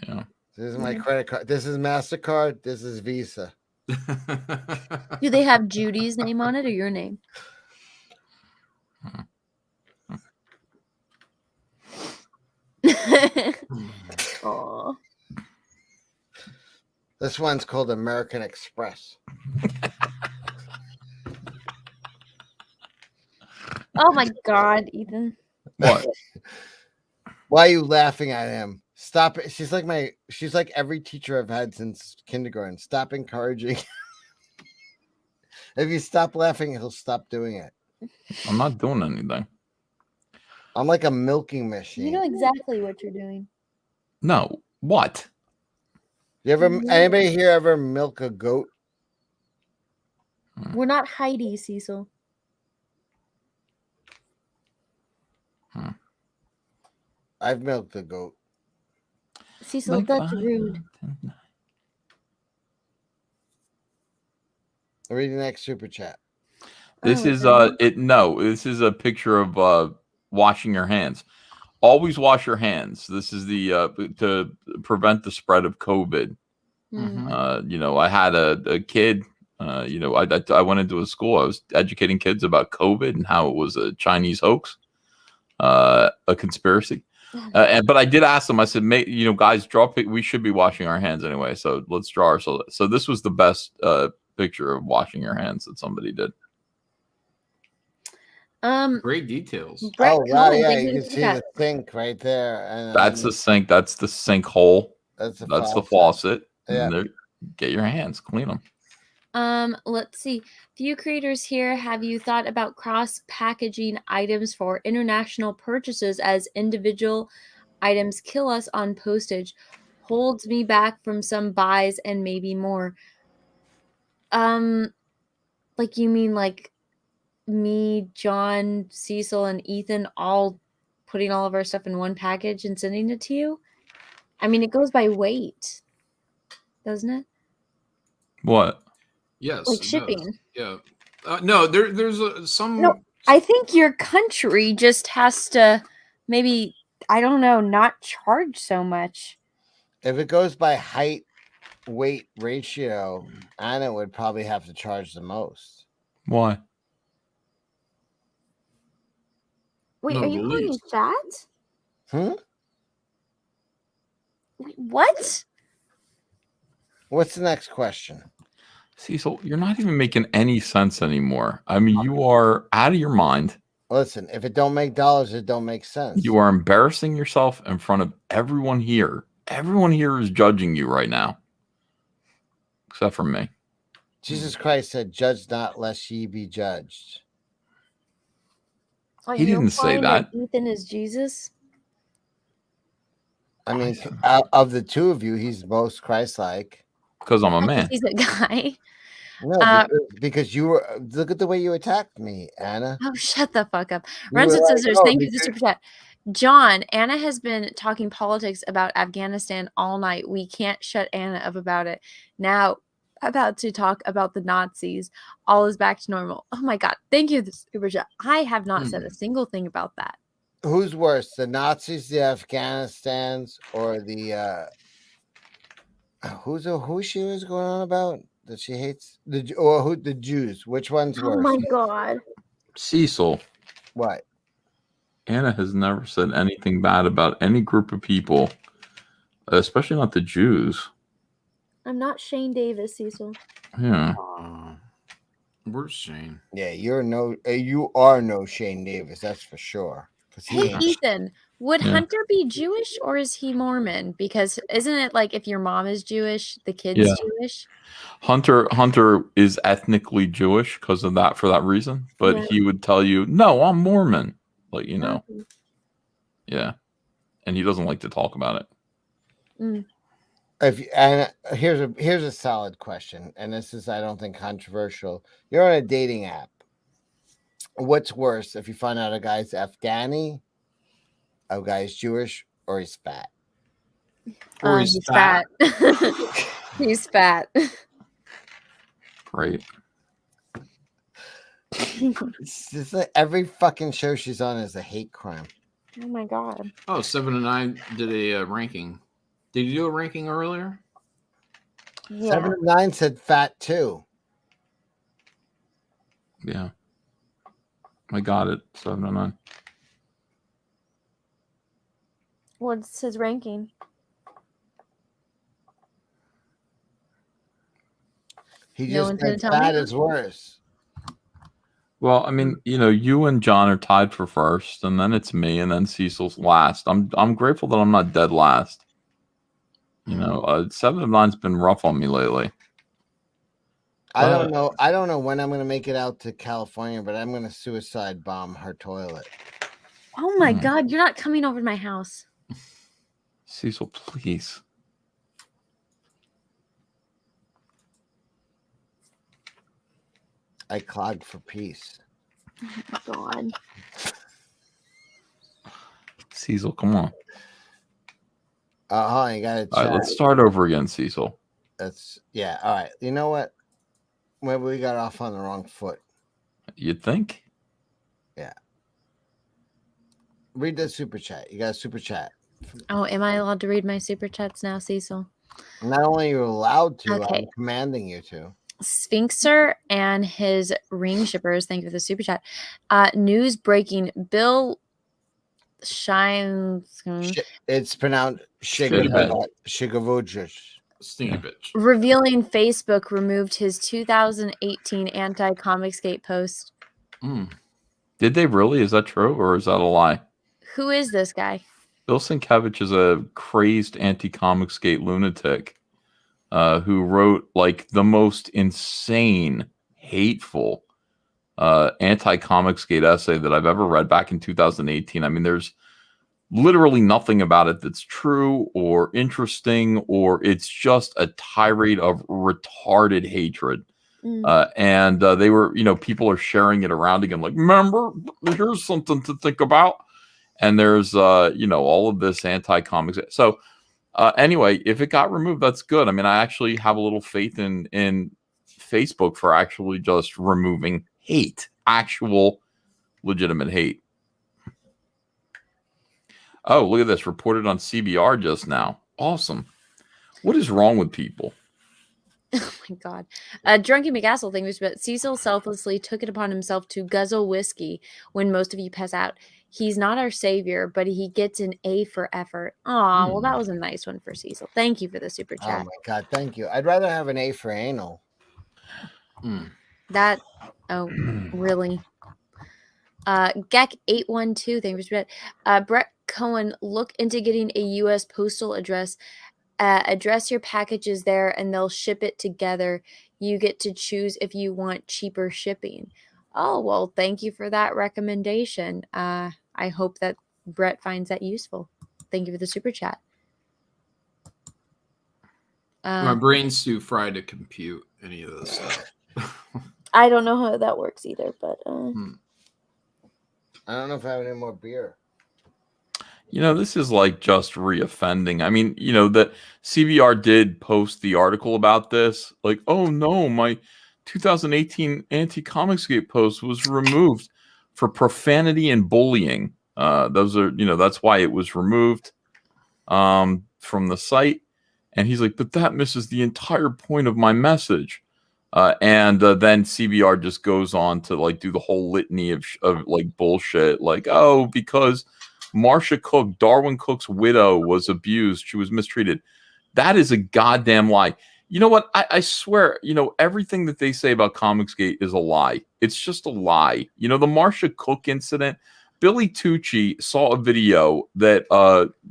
Yeah. This is my credit card. This is MasterCard. This is Visa. Do they have Judy's name on it or your name? Aw. This one's called American Express. Oh my God, Ethan. What? Why are you laughing at him? Stop it. She's like every teacher I've had since kindergarten. Stop encouraging. If you stop laughing, he'll stop doing it. I'm not doing anything. I'm like a milking machine. You know exactly what you're doing. No. What? You ever anybody here ever milk a goat? We're not Heidi, Cecil. I've milked a goat. Cecil, Like that's I- rude. Read the next super chat. This Oh, is okay. this is a picture of washing your hands. Always wash your hands. This is the to prevent the spread of COVID. Mm. I had a kid. I went into a school. I was educating kids about COVID and how it was a Chinese hoax, a conspiracy. But I did ask them. I said, guys, we should be washing our hands anyway. So let's draw ourselves. So this was the best picture of washing your hands that somebody did. Great details. Brett Oh wow, Cohen, yeah, thank you you can for see that. the sink right there, and That's the sink. That's the sinkhole. That's the That's the faucet. faucet. Yeah. And there- get your hands, clean them. Let's see. Few creators here. Have you thought about cross packaging items for international purchases as individual items kill us on postage? Holds me back from some buys and maybe more. Like you mean like me, John, Cecil, and Ethan all putting all of our stuff in one package and sending it to you? I mean, it goes by weight, doesn't it? What? Yes. Like it does. shipping. Yeah. No, there's some. No, I think your country just has to maybe, I don't know, not charge so much. If it goes by height weight ratio, Anna would probably have to charge the most. Why? Wait, No, are you the calling me least. fat? Hmm? Wait, what? What's the next question? Cecil, you're not even making any sense anymore. I mean, you are out of your mind. Listen, if it don't make dollars, it don't make sense. You are embarrassing yourself in front of everyone here. Everyone here is judging you right now, except for me. Jesus Christ said, "Judge not, lest ye be judged." Oh, He you're didn't say implying that. Ethan is Jesus? I mean, out of the two of you, he's most Christ-like. Because I'm a Because man. he's a guy. No, Uh, because you were. Look at the way you attacked me, Anna. Oh, shut the fuck up. You Runs were and like, Scissors, "Oh, thank you for the because-" super chat. John, Anna has been talking politics about Afghanistan all night. We can't shut Anna up about it. Now, about to talk about the Nazis. All is back to normal. Oh my God. Thank you, the super chat. I have not said a single thing about that. Who's worse, the Nazis, the Afghanistans, or the who she was going on about that she hates the Jews? Which one's Oh worse? my God. Cecil, What? Anna has never said anything bad about any group of people, especially not the Jews. I'm not Shane Davis, Cecil. Yeah. Where's Shane? Yeah, you are no Shane Davis, that's for sure. 'Cause he Hey, ain't- Ethan, would Yeah. Hunter be Jewish or is he Mormon? Because isn't it like if your mom is Jewish, the kid's Yeah. Jewish? Hunter is ethnically Jewish because of that, for that reason, but Yeah. he would tell you, no, I'm Mormon. Like, you know. Yeah. And he doesn't like to talk about it. Mm. Here's a solid question, and this is, I don't think, controversial. You're on a dating app. What's worse if you find out a guy's Afghani, a guy's Jewish, or he's fat? Or he's He's fat. fat. He's fat. Great. It's just like every fucking show she's on is a hate crime. Oh my God. Oh, 7 and 9 did a ranking. Did you do a ranking earlier? Yeah. 7 and 9 said fat too. Yeah. I got it. 709. What's his ranking? He No just one's gonna said tell fat me? is worse. Well, I mean, you know, you and John are tied for first, and then it's me, and then Cecil's last. I'm grateful that I'm not dead last. You know, 7 of 9's been rough on me lately. I don't know. I don't know when I'm gonna make it out to California, but I'm gonna suicide bomb her toilet. Oh my God, you're not coming over to my house. Cecil, please. I clog for peace. Oh my God. Cecil, come on. You gotta All right, chat. let's start over again, Cecil. Yeah. All right. You know what? Maybe we got off on the wrong foot. You'd think? Yeah. Read the super chat. You got a super chat. Oh, am I allowed to read my super chats now, Cecil? Not only are you allowed to, Okay. I'm commanding you to. Sphinxer and his ring shippers, thank you for the super chat. News breaking: Bill Shines It's pronounced Shigovich. Shigovich. revealing Facebook removed his 2018 anti-Comicsgate post. Damn, Did they really? Is that true, or is that a lie? Who is this guy? Bill Sienkiewicz is a crazed anti-Comicsgate lunatic who wrote like the most insane, hateful anti-Comicsgate essay that I've ever read back in 2018. I mean, there's literally nothing about it that's true or interesting, or it's just a tirade of retarded hatred. And they were, people are sharing it around again, like, remember, here's something to think about. And there's, all of this anti-comics. So anyway, if it got removed, that's good. I mean, I actually have a little faith in Facebook for actually just removing hate, actual legitimate hate. Oh, look at this. Reported on CBR just now. Awesome. What is wrong with people? Oh my God. Drunky McAstle thing was about Cecil selflessly took it upon himself to guzzle whiskey when most of you pass out. He's not our savior, but he gets an A for effort. Aw, well, that was a nice one for Cecil. Thank you for the super chat. Oh my God, thank you. I'd rather have an A for anal. That, oh, really? Geck812, thank you for that. Brett Cohen, look into getting a U.S. postal address. Address your packages there and they'll ship it together. You get to choose if you want cheaper shipping. Oh, well, thank you for that recommendation. I hope that Brett finds that useful. Thank you for the super chat. My brain's too fried to compute any of this stuff. I don't know how that works either, but I don't know if I have any more beer. This is like just reoffending. I mean, that CBR did post the article about this. Like, oh no, my 2018 anti-Comicsgate post was removed for profanity and bullying. Those are, that's why it was removed from the site. And he's like, but that misses the entire point of my message. And then CBR just goes on to like do the whole litany of like bullshit. Like, oh, because Marcia Cook, Darwin Cook's widow, was abused. She was mistreated. That is a goddamn lie. You know what? I swear, everything that they say about Comicsgate is a lie. It's just a lie. The Marcia Cook incident, Billy Tucci saw a video that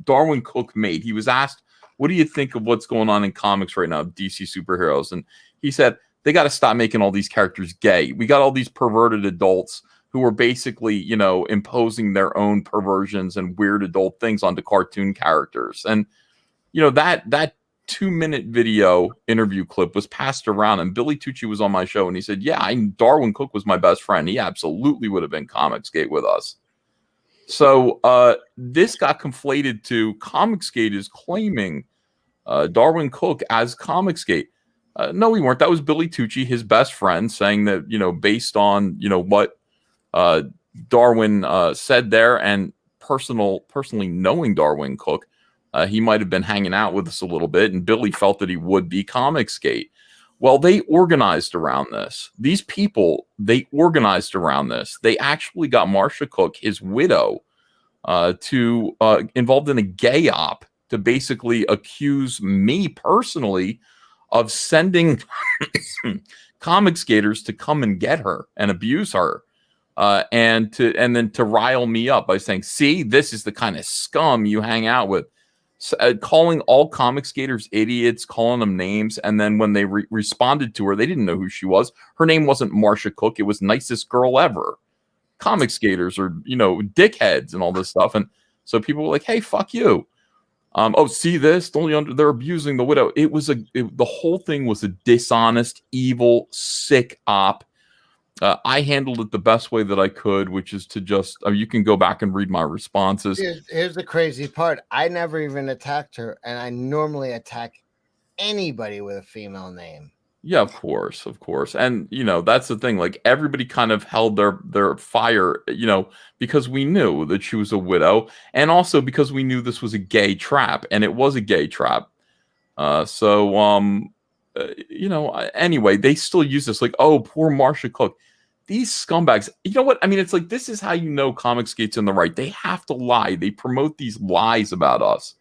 Darwin Cook made. He was asked, what do you think of what's going on in comics right now, DC superheroes? And he said, they got to stop making all these characters gay. We got all these perverted adults who are basically, imposing their own perversions and weird adult things onto cartoon characters. And, that 2-minute video interview clip was passed around, and Billy Tucci was on my show, and he said, yeah, Darwin Cook was my best friend. He absolutely would have been Comicsgate with us. So this got conflated to Comicsgate is claiming Darwin Cook as Comicsgate. No, we weren't. That was Billy Tucci, his best friend, saying that, based on, what Darwin said there, and personally knowing Darwin Cook, he might have been hanging out with us a little bit, and Billy felt that he would be Comicsgate. Well, they organized around this. These people, they organized around this. They actually got Marcia Cook, his widow, to involved in a gay op to basically accuse me personally of sending Comicsgaters to come and get her and abuse her. And then to rile me up by saying, see, this is the kind of scum you hang out with. Calling all Comicsgaters idiots, calling them names. And then when they responded to her, they didn't know who she was. Her name wasn't Marcia Cook. It was nicest girl ever. Comicsgaters are, dickheads and all this stuff. And so people were like, hey, fuck you. Oh, see this? They're abusing the widow. The whole thing was a dishonest, evil, sick op. I handled it the best way that I could, which is to just, you can go back and read my responses. Here's the crazy part. I never even attacked her, and I normally attack anybody with a female name. Yeah, of course. And, that's the thing. Like, everybody kind of held their fire, because we knew that she was a widow, and also because we knew this was a gay trap, and it was a gay trap. Anyway, they still use this like, oh, poor Marcia Cook. These scumbags, you know what? I mean, it's like, this is how you know Comicsgate's in the right. They have to lie. They promote these lies about us.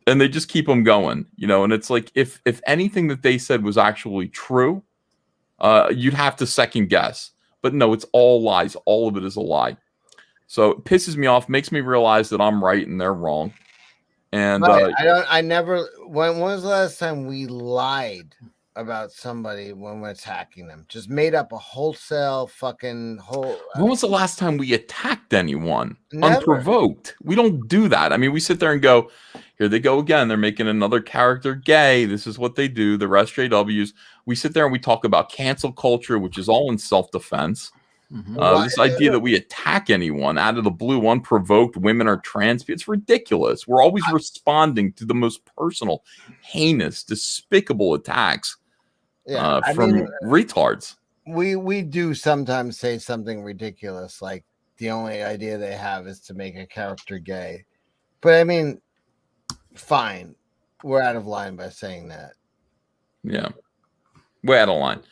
And they just keep them going, and it's like, if anything that they said was actually true, you'd have to second guess. But no, it's all lies. All of it is a lie. So it pisses me off, makes me realize that I'm right and they're wrong. And Right. I never. When was the last time we lied about somebody when we're attacking them? Just made up a wholesale fucking whole. when was the last time we attacked anyone Never. unprovoked? We don't do that. I mean, we sit there and go, here they go again. They're making another character gay. This is what they do. The rest JWs. We sit there and we talk about cancel culture, which is all in self-defense. This idea that we attack anyone out of the blue, unprovoked, women are trans, it's ridiculous. We're always responding to the most personal, heinous, despicable attacks from retards. We do sometimes say something ridiculous, like the only idea they have is to make a character gay. But I mean, fine, we're out of line by saying that. Yeah, way out of line.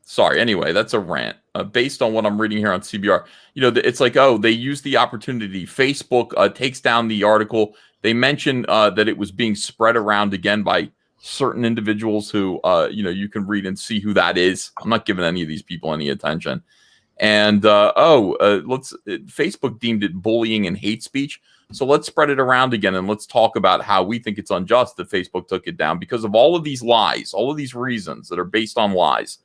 Sorry. Anyway, that's a rant. Based on what I'm reading here on CBR, it's like, oh, they used the opportunity. Facebook takes down the article. They mention that it was being spread around again by certain individuals who, you can read and see who that is. I'm not giving any of these people any attention. And Facebook deemed it bullying and hate speech. So let's spread it around again and let's talk about how we think it's unjust that Facebook took it down because of all of these lies, all of these reasons that are based on lies.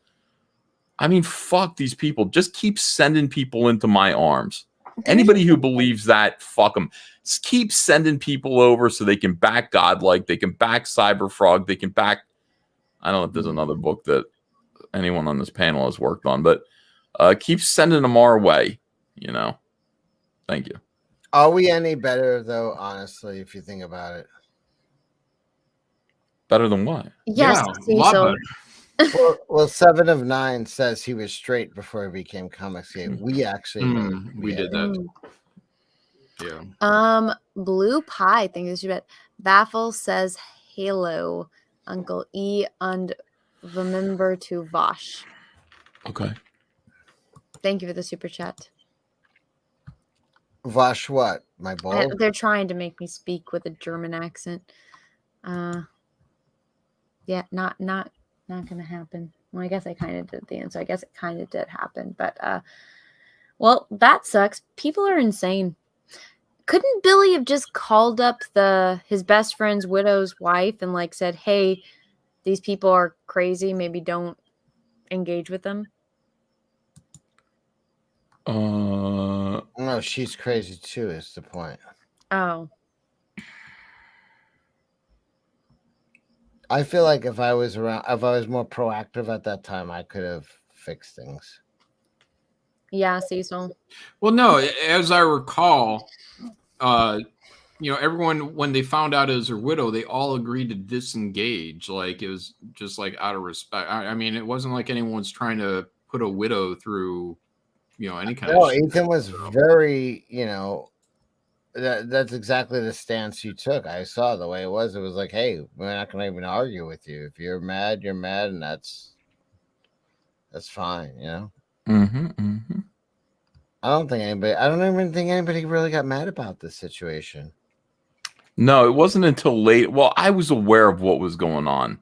I mean, fuck these people. Just keep sending people into my arms. Anybody who believes that, fuck them. Just keep sending people over so they can back Godlike, they can back Cyberfrog, they can back. I don't know if there's another book that anyone on this panel has worked on, but keep sending them our way. Thank you. Are we any better though? Honestly, if you think about it, better than what? Yes, yeah, well, 7 of 9 says he was straight before he became Comicsgate. We actually we did that. Yeah. Blue Pie thinks this should be Baffle says Halo, Uncle E and remember to Vosh. Okay. Thank you for the super chat. Vosh, what? My ball? They're trying to make me speak with a German accent. Yeah, not gonna happen. Well, I guess I kind of did at the end, so I guess it kind of did happen. But well, that sucks. People are insane. Couldn't Billy have just called up his best friend's widow's wife and like said, "Hey, these people are crazy. Maybe don't engage with them"? No, she's crazy too. Is the point? Oh. I feel like if I was more proactive at that time, I could have fixed things. Yeah, Cecil. Well, no, as I recall, everyone, when they found out it was her widow, they all agreed to disengage. Like, it was just like out of respect. I mean, it wasn't like anyone's trying to put a widow through, any kind of shit. Ethan was very, that's exactly the stance you took. I saw the way it was. It was like, hey, we're not going to even argue with you. If you're mad, you're mad, and that's fine, I don't even think anybody really got mad about this situation. No, it wasn't until late. Well, I was aware of what was going on.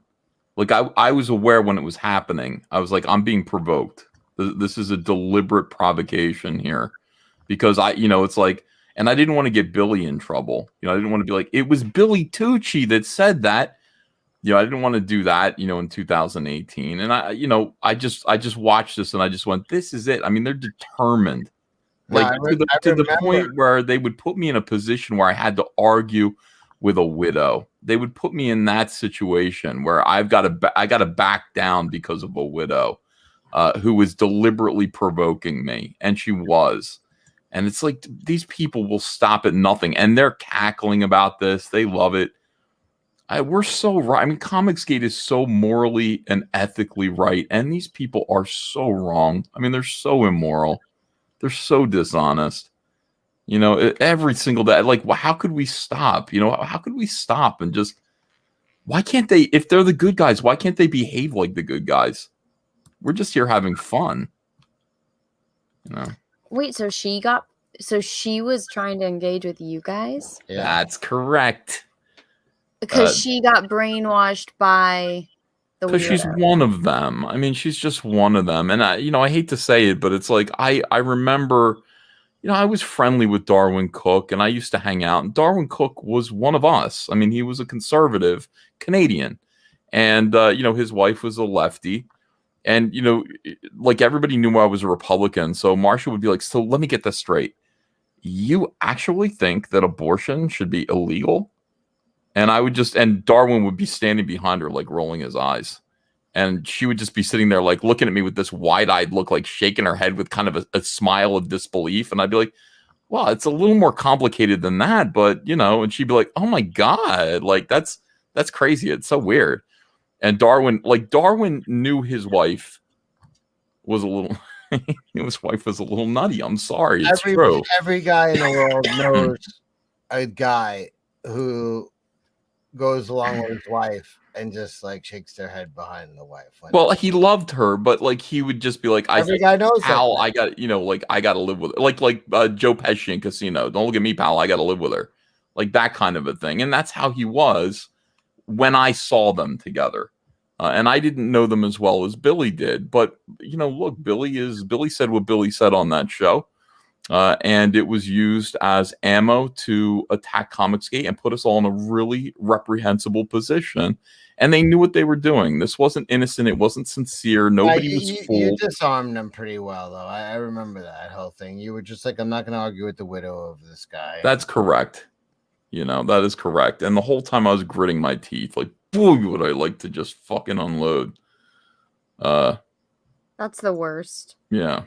Like, I was aware when it was happening. I was like, I'm being provoked. This is a deliberate provocation here. Because it's like, and I didn't want to get Billy in trouble. I didn't want to be like, it was Billy Tucci that said that. I didn't want to do that, in 2018. And I just watched this and I just went, this is it. I mean, they're determined. Like, to the point where they would put me in a position where I had to argue with a widow. They would put me in that situation where I got to back down because of a widow who was deliberately provoking me, and she was. And it's like, these people will stop at nothing, and they're cackling about this. They love it. We're so right. I mean, Comicsgate is so morally and ethically right, and these people are so wrong. I mean, they're so immoral. They're so dishonest. Every single day. Like, how could we stop? How could we stop and just? Why can't they? If they're the good guys, why can't they behave like the good guys? We're just here having fun. Wait, so she was trying to engage with you guys? Yeah. That's correct. Because she got brainwashed by The Because she's weirdo. one of them. I mean, she's just one of them. And I hate to say it, but it's like I remember, I was friendly with Darwin Cook, and I used to hang out. And Darwin Cook was one of us. I mean, he was a conservative Canadian, and his wife was a lefty, and like everybody knew I was a Republican. So Marsha would be like, "So let me get this straight. You actually think that abortion should be illegal?" And and Darwin would be standing behind her, like rolling his eyes. And she would just be sitting there, like looking at me with this wide-eyed look, like shaking her head with kind of a smile of disbelief. And I'd be like, well, it's a little more complicated than that. But, and she'd be like, oh my God, like that's crazy. It's so weird. And Darwin knew his wife was a little, his wife was a little nutty. I'm sorry. It's true. Every guy in the world knows a guy who goes along with his wife and just like shakes their head behind the wife. Well, he loved her, but like he would just be like, Every guy knows pal, that. I got, I got to live with her. Like Joe Pesci in Casino. Don't look at me, pal. I got to live with her. Like that kind of a thing. And that's how he was when I saw them together. And I didn't know them as well as Billy did. But, look, Billy said what Billy said on that show. And it was used as ammo to attack Comicsgate and put us all in a really reprehensible position. And they knew what they were doing. This wasn't innocent. It wasn't sincere. Nobody was You fooled. disarmed them pretty well, though. I remember that whole thing. You were just like, I'm not going to argue with the widow of this guy. That's correct. That is correct. And the whole time I was gritting my teeth, like, boy, would I like to just fucking unload. That's the worst. Yeah.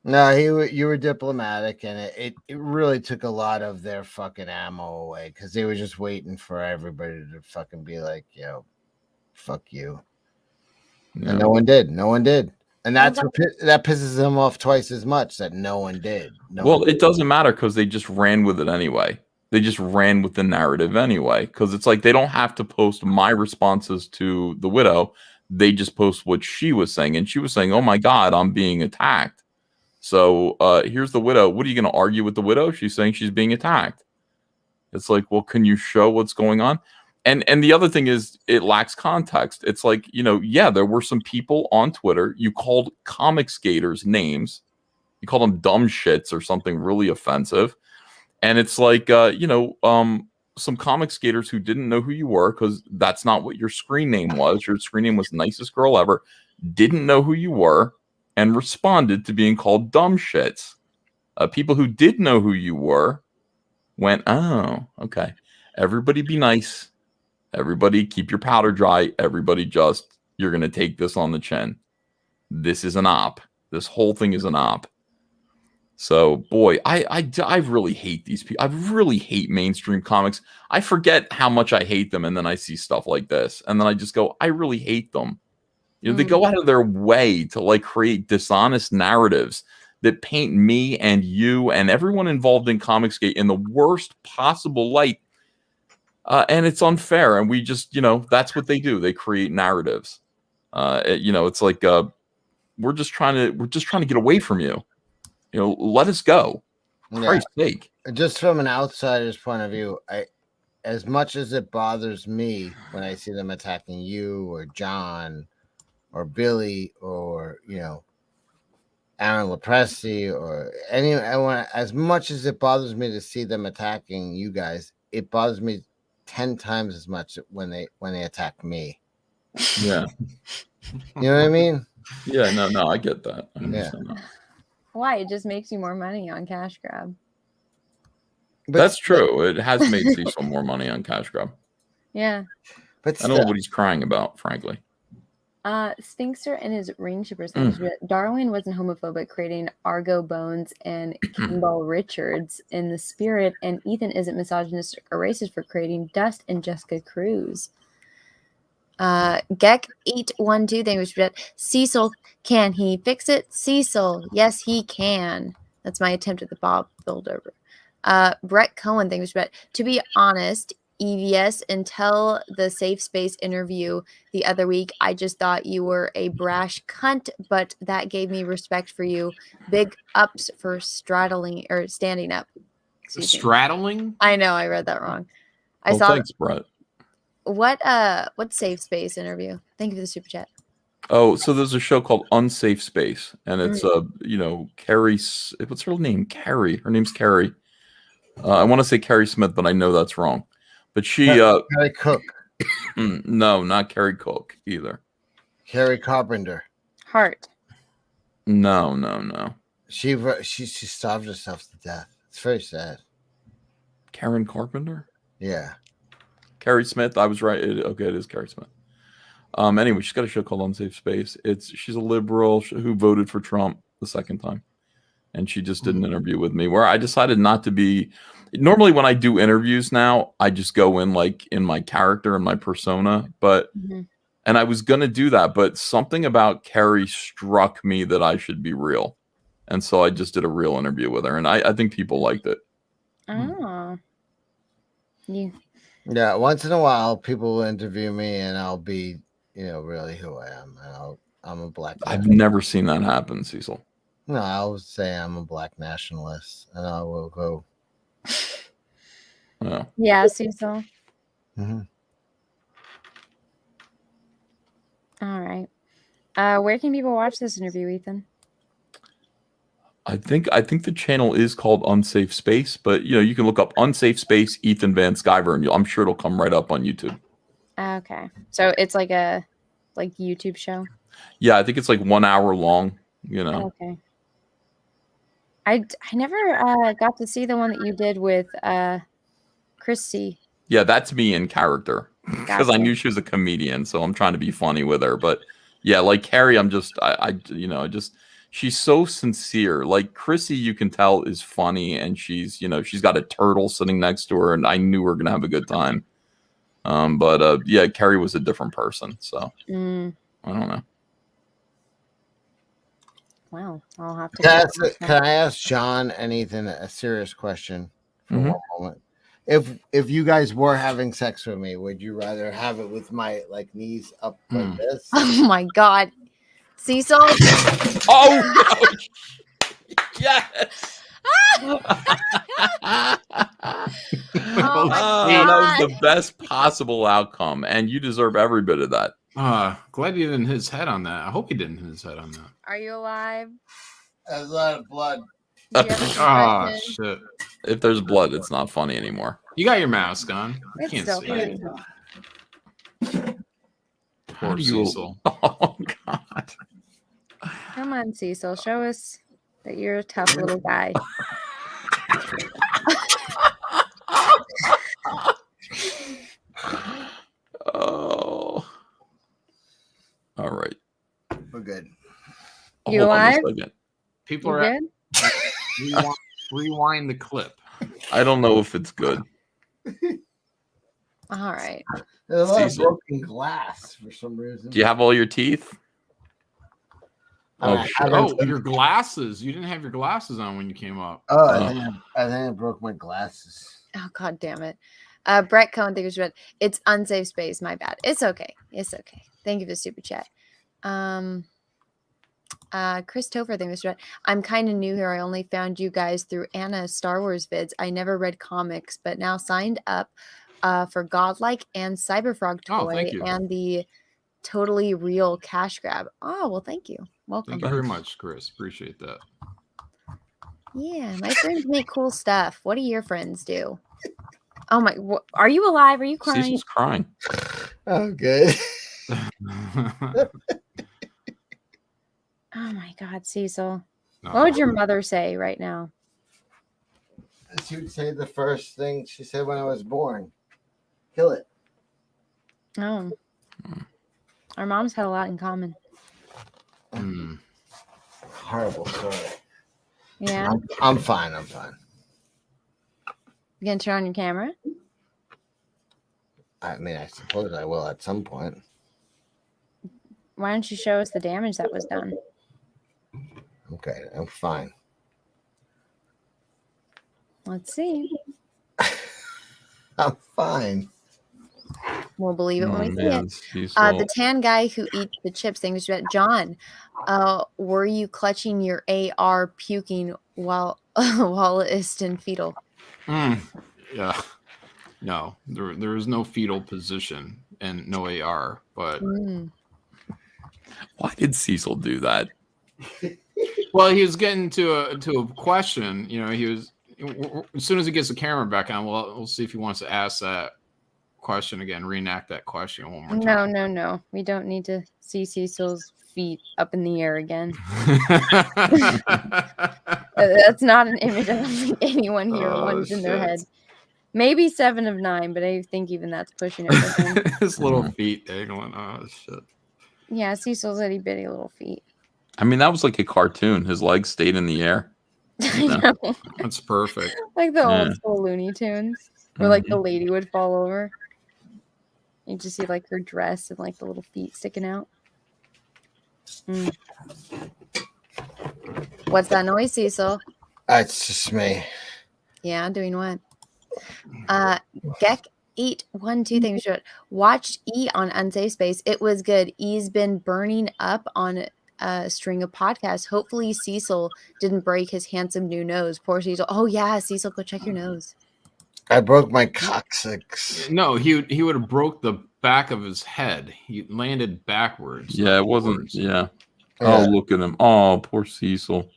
No, you were diplomatic, and it really took a lot of their fucking ammo away because they were just waiting for everybody to fucking be like, fuck you. Yeah. And no one did. No one did. And that pisses them off twice as much that no one did. It doesn't matter because they just ran with it anyway. They just ran with the narrative anyway because it's like they don't have to post my responses to the widow. They just post what she was saying. And she was saying, oh my God, I'm being attacked. So here's the widow. What are you going to argue with the widow? She's saying she's being attacked. It's like, well, can you show what's going on? And the other thing is it lacks context. It's like, there were some people on Twitter. You called comic skaters names. You called them dumb shits or something really offensive. And it's like, some comic skaters who didn't know who you were because that's not what your screen name was. Your screen name was Nicest Girl Ever. Didn't know who you were. And responded to being called dumb shits. People who did know who you were went, oh, okay. Everybody be nice. Everybody keep your powder dry. Everybody you're going to take this on the chin. This is an op. This whole thing is an op. So, boy, I really hate these people. I really hate mainstream comics. I forget how much I hate them. And then I see stuff like this. And then I just go, I really hate them. They go out of their way to like create dishonest narratives that paint me and you and everyone involved in Comicsgate in the worst possible light. And it's unfair. And we just, that's what they do. They create narratives. It's like we're just trying to get away from you. Let us go. For Christ's sake. Just from an outsider's point of view, as much as it bothers me when I see them attacking you or John or Billy, or Aaron Lepresti, or anyone. As much as it bothers me to see them attacking you guys, it bothers me 10 times as much when they attack me. Yeah, you know what I mean? Yeah, no, I get that. I understand that. Why? It just makes you more money on Cash Grab. That's true. It has made Cecil more money on Cash Grab. Yeah, but I don't know what he's crying about, frankly. Stinkster and his ring shippers. Darwin wasn't homophobic, creating Argo Bones and Kimball Richards in the spirit, and Ethan isn't misogynistic or racist for creating Dust and Jessica Cruz. Geck812, thank you. Cecil, can he fix it? Cecil, yes, he can. That's my attempt at the Bob buildover. Brett Cohen, thank you. To be honest, EVS, until the Safe Space interview the other week, I just thought you were a brash cunt, but that gave me respect for you. Big ups for standing up. Straddling? I know, I read that wrong. Thanks, Brett. What Safe Space interview? Thank you for the super chat. Oh, so there's a show called Unsafe Space, and it's Carrie. What's her name? Carrie. Her name's Carrie. I want to say Carrie Smith, but I know that's wrong. But she Carrie Cook. No, not Carrie Cook either. Carrie Carpenter. Hart. No. She starved herself to death. It's very sad. Karen Carpenter? Yeah. Carrie Smith. I was right. It is Carrie Smith. Anyway, she's got a show called Unsafe Space. She's a liberal who voted for Trump the second time. And she just did an interview with me where I decided not to be. Normally, when I do interviews now, I just go in like in my character and my persona. And I was going to do that, but something about Carrie struck me that I should be real. And so I just did a real interview with her. And I think people liked it. Oh. Yeah. Once in a while, people will interview me and I'll be, really who I am. And I'm a black man. I've never seen that happen, Cecil. No, I'll say I'm a black nationalist, and I will go. Oh. Yeah, Cecil. Mm-hmm. All right. Where can people watch this interview, Ethan? I think the channel is called Unsafe Space, but you can look up Unsafe Space Ethan Van Sciver, and I'm sure it'll come right up on YouTube. Okay, so it's like a YouTube show. Yeah, I think it's like 1 hour long. Okay. I never got to see the one that you did with Christy. Yeah, that's me in character because I knew she was a comedian, so I'm trying to be funny with her. But yeah, like Carrie, she's so sincere. Like Chrissy, you can tell is funny, and she's got a turtle sitting next to her, and I knew we were gonna have a good time. But yeah, Carrie was a different person, so I don't know. Wow, I'll have to. Can I ask John and Ethan a serious question for one moment? If you guys were having sex with me, would you rather have it with my knees up like this? Oh my God, Cecil! Oh no. Yes. Oh that was the best possible outcome, and you deserve every bit of that. Glad he didn't hit his head on that. I hope he didn't hit his head on that. Are you alive? There's a lot of blood. Oh shit! If there's blood, it's not funny anymore. You got your mask on. I It's can't still see funny. it. Poor Cecil. Oh God! Come on, Cecil, show us that you're a tough little guy. Oh. All right. We're good. You Hold on a alive? second. People You are good? rewind the clip. I don't know if it's good. All right. There's a lot of Cecil. broken glass for some reason. Do you have all your teeth? Oh, I shit. haven't- Oh, your glasses. You didn't have your glasses on when you came up. Oh, I think I broke my glasses. Oh, God damn it. Brett Cohen, thank you for it's Unsafe Space. My bad. It's okay. It's okay. Thank you for the super chat. Chris Topher, thank you for I'm kind of new here. I only found you guys through Anna's Star Wars vids. I never read comics, but now signed up for Godlike and Cyberfrog Oh, toy thank you. and the Totally Real cash grab. Oh, well, thank you. Welcome. Thank you very much, Chris. Appreciate that. Yeah, my friends make cool stuff. What do your friends do? Oh my! Are you alive? Are you crying? Cecil's crying. Oh, good. Oh my God, Cecil. No. What would your mother say right now? She would say the first thing she said when I was born. Kill it. Oh, our moms had a lot in common. Horrible story. Yeah, I'm fine. I'm fine. you gonna turn on your camera? I mean, I suppose I will at some point. Why don't you show us the damage that was done? Okay, I'm fine. Let's see. I'm fine. We'll believe it when we see man, it. Cecil. The tan guy who eats the chips thing was John. Were you clutching your AR puking while while it's in fetal? Yeah. No, there is no fetal position and no AR. But Why did Cecil do that? well, he was getting to a question. You know, he was as soon as he gets the camera back on, we'll see if he wants to ask that question again, reenact that question one more time. No. We don't need to see Cecil's feet up in the air again. That's not an image I don't think anyone here wants in their head. Maybe 7 of 9, but I think even that's pushing it with him. His little feet dangling. Oh shit. Yeah, Cecil's itty bitty little feet. I mean, that was like a cartoon. His legs stayed in the air. I know. That's perfect. Like the old school Looney Tunes, where like the lady would fall over. You just see like her dress and like the little feet sticking out. What's that noise, Cecil? It's just me. Yeah, doing what? Gek812, thanks for it. Watched E on Unsafe Space. It was good. E's been burning up on a string of podcasts. Hopefully Cecil didn't break his handsome new nose. Poor Cecil. Oh yeah, Cecil, go check your nose. I broke my coccyx. No, he would have broke the back of his head. He landed backwards. Yeah, it wasn't. Yeah. Oh, look at him. Oh, poor Cecil.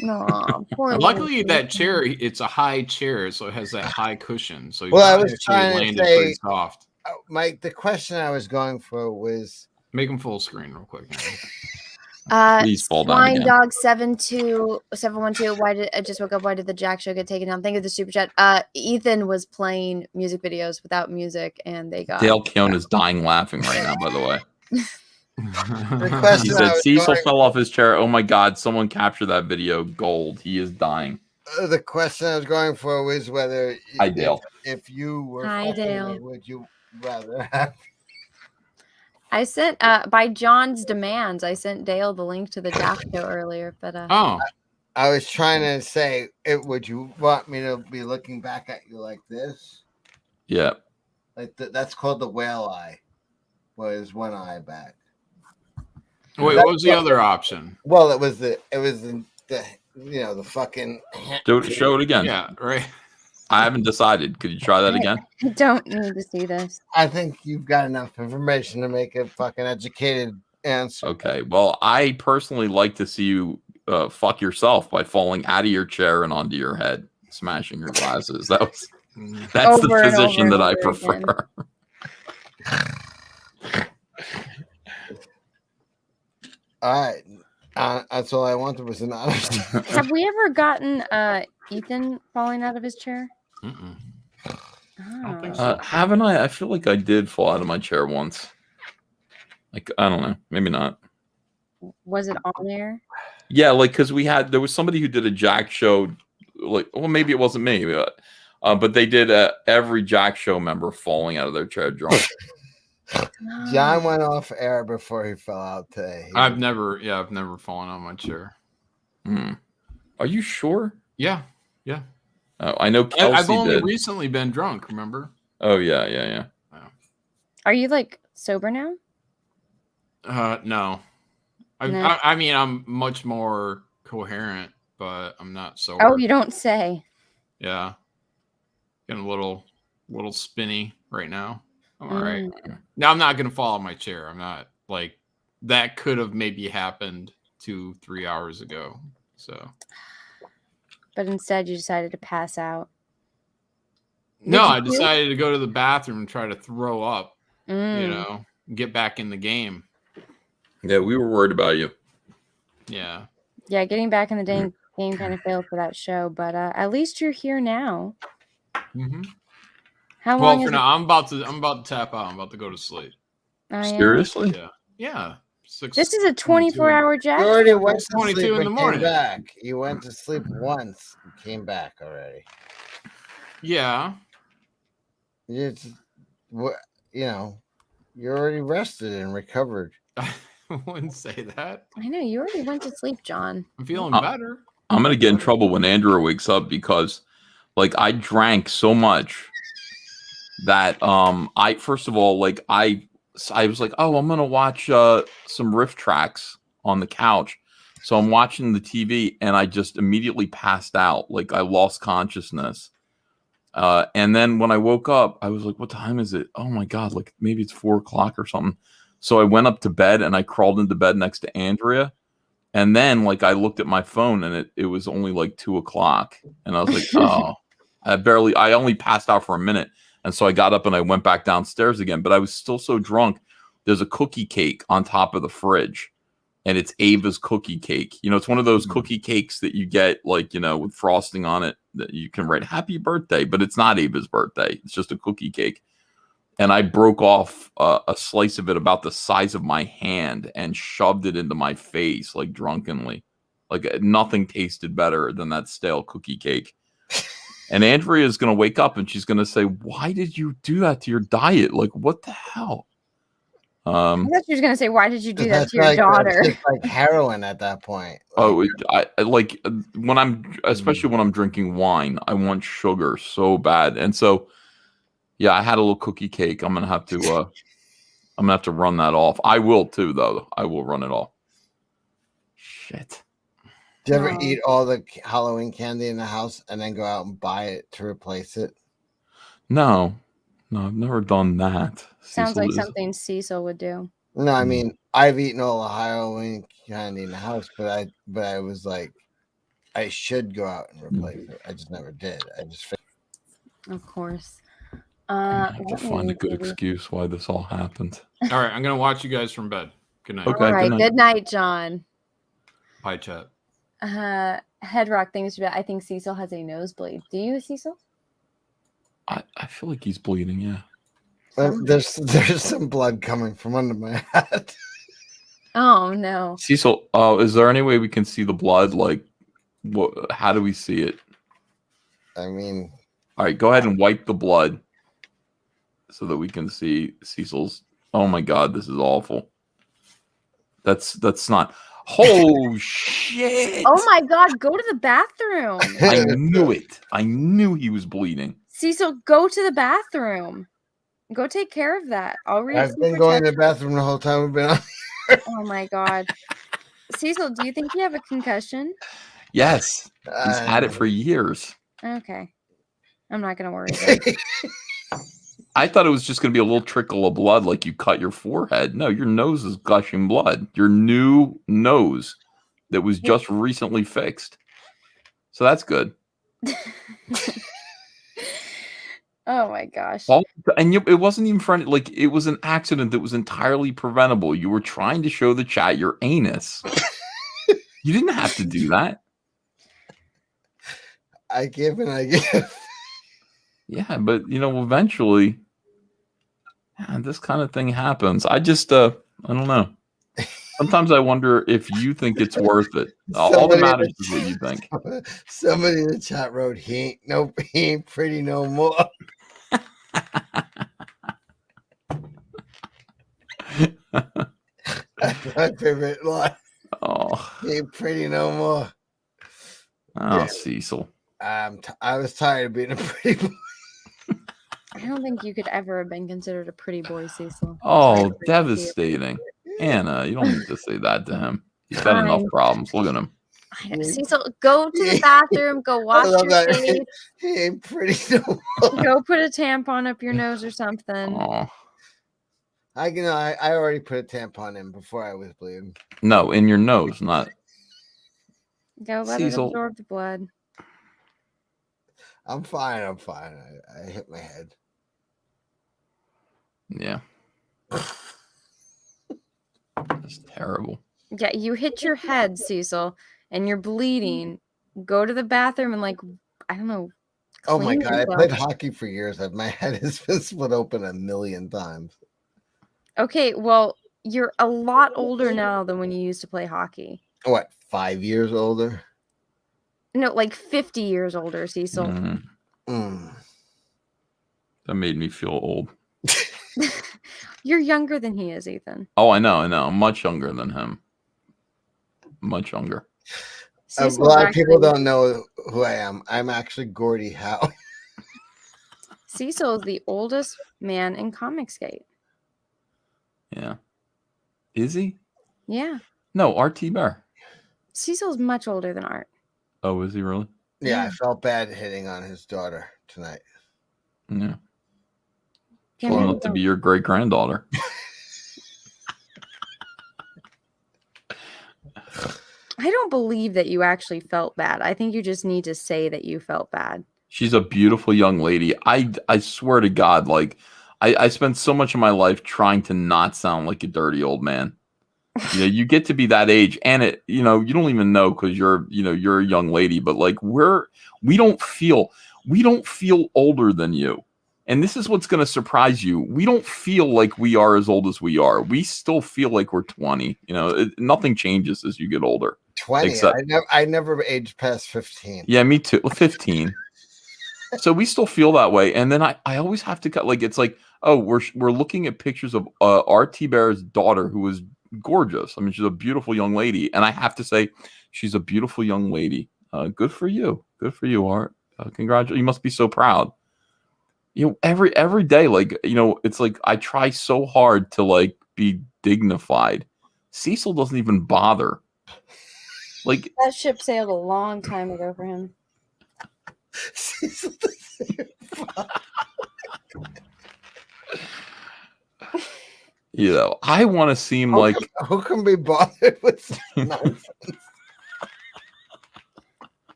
No, poor. Luckily, that chair, it's a high chair, so it has that high cushion. So Well, I was trying to landed say, pretty soft. Mike, the question I was going for was Make him full screen real quick. Please fall down Flying again. Dog 712. Why did I just woke up? Why did the Jack show get taken down? Thank you for the super chat. Ethan was playing music videos without music, and they got Dale Keown is dying laughing right now, by the way. the question. He I said was Cecil going- fell off his chair. Oh my God, someone capture that video. Gold. He is dying. The question I was going for was whether Hi, Dale. if you were Hi, fucking Dale. me, would you rather have I sent by John's demands. I sent Dale the link to the Jack show earlier, but Oh, I was trying to say would you want me to be looking back at you like this? Yeah. Like that's called the whale eye. Was one eye back. wait, what was the other option? Well, it was the the fucking Show it again. Yeah, right. I haven't decided. Could you try that again? I don't need to see this. I think you've got enough information to make a fucking educated answer. Okay. Well, I personally like to see you fuck yourself by falling out of your chair and onto your head, smashing your glasses. That's the Over and position over that I and over prefer. All right. That's all I wanted was an honest. Have we ever gotten Ethan falling out of his chair? Mm-mm. Oh. Haven't I? I feel like I did fall out of my chair once. Like, I don't know. Maybe not. Was it on there? Yeah, like, because there was somebody who did a Jack show. Like, well, maybe it wasn't me, but they did every Jack show member falling out of their chair drunk. John went off air before he fell out today. I've never fallen on my chair. Are you sure? Yeah. I know Kelsey I've only did. recently been drunk. Remember? Oh yeah. Are you like sober now? No. No. I mean, I'm much more coherent, but I'm not sober. Oh, you don't say. Yeah. Getting a little spinny right now. I'm all right. Now I'm not gonna fall on my chair. I'm not like that could have maybe happened 2-3 hours ago. So But instead, you decided to pass out. no, Did you I puke? decided to go to the bathroom and try to throw up, Mm. get back in the game. Yeah, we were worried about you. Yeah. Yeah, getting back in the game kind of failed for that show, but at least you're here now. Mm-hmm. How Well, long for is now, I'm about to tap out. I'm about to go to sleep. Oh, yeah? Seriously? Yeah. Yeah. This is a 24-hour Jack. You already show. went to 22 sleep in the and morning. Came back. You went to sleep once and came back already. Yeah. It's you're already rested and recovered. I wouldn't say that. I know you already went to sleep, John. I'm feeling Uh, better. I'm gonna get in trouble when Andrew wakes up because, like, I drank so much that I first of all, like, I was like, oh, I'm gonna watch some riff tracks on the couch. So I'm watching the TV and I just immediately passed out. Like, I lost consciousness. And then when I woke up, I was like, what time is it? Oh my God, like maybe it's 4 o'clock or something. So I went up to bed and I crawled into bed next to Andrea. And then like I looked at my phone and it was only like 2 o'clock. And I was like, oh, I only passed out for a minute. And so I got up and I went back downstairs again, but I was still so drunk. There's a cookie cake on top of the fridge. And it's Ava's cookie cake. You know, it's one of those cookie cakes that you get, like, you know, with frosting on it that you can write happy birthday, but it's not Ava's birthday. It's just a cookie cake. And I broke off a slice of it about the size of my hand and shoved it into my face, like drunkenly. Like nothing tasted better than that stale cookie cake. And Andrea is going to wake up and she's going to say, why did you do that to your diet? Like, what the hell? I thought she was gonna say, "Why did you do that That's to your like, daughter?" It's like heroin at that point. Oh, I like when especially when I'm drinking wine, I want sugar so bad, and so yeah, I had a little cookie cake. I'm gonna have to run that off. I will too, though. I will run it off. Shit. Do you ever eat all the Halloween candy in the house and then go out and buy it to replace it? No, I've never done that. Sounds Cecil like is- something Cecil would do. No, I mean I've eaten all the Halloween candy in the house, but I was like, I should go out and replace it. I just never did. I just Of course. I have to let find me a good maybe- excuse why this all happened. All right, I'm gonna watch you guys from bed. Good night. Okay. All right. night. Good night, John. Bye, chat. Headrock thinks I think Cecil has a nosebleed. Do you, Cecil? I feel like he's bleeding. Yeah. there's some blood coming from under my hat. Oh no. Cecil, is there any way we can see the blood? Like, what? How do we see it? I mean, all right, go ahead and wipe the blood so that we can see Cecil's. Oh my God, this is awful. That's not. Oh shit! Oh my God! Go to the bathroom. I knew it. I knew he was bleeding. Cecil, go to the bathroom. Go take care of that. I'll read. I've been going to the bathroom the whole time we've been on. Oh my God. Cecil, do you think you have a concussion? Yes, he's had it for years. Okay. I'm not gonna worry about it. I thought it was just going to be a little trickle of blood like you cut your forehead. No, your nose is gushing blood. Your new nose that was just recently fixed. So that's good. Oh my gosh. And it wasn't even friendly. Like, it was an accident that was entirely preventable. You were trying to show the chat your anus. You didn't have to do that. I give and I give. Yeah, but eventually, this kind of thing happens. I just, I don't know. Sometimes I wonder if you think it's worth it. All that matters is what you think. Somebody in the chat wrote, he ain't pretty no more. That's my favorite line. Oh, he ain't pretty no more. Oh, Yeah. Cecil. I was tired of being a pretty boy. I don't think you could ever have been considered a pretty boy, Cecil. Oh, devastating. Anna, you don't need to say that to him. He's got enough problems. Look at him. I know. Cecil, go to the bathroom, go wash love your that. face, He ain't pretty no more. go put a tampon up your nose or something. Oh. I already put a tampon in before I was bleeding. No, in your nose, not. Go let Cecil. it absorb the blood. I'm fine. I hit my head. Yeah. That's terrible. Yeah, you hit your head, Cecil, and you're bleeding. Go to the bathroom and I don't know. Oh my clean god! I yourself. played hockey for years. My head has been split open 1,000,000 times. Okay, well, you're a lot older now than when you used to play hockey. What? 5 years older? No, like 50 years older, Cecil. That made me feel old. You're younger than he is, Ethan. Oh, I know. I'm much younger than him. Much younger. A Cecil's lot of people actually- don't know who I am. I'm actually Gordie Howe. Cecil is the oldest man in Comicsgate. Yeah. Is he? Yeah. No, RT Bear. Cecil's much older than Art. Oh, is he really? Yeah, I felt bad hitting on his daughter tonight. Yeah. Damn Well it. enough to be your great granddaughter. I don't believe that you actually felt bad. I think you just need to say that you felt bad. She's a beautiful young lady. I swear to God, like I spent so much of my life trying to not sound like a dirty old man. You know, you get to be that age, and it, you know, you don't even know because you're a young lady, but like we don't feel older than you. And this is what's going to surprise you. We don't feel like we are as old as we are. We still feel like we're 20. You know, nothing changes as you get older. 20. I never aged past 15. Yeah, me too. 15. So we still feel that way. And then I always have to cut, like, it's like, oh, we're looking at pictures of R.T. Bear's daughter, who was gorgeous. I mean, she's a beautiful young lady. And I have to say, she's a beautiful young lady. Good for you. Good for you, Art. Congratulations. You must be so proud. You know, every day, like, you know, it's like I try so hard to like be dignified. Cecil doesn't even bother. Like, that ship sailed a long time ago for him. Cecil doesn't you know, I want to seem like who can be bothered with nonsense?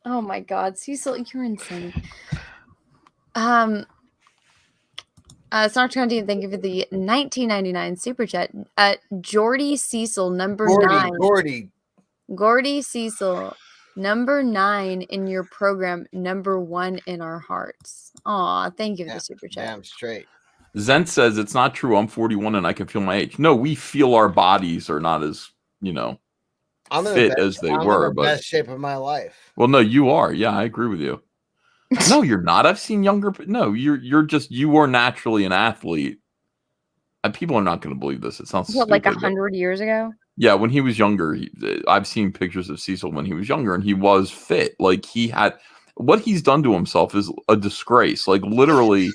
Oh my God, Cecil, you're insane. Snark20, thank you for the 1999 super chat. Jordy Cecil, number 9. Gordy Cecil, number 9 in your program, number 1 in our hearts. Aw, thank you for the super chat. Damn straight. Zen says it's not true. I'm 41 and I can feel my age. No, we feel our bodies are not as, you know, I'm in fit the as they I'm were. in the But best shape of my life. well, no, you are. Yeah, I agree with you. No, you're not. I've seen younger. No, you are naturally an athlete. People are not going to believe this. It sounds What, like stupid, but- 100 years ago? Yeah, when he was younger, I've seen pictures of Cecil when he was younger, and he was fit. Like, he had what he's done to himself is a disgrace. Like, literally.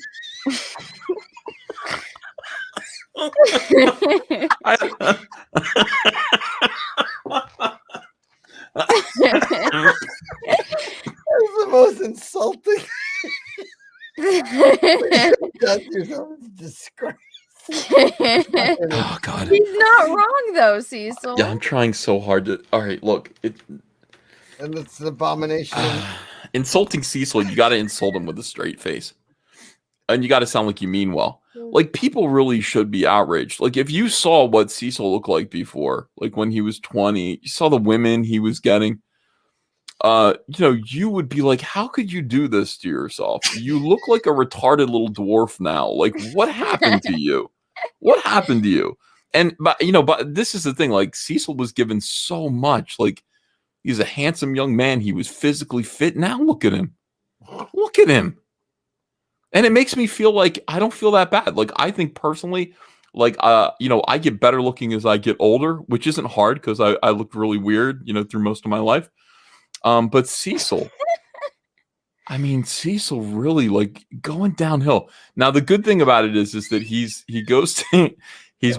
That's the most insulting. That's yourself is disgrace. Oh God, he's not wrong though, Cecil. Yeah, I'm trying so hard to. All right, look, And it's an abomination. Insulting Cecil, you got to insult him with a straight face, and you got to sound like you mean well. Like, people really should be outraged. Like, if you saw what Cecil looked like before, like when he was 20, you saw the women he was getting. You know, you would be like, how could you do this to yourself? You look like a retarded little dwarf now. Like, what happened to you? What happened to you? And, but this is the thing. Like, Cecil was given so much. Like, he's a handsome young man. He was physically fit. Now look at him. Look at him. And it makes me feel like I don't feel that bad. Like, I think personally, like, I get better looking as I get older, which isn't hard because I looked really weird, through most of my life. But Cecil, I mean, Cecil really like going downhill. Now, the good thing about it is that he's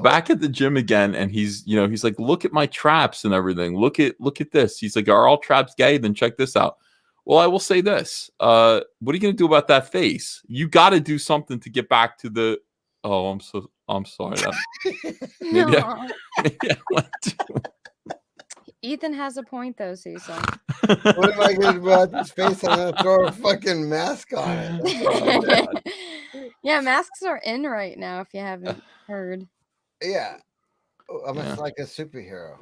back at the gym again, and he's like, look at my traps and everything. Look at this. He's like, are all traps gay? Then check this out. Well, I will say this. What are you going to do about that face? You got to do something to get back to the. Oh, I'm sorry. Maybe I went to. Ethan has a point though, Cecil. What am I going to do about this face? I'm going to throw a fucking mask on it. Yeah, masks are in right now, if you haven't heard. Yeah. I'm like a superhero.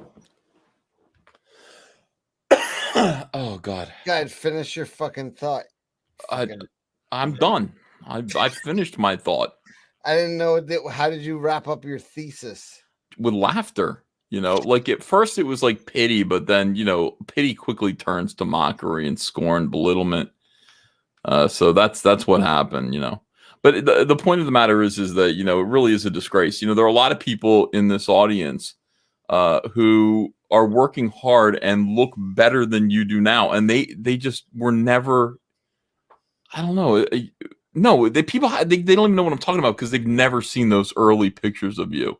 Oh, God. God, finish your fucking thought. I'm done. I finished my thought. I didn't know. How did you wrap up your thesis? With laughter. Like at first it was like pity, but then, pity quickly turns to mockery and scorn, belittlement. So that's what happened, But the point of the matter is that, it really is a disgrace. There are a lot of people in this audience who are working hard and look better than you do now. And they just were never, I don't know. No, they don't even know what I'm talking about because they've never seen those early pictures of you.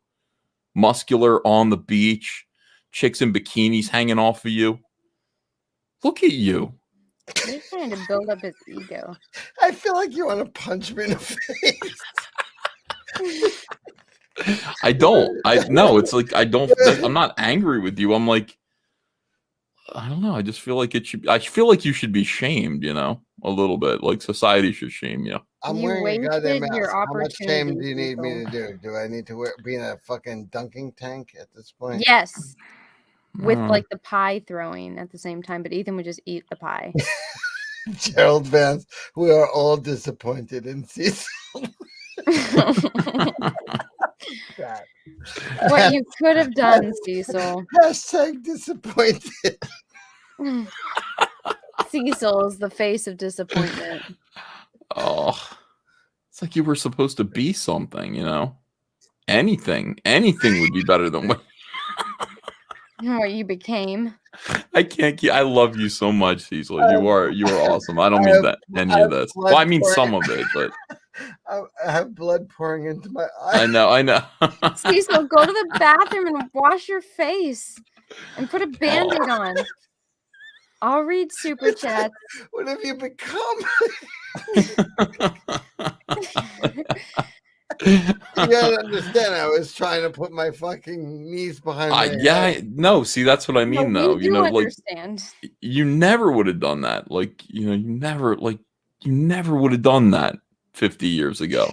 Muscular on the beach, chicks in bikinis hanging off of you. Look at you. He's trying to build up his ego. I feel like you want to punch me in the face. I don't. No, it's like I don't. I'm not angry with you. I'm like, I don't know. I just feel like it should. I feel like you should be shamed. A little bit. Like society should shame you. I'm You wearing a goddamn wasted mask. your How much shame do you opportunity, need me to Cecil. do? Do I need to be in a fucking dunking tank at this point? Yes. With Mm. like the pie throwing at the same time, but Ethan would just eat the pie. Gerald Vance, we are all disappointed in Cecil. What you could have done, Cecil. Hashtag disappointed. Cecil is the face of disappointment. Oh, it's like you were supposed to be something. Anything would be better than what What you became. I can't keep. I love you so much, Cecil. You are awesome. I don't mean that any of this. Well, I mean some of it, but I have blood pouring into my eyes. I know. Cecil, go to the bathroom and wash your face and put a band-aid on. I'll read super chats. What have you become? You gotta understand, I was trying to put my fucking knees behind my head. No. See, that's what I mean, though. We do Like understand. you never would have done that. Like you never would have done that 50 years ago.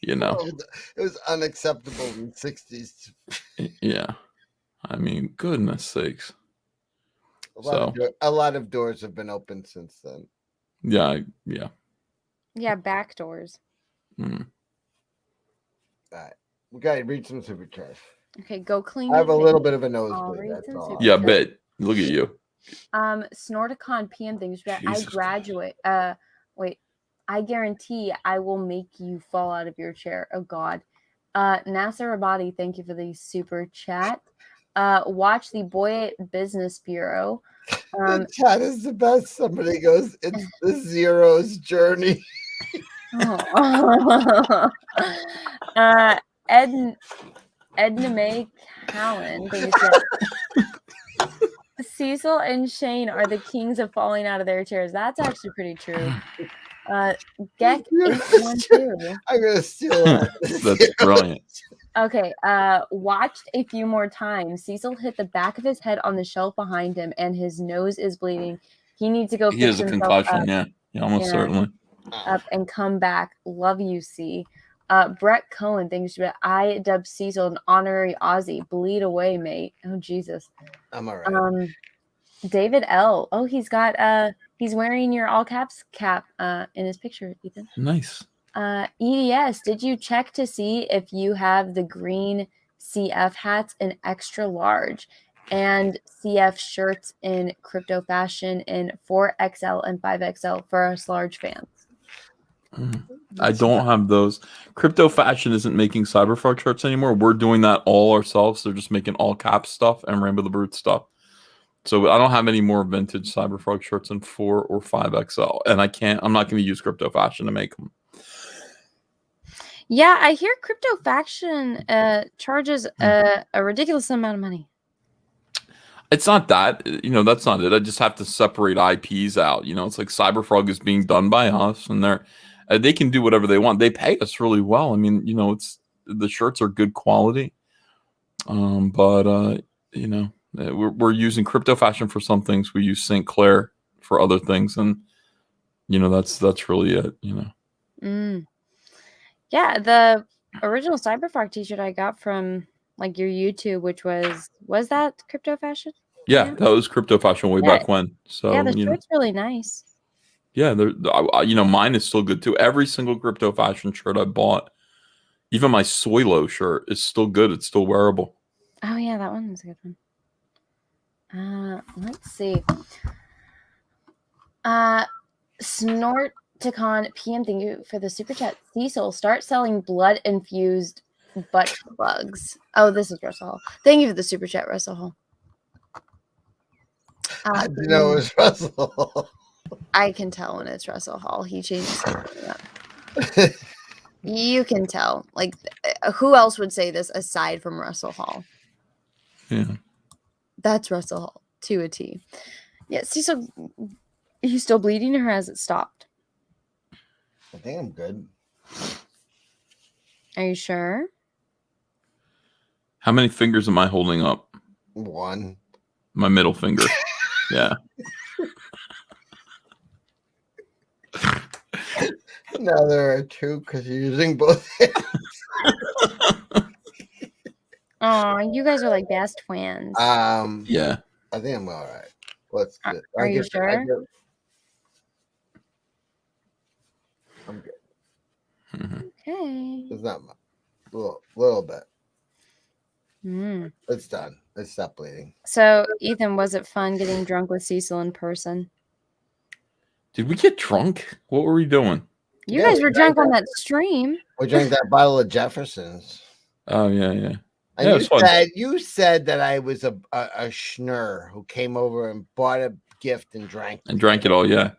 Oh, it was unacceptable in the 60s. Yeah. I mean, goodness sakes. A lot of doors have been opened since then. Yeah. Yeah, back doors. Mm. All right, we gotta read some super chats. Okay, go clean. I have a your little face. bit of a I'll nosebleed. read That's some all. super Yeah, chats. bet. Look at you. Snorticon PM things. I Jesus graduate. Wait. I guarantee I will make you fall out of your chair. Oh God. Nasser Rabadi, thank you for the super chat. Watch the Boy Business Bureau. The chat is the best. Somebody goes, "It's the zero's journey." Edna Mae Callan. thank you for- Cecil and Shane are the kings of falling out of their chairs. That's actually pretty true. Geck 812. I'm gonna steal that. That's brilliant. Okay, watched a few more times. Cecil hit the back of his head on the shelf behind him, and his nose is bleeding. He needs to go He fix has a himself concussion. up. Yeah, almost certainly. Up and come back. Love you, C. Brett Cohen, thanks for I dubbed Cecil an honorary Aussie. Bleed away, mate. Oh Jesus. I'm all right. David L. Oh, he's got he's wearing your all caps cap in his picture, Ethan. Nice. EDS, did you check to see if you have the green CF hats in extra large and CF shirts in crypto fashion in 4XL and 5XL for us large fans? I don't have those. Crypto Fashion isn't making Cyberfrog shirts anymore. We're doing that all ourselves. They're just making all caps stuff and Rainbow the Brute stuff. So I don't have any more vintage Cyberfrog shirts in 4 or 5XL, and I'm not going to use Crypto Fashion to make them. Yeah, I hear crypto faction charges a ridiculous amount of money. It's not that, that's not it. I just have to separate IPs out. It's like Cyberfrog is being done by us, and they can do whatever they want. They pay us really well. I mean, it's the shirts are good quality, but we're using Crypto Fashion for some things. We use St. Clair for other things, and that's really it. Yeah, the original Cyberfrog t-shirt I got from like your YouTube, which was that Crypto Fashion? Yeah, that was Crypto Fashion way back when. So yeah, the shirt's really nice. Yeah, mine is still good too. Every single Crypto Fashion shirt I bought, even my Soilo shirt, is still good. It's still wearable. Oh yeah, that one was a good one. Let's see. Snorticon PM, thank you for the super chat. Cecil, start selling blood infused butt plugs. Oh, this is Russell Hall. Thank you for the super chat, Russell Hall. I didn't know it was Russell. I can tell when it's Russell Hall. He changes everything up. You can tell. Like, who else would say this aside from Russell Hall? Yeah. That's Russell Hall to a T. Yeah, Cecil, Are you still bleeding or has it stopped? I think I'm good. Are you sure? How many fingers am I holding up? One. My middle finger. Yeah. No, there are two because you're using both hands. Oh, you guys are like best twins. Yeah. I think I'm all right. Let's. Are you sure? I'm good. Okay. It's not much. Little bit. Mm. It's done. It stopped bleeding. So, Ethan, was it fun getting drunk with Cecil in person? Did we get drunk? What were we doing? You guys were drunk on that stream. We drank that bottle of Jefferson's. Oh yeah, yeah. And Yeah, it was fun. you said that I was a schnurr who came over and bought a gift and drank. And drank it all, yeah.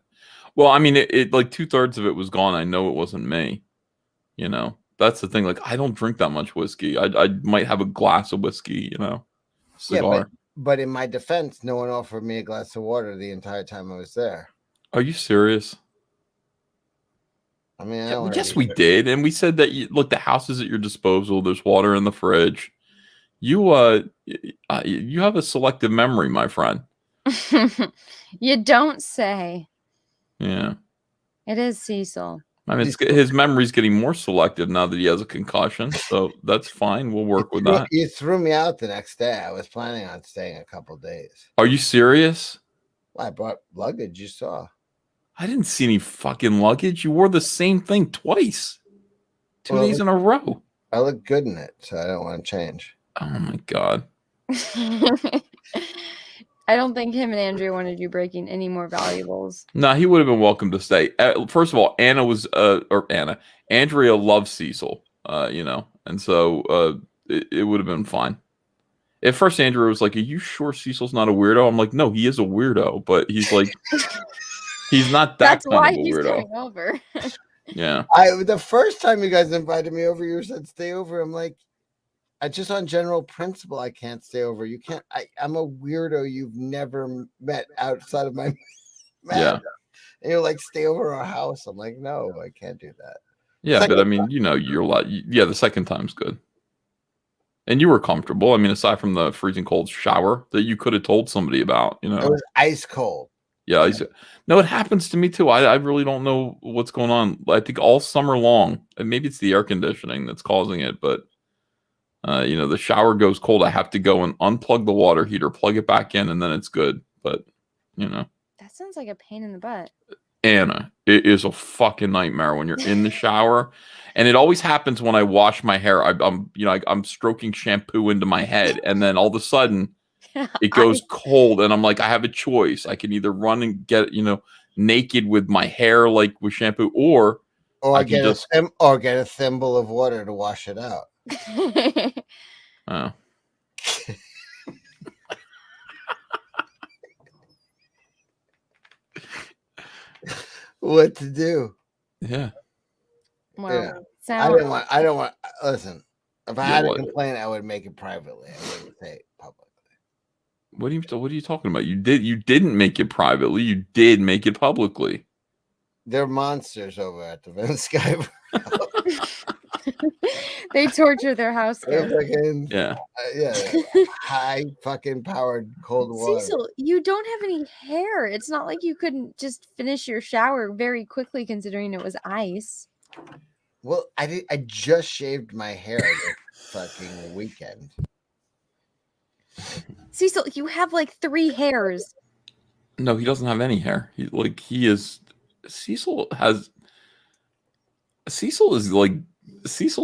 Well, I mean, it like 2/3 of it was gone. I know it wasn't me. You know, that's the thing. Like, I don't drink that much whiskey. I might have a glass of whiskey. You know, cigar. Yeah, but in my defense, no one offered me a glass of water the entire time I was there. Are you serious? I mean, Yes, we did, and we said that. Look, the house is at your disposal. There's water in the fridge. You have a selective memory, my friend. You don't say. Yeah. It is Cecil. I mean, his memory's getting more selective now that he has a concussion, so that's fine. We'll work with that. You threw me out the next day. I was planning on staying a couple days. Are you serious? Well, I brought luggage. You saw. I didn't see any fucking luggage. You wore the same thing twice. 2 days in a row. I look good in it, so I don't want to change. Oh my god. I don't think him and Andrea wanted you breaking any more valuables. No, he would have been welcome to stay. First of all, Andrea loves Cecil, you know, and so it would have been fine. At first, Andrea was like, "Are you sure Cecil's not a weirdo?" I'm like, "No, he is a weirdo, but he's like, he's not that That's kind why of a he's weirdo." coming over. Yeah. The first time you guys invited me over, you said stay over. I'm like, I just on general principle, I can't stay over. You can't. I'm a weirdo you've never met outside of my. Yeah. And you're like, stay over our house. I'm like, no, I can't do that. Yeah, but I mean, you know, you're a lot. Yeah, the second time's good. And you were comfortable. I mean, aside from the freezing cold shower that you could have told somebody about, you know. It was ice cold. Yeah, no, it happens to me too. I really don't know what's going on. I think all summer long, and maybe it's the air conditioning that's causing it, but you know, the shower goes cold. I have to go and unplug the water heater, plug it back in, and then it's good. But you know, That sounds like a pain in the butt. Anna, it is a fucking nightmare when you're in the shower, and it always happens when I wash my hair. I'm stroking shampoo into my head, and then all of a sudden it goes cold, and I'm like, I have a choice. I can either run and get, you know, naked with my hair like with shampoo, or I can just get a thimble of water to wash it out. Oh. What to do? Yeah. Well, I don't want. Listen, if I had a complaint, I would make it privately. I wouldn't say it publicly. What are you talking about? You didn't make it privately. You did make it publicly. They're monsters over at the Vince Sky. They torture their house guests. Yeah. High fucking powered cold water. Cecil, you don't have any hair. It's not like you couldn't just finish your shower very quickly considering it was ice. Well, I just shaved my hair this fucking weekend. Cecil, you have like 3 hairs. No, he doesn't have any hair. Cecil's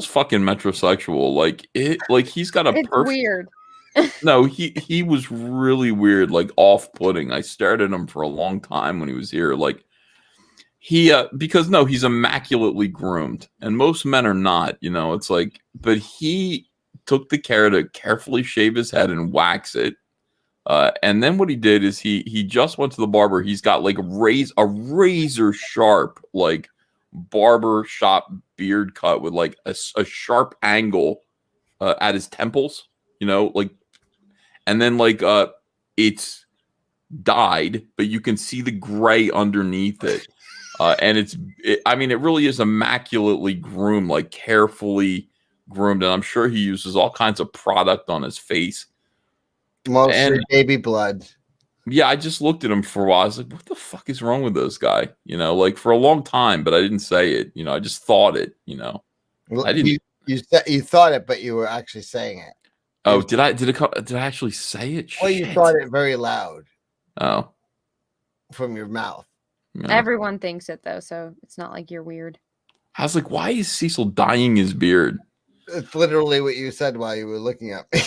fucking metrosexual. He's got a It's perfect. weird. No, he was really weird, like off-putting. I stared at him for a long time when he was here. Like because he's immaculately groomed, and most men are not. You know, it's like, but he took the care to carefully shave his head and wax it. And then what he did is he just went to the barber. He's got like a razor sharp like barber shop beard cut with like a sharp angle at his temples, you know, like, and then like it's dyed, but you can see the gray underneath it. And I mean, it really is immaculately groomed, like carefully groomed. And I'm sure he uses all kinds of product on his face. Mostly baby blood. Yeah, I just looked at him for a while. I was like, what the fuck is wrong with this guy? You know, like for a long time, but I didn't say it. You know, I just thought it, you know. Well, I didn't. You thought it, but you were actually saying it. Oh, did I actually say it? Well, you Shit. thought it very loud. Oh. From your mouth. Yeah. Everyone thinks it though, so it's not like you're weird. I was like, why is Cecil dyeing his beard? It's literally what you said while you were looking at me.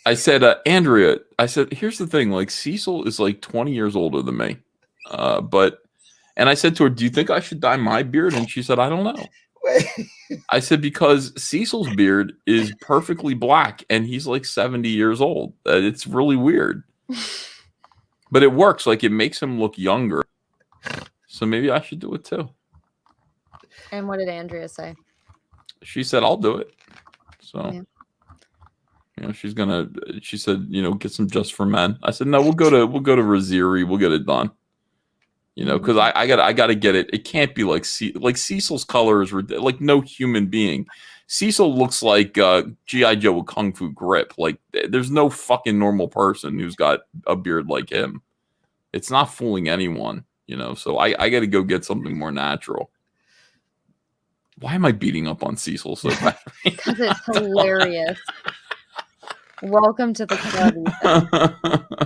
I said, Andrea, I said, here's the thing. Like, Cecil is like 20 years older than me. And I said to her, do you think I should dye my beard? And she said, I don't know. I said, because Cecil's beard is perfectly black and he's like 70 years old. It's really weird. But it works. Like, it makes him look younger. So maybe I should do it too. And what did Andrea say? She said, I'll do it. So, Yeah. you know, she said, you know, get some Just for Men. I said, no, we'll go to Raziri. We'll get it done. You know, because I gotta get it. It can't be like Cecil's color is like no human being. Cecil looks like G.I. Joe with Kung Fu grip. Like there's no fucking normal person who's got a beard like him. It's not fooling anyone, you know. So I got to go get something more natural. Why am I beating up on Cecil so bad? Because it's hilarious. Welcome to the club, Ethan.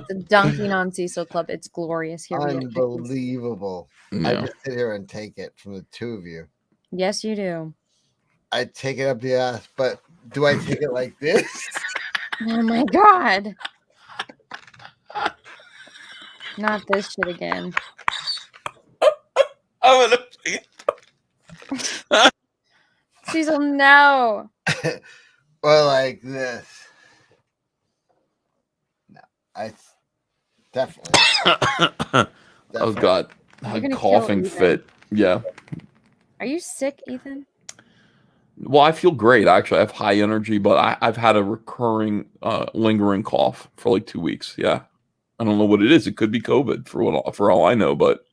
The Dunking on Cecil Club. It's glorious. Here we are. Unbelievable. I Yeah. just sit here and take it from the two of you. Yes, you do. I take it up the ass, but do I take it like this? Oh my god. Not this shit again. I'm gonna Cecil, no. Or like this? No, I definitely. Oh God, You're a gonna kill coughing Ethan. fit. Yeah. Are you sick, Ethan? Well, I feel great actually. I have high energy, but I've had a recurring, lingering cough for like 2 weeks. Yeah, I don't know what it is. It could be COVID for all I know, but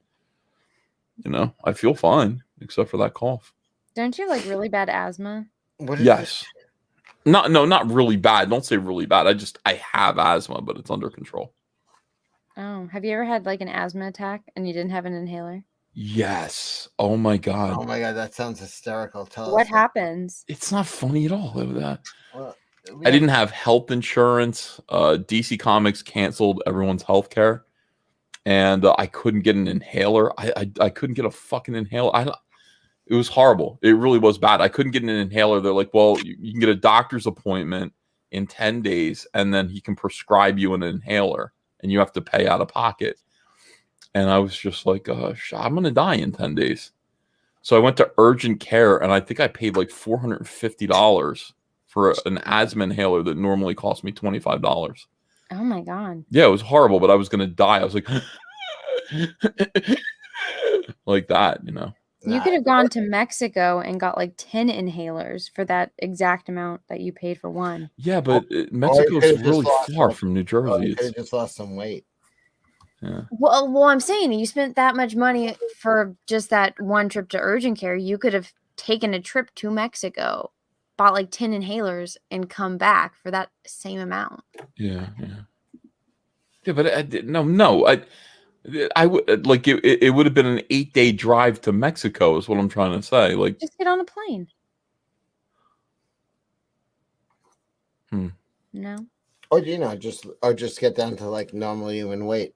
you know, I feel fine except for that cough. Don't you have like really bad asthma? Yes. Not really bad. Don't say really bad. I have asthma, but it's under control. Oh, have you ever had like an asthma attack and you didn't have an inhaler? Yes. Oh my God. Oh my god, that sounds hysterical. Tell What us. happens? It's not funny at all. That. Well, I didn't have health insurance. DC Comics canceled everyone's health care. And I couldn't get an inhaler. I couldn't get a fucking inhaler. It was horrible. It really was bad. I couldn't get an inhaler. They're like, well, you can get a doctor's appointment in 10 days, and then he can prescribe you an inhaler, and you have to pay out of pocket. And I was just like, I'm going to die in 10 days. So I went to urgent care, and I think I paid like $450 for an asthma inhaler that normally cost me $25. Oh my god. Yeah, it was horrible, but I was going to die. I was like, like that, you know. You could have gone to Mexico and got like 10 inhalers for that exact amount that you paid for one. Yeah, but Or you Mexico's could've just really lost far some- from New or Jersey. you could've It's, just lost some weight. yeah. Well, I'm saying you spent that much money for just that one trip to urgent care. You could have taken a trip to Mexico, bought like 10 inhalers, and come back for that same amount. Yeah, but no. I would like it would have been an 8-day drive to Mexico. Is what I'm trying to say. Like, Just get on a plane. No. Or just get down to like normal human weight.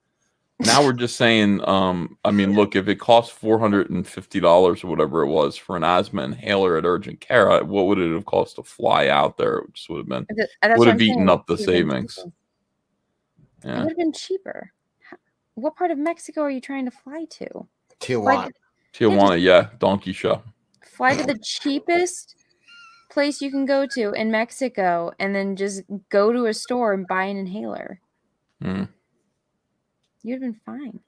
now we're just saying. I mean, look, if it costs $450 or whatever it was for an asthma inhaler at urgent care, what would it have cost to fly out there? It just would have been That's would what have I'm eaten saying. up the It would've been savings. cheaper. It Yeah. would have been cheaper. What part of Mexico are you trying to fly to? Tijuana. Tijuana, yeah, donkey show. Fly to the cheapest place you can go to in Mexico and then just go to a store and buy an inhaler. Hmm. You'd have been fine.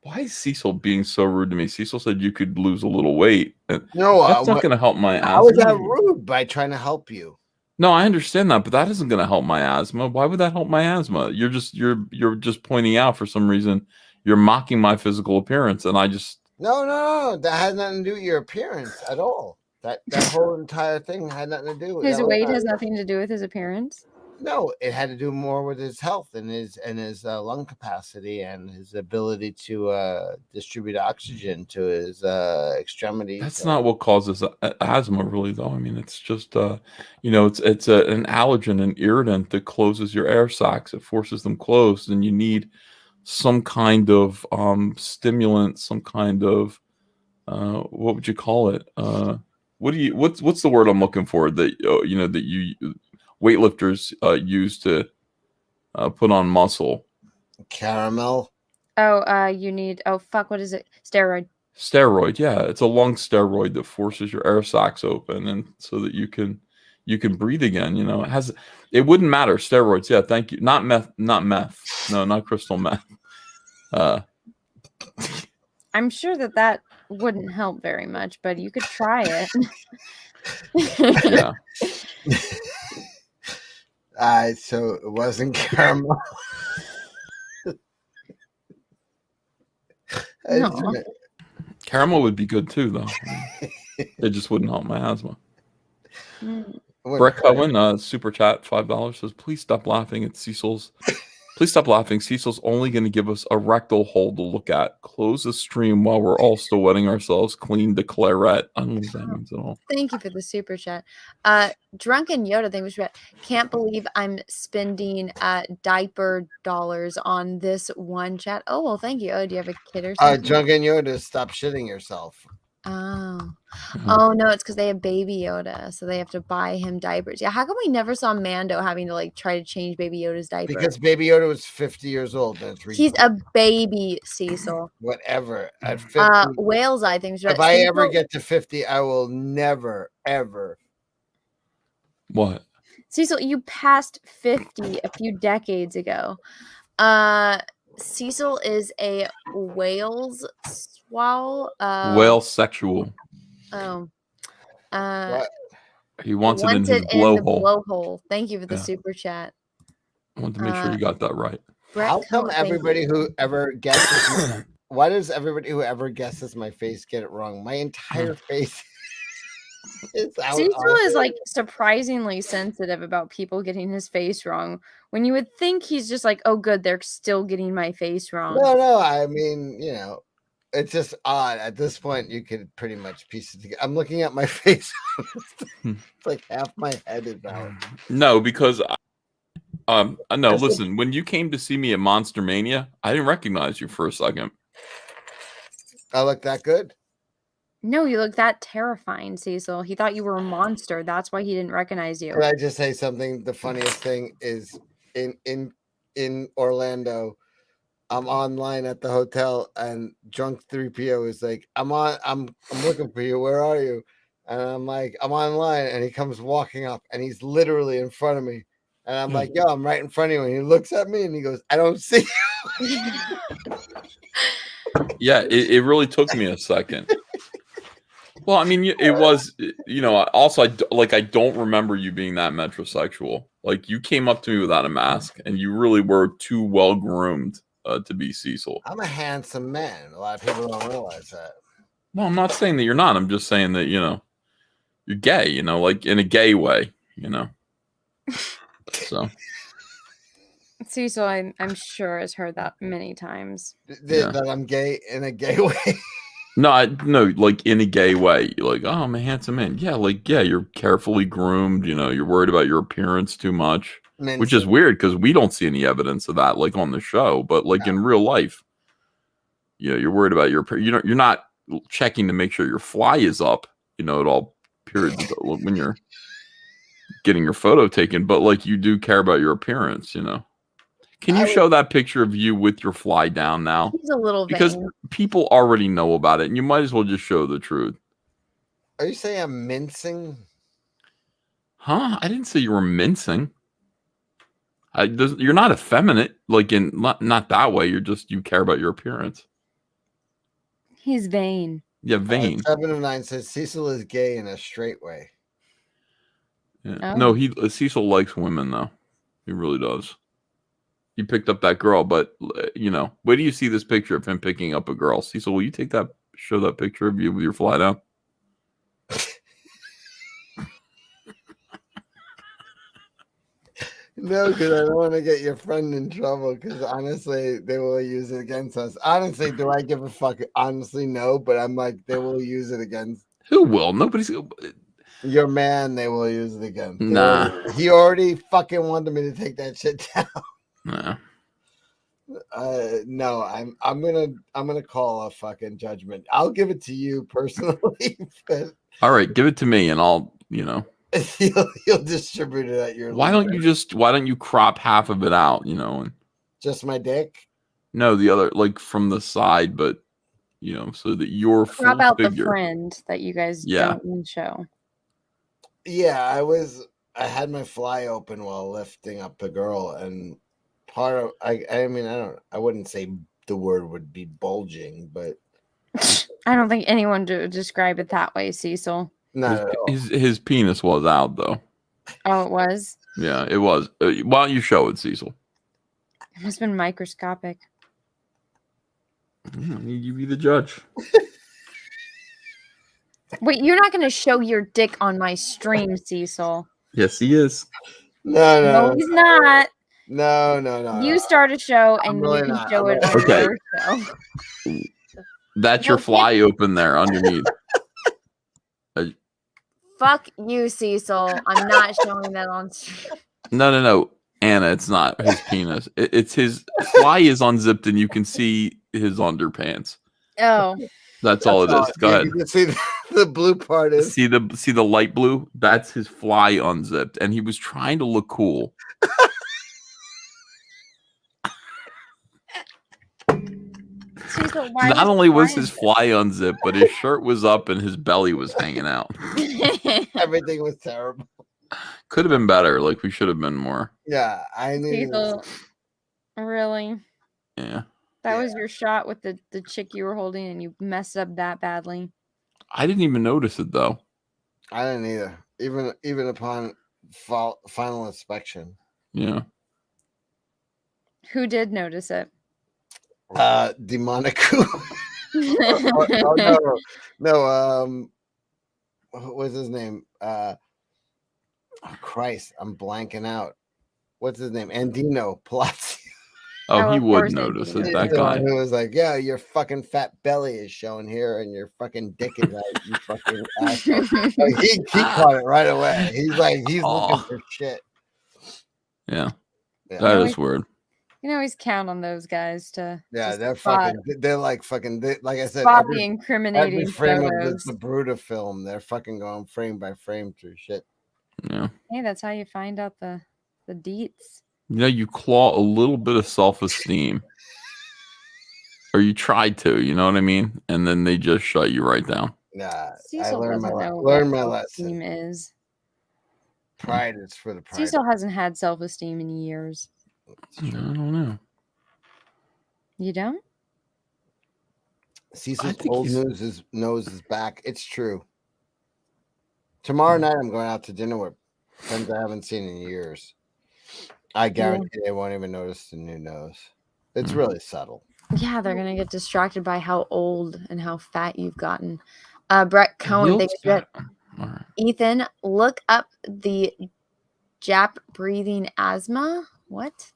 Why is Cecil being so rude to me? Cecil said you could lose a little weight. And No, that's not going to help my How is that asthma. rude by trying to help you? No, I understand that, but that isn't going to help my asthma. Why would that help my asthma? You're just pointing out for some reason you're mocking my physical appearance, and I just No. That had nothing to do with your appearance at all. That whole entire thing had nothing to do with His that. weight has nothing to do with his appearance. No, it had to do more with his health and his lung capacity and his ability to distribute oxygen to his extremities. that's not what causes asthma, really, though. I mean, it's just it's an allergen, an irritant that closes your air sacs. It forces them closed, and you need some kind of stimulant, some kind of what would you call it? What's the word I'm looking for that that you weightlifters use to put on muscle? Caramel. Oh, you need. Oh, fuck. What is it? Steroid. Steroid, yeah, it's a lung steroid that forces your air sacs open, and so that you can breathe again. It wouldn't matter. Steroids, yeah, thank you. Not meth, no, not crystal meth. I'm sure that wouldn't help very much, but you could try it. Yeah. So it wasn't caramel. No. Caramel would be good too, though. It just wouldn't help my asthma. Brett Cohen, super chat, $5 says, please stop laughing at Cecil's. Please stop laughing. Cecil's only going to give us a rectal hole to look at. Close the stream while we're all still wetting ourselves clean to claret. I don't know what that means at all. Thank you for the super chat. Drunken Yoda, thank you for that. Can't believe I'm spending diaper dollars on this one chat. Oh, well, thank you. Oh, do you have a kid or something? Drunken Yoda, stop shitting yourself. Oh. Oh no, it's because they have Baby Yoda, so they have to buy him diapers. Yeah, how come we never saw Mando having to try to change Baby Yoda's diaper? Because Baby Yoda was 50 years old. That's He's a baby, Cecil. Whatever. At 50, Whale's Eye things. if I ever get to 50, I will never, ever. What? Cecil, you passed 50 a few decades ago. Cecil is a whale's swallow. Whale sexual. Oh. He wants it in his the blowhole. blowhole. Thank you for the super chat. I want to make sure you got that right. How come everybody who ever guesses why does everybody who ever guesses my face get it wrong? My entire face is out. Cecil is surprisingly sensitive about people getting his face wrong. When you would think he's just like, oh good, they're still getting my face wrong. No, I mean, it's just odd. At this point, you could pretty much piece it together. I'm looking at my face. It's like half my head is out. No, because no, listen, when you came to see me at Monster Mania, I didn't recognize you for a second. I look that good? No, you look that terrifying, Cecil. He thought you were a monster. That's why he didn't recognize you. Can I just say something? The funniest thing is in Orlando, I'm online at the hotel and drunk 3PO is like, I'm looking for you. Where are you? And I'm like, I'm online. And he comes walking up and he's literally in front of me. And I'm like, yo, I'm right in front of you. And he looks at me and he goes, I don't see you. Yeah, it really took me a second. Well, I mean, it was, also, I don't remember you being that metrosexual. Like, you came up to me without a mask, and you really were too well groomed to be Cecil. I'm a handsome man. A lot of people don't realize that. No, I'm not saying that you're not. I'm just saying that, you're gay, like in a gay way, So. Cecil, I'm sure has heard that many times. That I'm gay in a gay way. No, like in a gay way. You're like, oh, I'm a handsome man. Yeah, you're carefully groomed. You're worried about your appearance too much, which is weird because we don't see any evidence of that, like on the show. But in real life, you're worried about your. You're not checking to make sure your fly is up. At all periods when you're getting your photo taken. But you do care about your appearance. Can you show that picture of you with your fly down now? He's a little vain. Because people already know about it, and you might as well just show the truth. Are you saying I'm mincing? Huh? I didn't say you were mincing. You're not effeminate, not that way. You care about your appearance. He's vain. Yeah, vain. 7 of 9 says Cecil is gay in a straight way. Yeah. Oh. No, Cecil likes women though. He really does. He picked up that girl, but where do you see this picture of him picking up a girl? Cecil, will you show that picture of you with your fly down? No, because I don't want to get your friend in trouble. Because honestly, they will use it against us. Honestly, do I give a fuck? Honestly, no. But I'm like, they will use it against. Who will? Nobody's. Your man, they will use it against. Nah. He already fucking wanted me to take that shit down. Nah. No, I'm gonna call a fucking judgment. I'll give it to you personally, but All right, give it to me, and I'll. you'll distribute it at your. Why don't you crop half of it out? And just my dick? no, the other from the side, but so that your full Crop out figure. the friend that you guys Yeah. don't show. Yeah, I had my fly open while lifting up the girl, and part of I mean I wouldn't say the word would be bulging, but I don't think anyone would describe it that way, Cecil. no. His penis was out though. Oh, it was? Yeah, it was. Why don't you show it, Cecil? It must have been microscopic. You be the judge. Wait, you're not going to show your dick on my stream, Cecil. Yes, he is. No, he's not. No. You start a show and really you can not. show I'm it on Okay. your show. That's your fly open there underneath. Fuck you, Cecil. I'm not showing that on stream. No. Anna, it's not his penis. It's his fly is unzipped and you can see his underpants. Oh. That's all it is. Go ahead. You can see the blue part is See the light blue? That's his fly unzipped, and he was trying to look cool. Cecil, why Not was only was Brian his fly unzipped, but his shirt was up and his belly was hanging out. everything was terrible. Could have been better. Like we should have been more. Yeah, I knew. Cecil, really? Yeah. That was your shot with the chick you were holding and you messed up that badly. I didn't even notice it though. I didn't either. Even upon final inspection. Yeah. Who did notice it? Demonic. No. What was his name? Oh Christ, I'm blanking out. What's his name? Andino Palazzi. Oh, he would notice it. That guy. Who was like, "Yeah, your fucking fat belly is showing here, and your fucking dick is out. You fucking asshole." Like, he caught it right away. He's like, he's looking for shit. Yeah. Yeah. That is weird. You can always count on those guys to. Yeah, just they're spot- fucking. They're like fucking. Like I said, spot the incriminating every frame photos. of the Bruta film, they're fucking going frame by frame through shit. Yeah. Hey, that's how you find out the deets. You claw a little bit of self-esteem. Or you tried to, you know what I mean? And then they just shut you right down. Nah, I Cecil learned doesn't my know learned what my lesson. self-esteem is. Pride is for the pride. Cecil hasn't had self-esteem in years. I don't know. You don't? Cecil's old nose is back. It's true. Tomorrow night I'm going out to dinner with friends I haven't seen in years. I guarantee they won't even notice the new nose. It's really subtle. Yeah, they're gonna get distracted by how old and how fat you've gotten. Brett Cohen, thanks for that. Ethan, look up the Jap breathing asthma. What?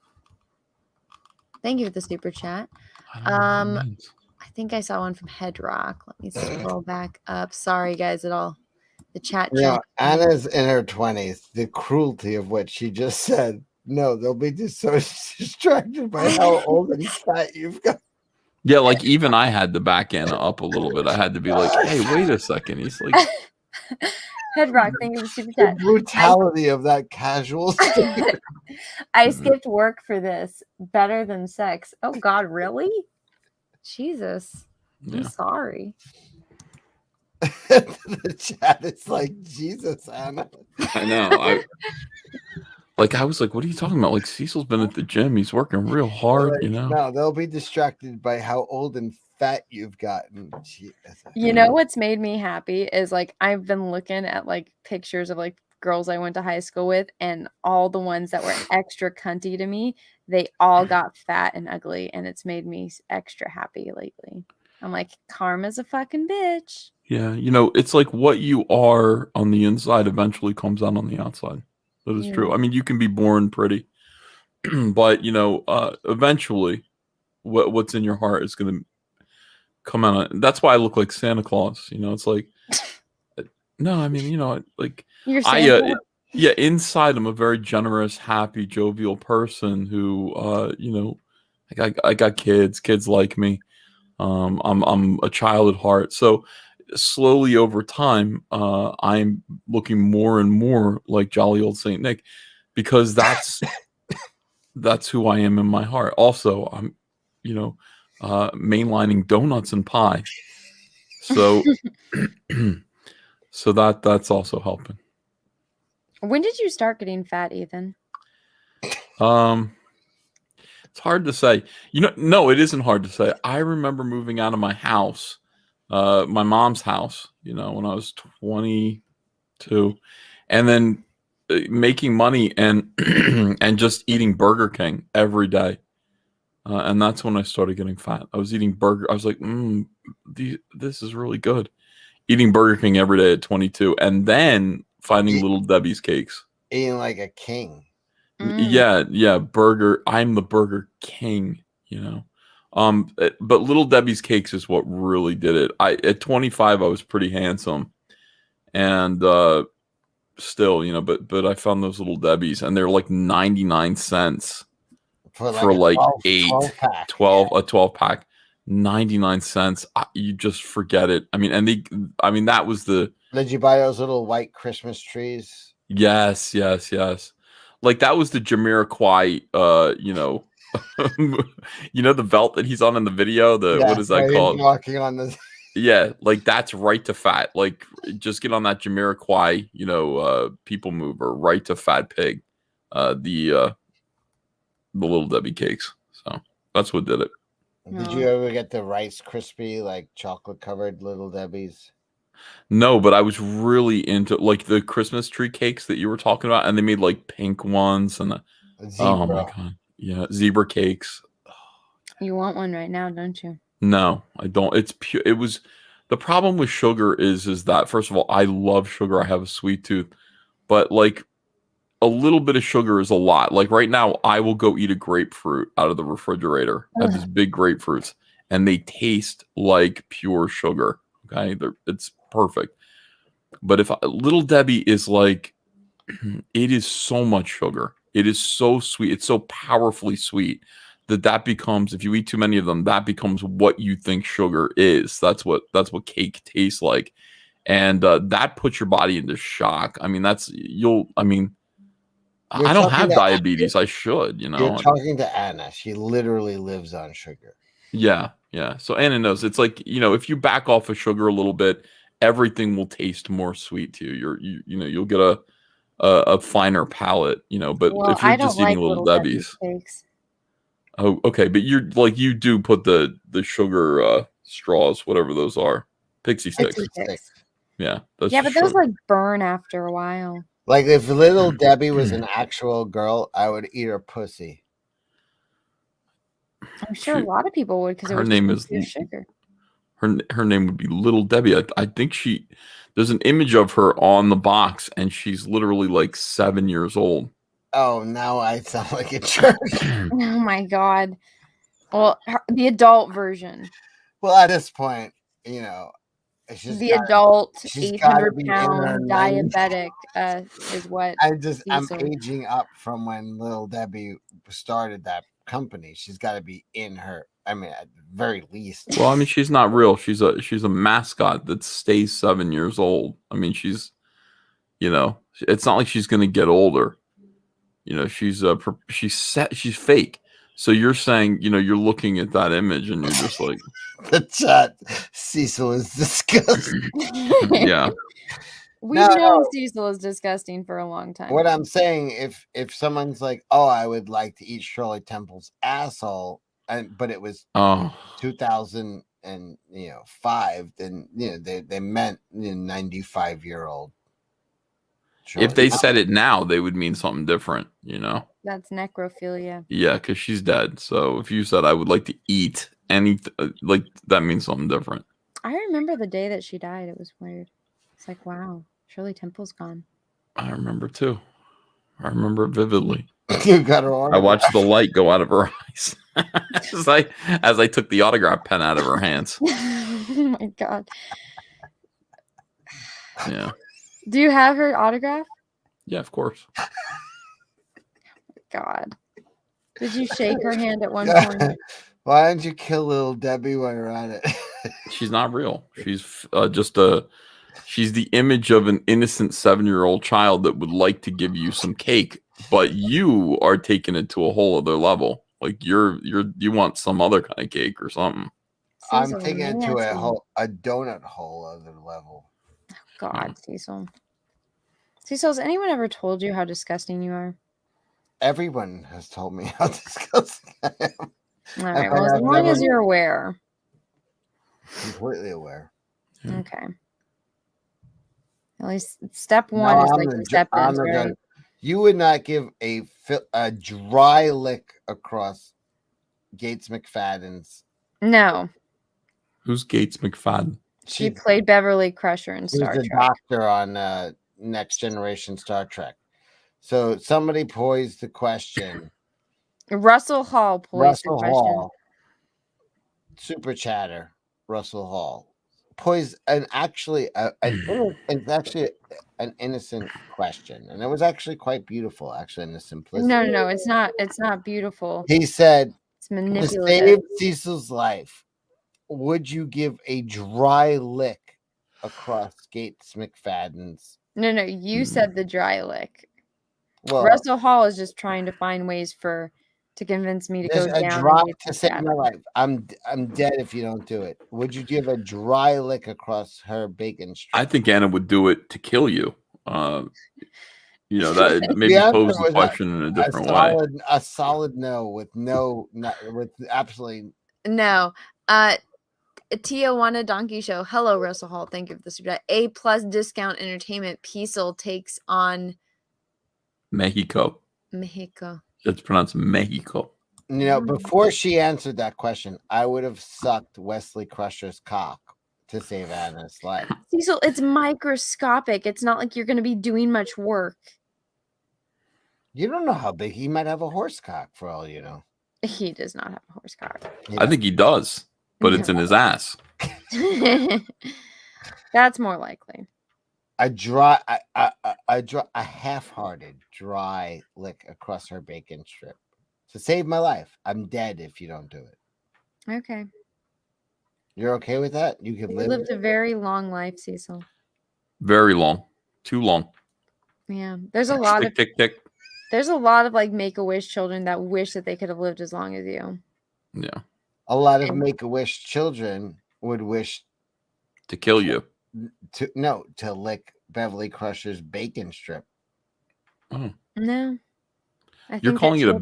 Thank you for the super chat. I think I saw one from Headrock. Let me scroll back up. Sorry, guys, at all. The chat. Yeah, Anna's in her 20s. The cruelty of what she just said. No, they'll be just so distracted by how old and fat you've got. Yeah, like even I had to back Anna up a little bit. I had to be like, hey, wait a second. He's like Headrock, thank you for the super chat. The brutality of that casual statement. I skipped work for this. Better than sex. Oh God, really? Jesus. I'm sorry. The chat is like, Jesus, Anna. I know. I was like, what are you talking about? Like Cecil's been at the gym. He's working real hard, Like, you know. No, they'll be distracted by how old and fat you've gotten. You know what's made me happy is like I've been looking at like pictures of like girls I went to high school with, and all the ones that were extra cunty to me, they all got fat and ugly, and it's made me extra happy lately. I'm like, karma's a fucking bitch. Yeah, it's like what you are on the inside eventually comes out on the outside. That is true. Yeah. I mean, you can be born pretty, but eventually, what's in your heart is going to come out. That's why I look like Santa Claus. It's like, no, I mean, like You're I, Santa? yeah, inside I'm a very generous, happy, jovial person who, I got kids. Kids like me. I'm a child at heart. So slowly over time, I'm looking more and more like jolly old Saint Nick, because that's who I am in my heart. Also, I'm, mainlining donuts and pie. So, so that's also helping. When did you start getting fat, Ethan? It's hard to say. No, it isn't hard to say. I remember moving out of my house, my mom's house, when I was 22, and then making money and and just eating Burger King every day. And that's when I started getting fat. I was eating burger. I was like, this is really good. Eating Burger King every day at 22, and then finding Little Debbie's cakes. Eating like a king. Yeah, burger. I'm the Burger King, but Little Debbie's cakes is what really did it. At 25, I was pretty handsome, and still, but I found those Little Debbie's, and they're like 99 cents for like 12 pack, 99 cents. You just forget it. I mean, that was the. Did you buy those little white Christmas trees? Yes. Like that was the Jamiroquai, the belt that he's on in the video. What is that called? Walking on the. Yeah, like that's right to fat. Like just get on that Jamiroquai, people mover, right to fat pig, the Little Debbie cakes. So that's what did it. Did you ever get the Rice Krispie, like chocolate covered Little Debbie's? No, but I was really into like the Christmas tree cakes that you were talking about, and they made like pink ones and oh my god, yeah, zebra cakes. You want one right now, don't you? No, I don't. It's pure. It was the problem with sugar is that first of all, I love sugar. I have a sweet tooth, but like a little bit of sugar is a lot. Like right now, I will go eat a grapefruit out of the refrigerator. I have these big grapefruits, and they taste like pure sugar. Okay, it's perfect. But if Little Debbie is like, it is so much sugar. It is so sweet. It's so powerfully sweet that becomes, if you eat too many of them, that becomes what you think sugar is. That's what cake tastes like, and that puts your body into shock. I mean, I don't have diabetes. I should, You're talking to Anna. She literally lives on sugar. Yeah. So Anna knows. It's like, if you back off of sugar a little bit, everything will taste more sweet to you. You'll get a finer palate, but if you're just eating Little Debbie's cakes. Oh, okay. But you do put the sugar straws, whatever those are, pixie sticks. Yeah. But those like burn after a while. Like if Little Debbie was an actual girl, I would eat her pussy. I'm sure a lot of people would, because her name is sugar. Her name would be Little Debbie. I think there's an image of her on the box, and she's literally like 7 years old. Oh, now I sound like a jerk. Oh my god. Well, the adult version. Well, at this point, it's just the adult 800-pound diabetic is what I'm aging up from when Little Debbie started that company. She's got to be in her. I mean, at the very least. Well, I mean, she's not real. She's a mascot that stays 7 years old. I mean, she's, it's not like she's going to get older. She's fake. So you're saying, you're looking at that image and you're just like, the chat. Cecil is disgusting. Yeah. We've known Cecil is disgusting for a long time. What I'm saying, if someone's like, "Oh, I would like to eat Shirley Temple's asshole," but it was 2005, then they meant 95-year-old If they said it now, they would mean something different, you know? That's necrophilia. Yeah, because she's dead. So if you said I would like to eat anything, like that means something different. I remember the day that she died. It was weird. It's like, wow, Shirley Temple's gone. I remember too. I remember it vividly. You got her autograph. I watched the light go out of her eyes as I took the autograph pen out of her hands. Oh my god. Yeah. Do you have her autograph? Yeah, of course. God. Did you shake her hand at one point? Why didn't you kill little Debbie while you're at it? She's not real. She's she's the image of an innocent 7-year-old child that would like to give you some cake, but you are taking it to a whole other level. Like you want some other kind of cake or something. I'm taking it to a donut hole other level. God, Cecil. Cecil, has anyone ever told you how disgusting you are? Everyone has told me how disgusting I am. All right. Well, as long as you're aware. Completely aware. Okay. At least step one is like acceptance, right? You would not give a dry lick across Gates McFadden's. No. Who's Gates McFadden? She played Beverly Crusher in Star Trek. She's a doctor on Next Generation Star Trek. So somebody posed the question. Russell Hall posed the question. Hall, Super Chatter, Russell Hall, posed an innocent question, and it was actually quite beautiful. Actually, in the simplicity. No, it's not. It's not beautiful. He said, "It's to manipulative." save Cecil's life, would you give a dry lick across Gates McFadden's? No, you said the dry lick. Well, Russell Hall is just trying to find ways to convince me to go a down. dry and get to some save my life. I'm dead if you don't do it. Would you give a dry lick across her bacon strip? I think Anna would do it to kill you. That maybe pose the question in a different way. A solid no with with absolutely no. Tijuana Donkey Show. Hello, Russell Hall. Thank you for the super chat. A+ discount entertainment. Piesel takes on Mexico. It's pronounced Mexico. Before she answered that question, I would have sucked Wesley Crusher's cock to save Anna's life. Cecil, it's microscopic. It's not like you're going to be doing much work. You don't know how big he might have a horse cock, for all you know. He does not have a horse cock. I think he does, but it's in his ass. That's more likely. A half-hearted dry lick across her bacon strip to save my life. I'm dead if you don't do it. Okay. You're okay with that? You can You live. lived a very long life, Cecil. Very long. Too long. Yeah. There's a lot of tick. There's a lot of like Make-A-Wish children that wish that they could have lived as long as you. Yeah. A lot of Make-A-Wish children would wish to kill you. To lick Beverly Crusher's bacon strip. Oh. No. You're calling it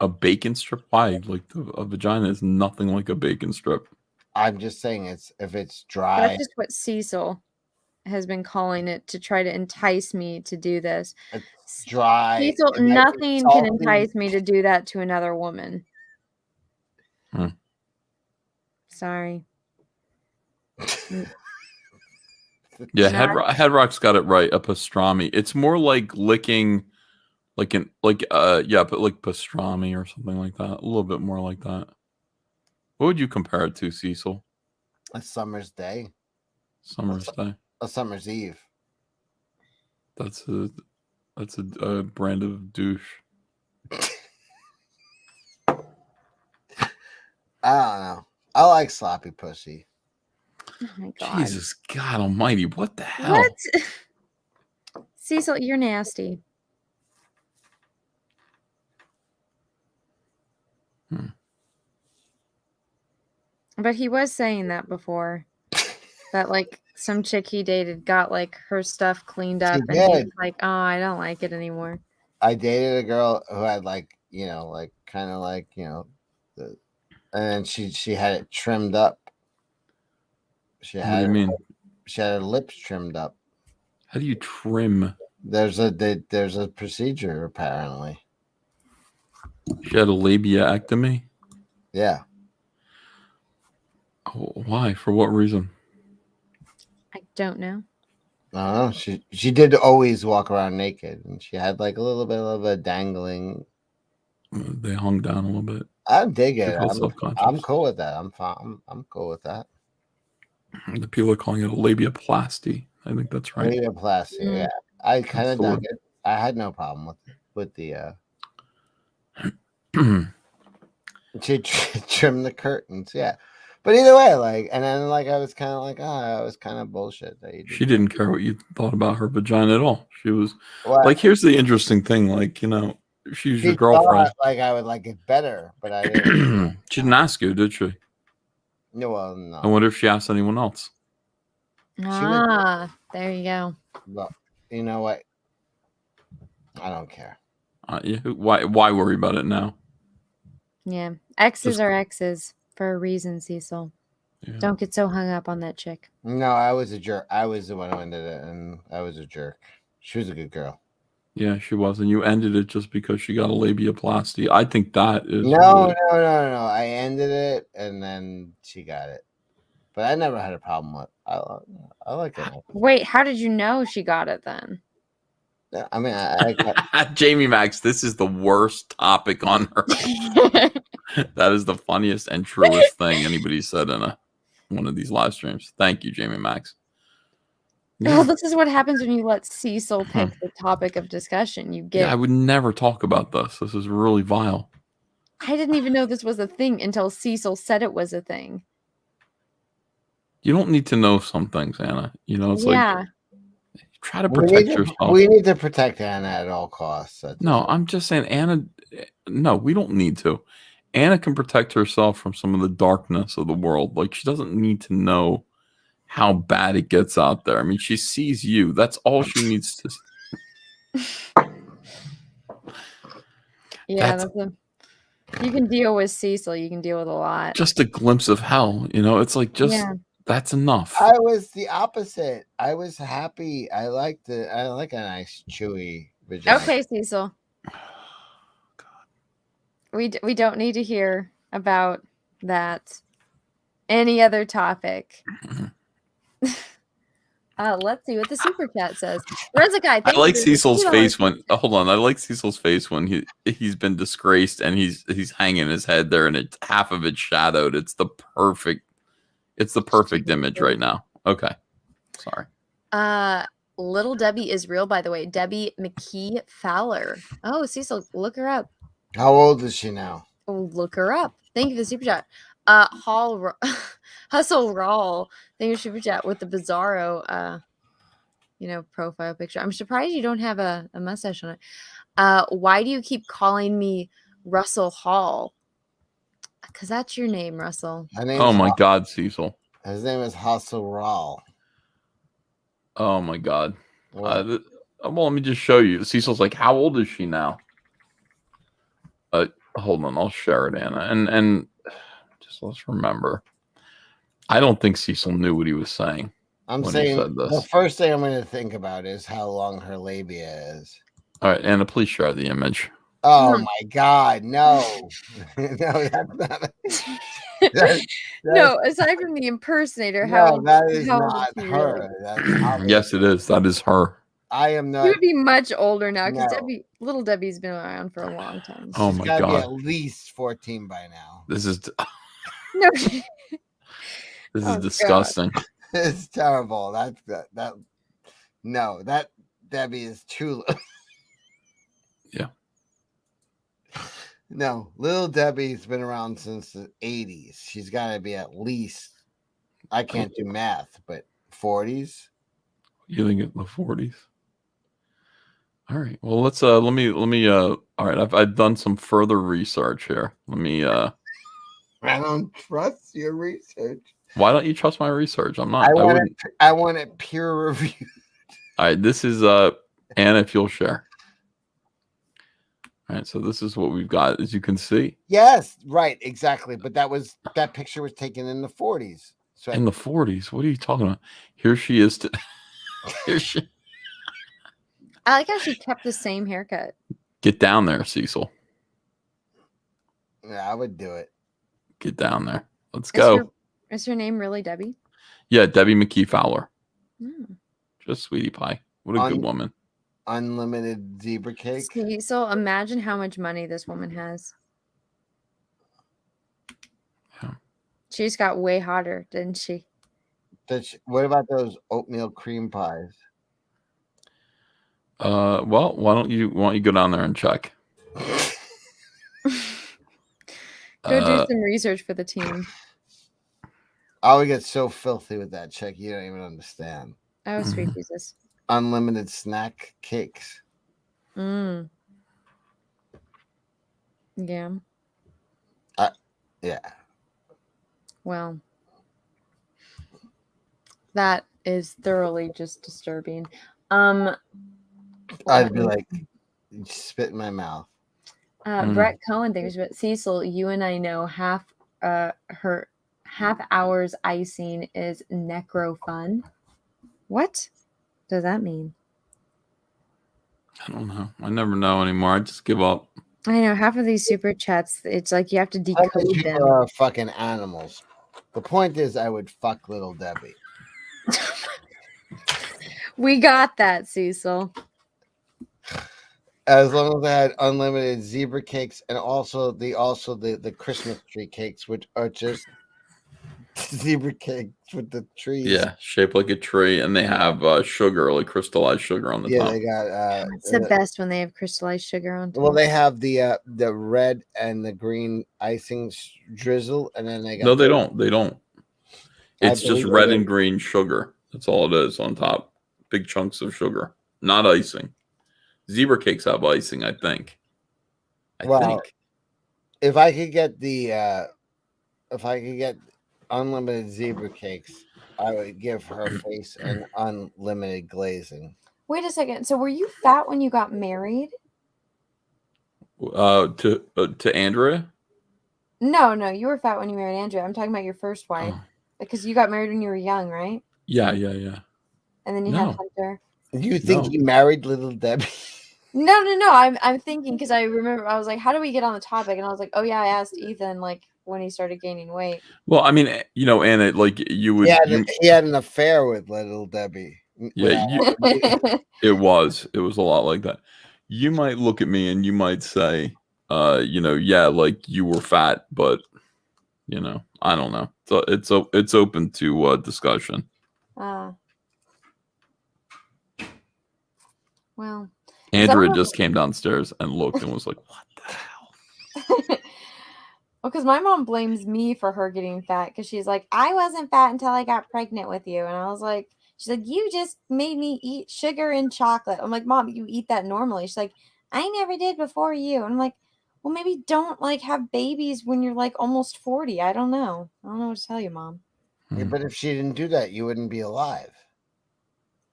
a bacon strip? Why? Like a vagina is nothing like a bacon strip. I'm just saying if it's dry. That's just what Cecil has been calling it to try to entice me to do this. It's dry. Cecil, nothing can entice me to do that to another woman. Sorry. Yeah, Headrock's got it right. A pastrami. It's more like licking, but like pastrami or something like that. A little bit more like that. What would you compare it to, Cecil? A summer's day. Summer's day. A summer's eve. That's a brand of douche. I don't know. I like sloppy pussy. Oh my God. Jesus God Almighty! What the hell? What? Cecil, you're nasty. But he was saying that before. That like some chick he dated got like her stuff cleaned up, and he was like, "Oh, I don't like it anymore." I dated a girl who had and she had it trimmed up. She had What do you mean? She had her lips trimmed up. How do you trim There's a procedure apparently. She had a labiectomy. Yeah. Oh, why? For what reason? I don't know. I don't know. She did always walk around naked, and she had like a little bit of a dangling. They hung down a little bit. I dig it. Because self-conscious. I'm cool with that. I'm fine. I'm cool with that. The people are calling it a labiaplasty. I think that's right. Labiaplasty. Yeah, I kind of That's the dug it. I had no problem with the. She trimmed the curtains. Yeah. But either way, like, and then like I was kind of like, I was kind of bullshit that you did. She didn't care what you thought about her vagina at all. She was Well, like, here's the interesting thing, like, you know, she's She your girlfriend. thought, like I would like it better, but I didn't. She didn't ask you, did she? No, well, no. I wonder if she asked anyone else. Ah, there you go. But you know what? I don't care. Yeah, why worry about it now? Yeah. Exes Just- are exes for a reason, Cecil. Yeah. Don't get so hung up on that chick. No, I was a jerk. I was the one who ended it, and I was a jerk. She was a good girl. Yeah, she was, and you ended it just because she got a labiaplasty. I think that is No, really- no. I ended it, and then she got it. But I never had a problem with. I like it. Wait, how did you know she got it then? I mean, I Jamie Max, this is the worst topic on earth. That is the funniest and truest thing anybody said in one of these live streams. Thank you, Jamie Max. Well, this is what happens when you let Cecil pick the topic of discussion. You get. Yeah, I would never talk about this. This is really vile. I didn't even know this was a thing until Cecil said it was a thing. You don't need to know some things, Anna. You know, it's Yeah. like try to protect yourself. We need to protect Anna at all costs. No, I'm just saying, Anna. No, we don't need to. Anna can protect herself from some of the darkness of the world. Like, she doesn't need to know how bad it gets out there. I mean, she sees you. That's all she needs to. Yeah, That's- you can deal with Cecil. You can deal with a lot. Just a glimpse of hell. You know, it's like just Yeah. that's enough. I was the opposite. I was happy. I like a nice chewy vagina. Okay, Cecil. We don't need to hear about that. Any other topic? Let's see what the super chat says. Rezakai, I like you. Cecil's You know, face when. Hold on, I like Cecil's face when he's been disgraced and he's hanging his head there and half of it's shadowed. It's the perfect image right now. Okay, sorry. Little Debbie is real, by the way. Debbie McKee Fowler. Oh, Cecil, look her up. How old is she now? Oh, look her up. Thank you for the super chat. Hustle Rawl. Thank you for super chat with the Bizarro, profile picture. I'm surprised you don't have a mustache on it. Why do you keep calling me Russell Hall? Because that's your name, Russell. Oh my God, Cecil. His name is Hustle Rawl. Oh my God. Well, let me just show you. Cecil's like, how old is she now? Hold on, I'll share it, Anna. And just let's remember. I don't think Cecil knew what he was saying. I'm when saying he said this. the first thing I'm going to think about is how long her labia is. All right, Anna, please share the image. Oh my God, no. No, that's not. No, aside from the impersonator, No, that is how old not she her. really? That's Yes, it is. That is her. I am not. She would be much older now because No. little Debbie's been around for a long time. Oh She's my gotta be God. at least 14 by now. This is No, this Oh, is God. disgusting. It's terrible. That no, that Debbie is too. Yeah. No, little Debbie's been around since the 80s. She's got to be at least. I can't do math, but 40s. You think in the 40s? All right. Well, let's let me all right, I've done some further research here. Let me I don't trust your research. why don't you trust my research? I'm not. I want wouldn't- it. I want it peer reviewed. All right, this is Anna, if you'll share. All right, so this is what we've got, as you can see. Yes, right, exactly. But that picture was taken in the 40s. So In the 40s. What are you talking about? Here she is. Here she. I like how she kept the same haircut. Get down there, Cecil. Yeah, I would do it. Get down there. Let's Is go. Is her name really Debbie? Yeah, Debbie McKee Fowler. Hmm. Just sweetie pie. What a good woman. Unlimited zebra cake. Cecil, imagine how much money this woman has. Yeah. She just got way hotter, didn't she? What about those oatmeal cream pies? Well, why don't you go down there and check? Go do some research for the team. I would get so filthy with that check. You don't even understand. Oh, sweet Jesus. Unlimited snack cakes. Mm. Yeah. Yeah. Well, that is thoroughly just disturbing. I'd be like, spit in my mouth. Brett Cohen thinks about Cecil. You and I know her half hours icing is necro fun. What does that mean? I don't know. I never know anymore. I just give up. I know half of these super chats. It's like you have to decode them. People are fucking animals. The point is, I would fuck little Debbie. We got that, Cecil. As long as I had unlimited zebra cakes and also the Christmas tree cakes, which are just zebra cakes with the trees. Yeah, shaped like a tree, and they have sugar, like crystallized sugar on the top. They got. It's the best when they have crystallized sugar on top. Well, they have the red and the green icing drizzle, and then they got. No, they don't. They don't. It's just believe red they and do. green sugar. That's all it is on top. Big chunks of sugar, not icing. Zebra cakes have icing, I think. I think. If I could get unlimited zebra cakes, I would give her face an unlimited glazing. Wait a second. So were you fat when you got married? To Andrea. No, you were fat when you married Andrea. I'm talking about your first wife. Because you got married when you were young, right? Yeah. And then you had Hunter. You think he married little Debbie? No. I'm thinking because I remember I was like, how do we get on the topic? And I was like, oh yeah, I asked Ethan like when he started gaining weight. Well, I mean, Anna, like you would. He had an affair with little Debbie. Yeah, it was a lot like that. You might look at me and you might say, yeah, like you were fat, but I don't know. So it's open to discussion. Well, Andrea just came downstairs and looked and was like, "What?" Well, because my mom blames me for her getting fat because she's like, I wasn't fat until I got pregnant with you. And I was like, she's like, you just made me eat sugar and chocolate. I'm like, Mom, you eat that normally. She's like, I never did before you. And I'm like, well, maybe don't like have babies when you're like almost 40. I don't know what to tell you, Mom. Yeah, but if she didn't do that, you wouldn't be alive.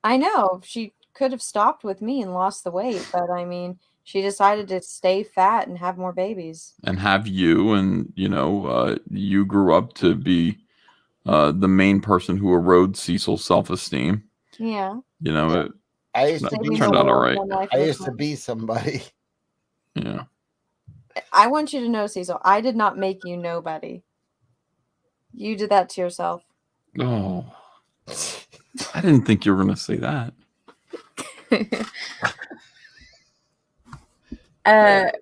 I know she could have stopped with me and lost the weight, but I mean, she decided to stay fat and have more babies. And have you, and you grew up to be the main person who erodes Cecil's self-esteem. Yeah. I used to be turned out all right. I used to be somebody. Yeah. I want you to know, Cecil, I did not make you nobody. You did that to yourself. Oh, I didn't think you were going to say that.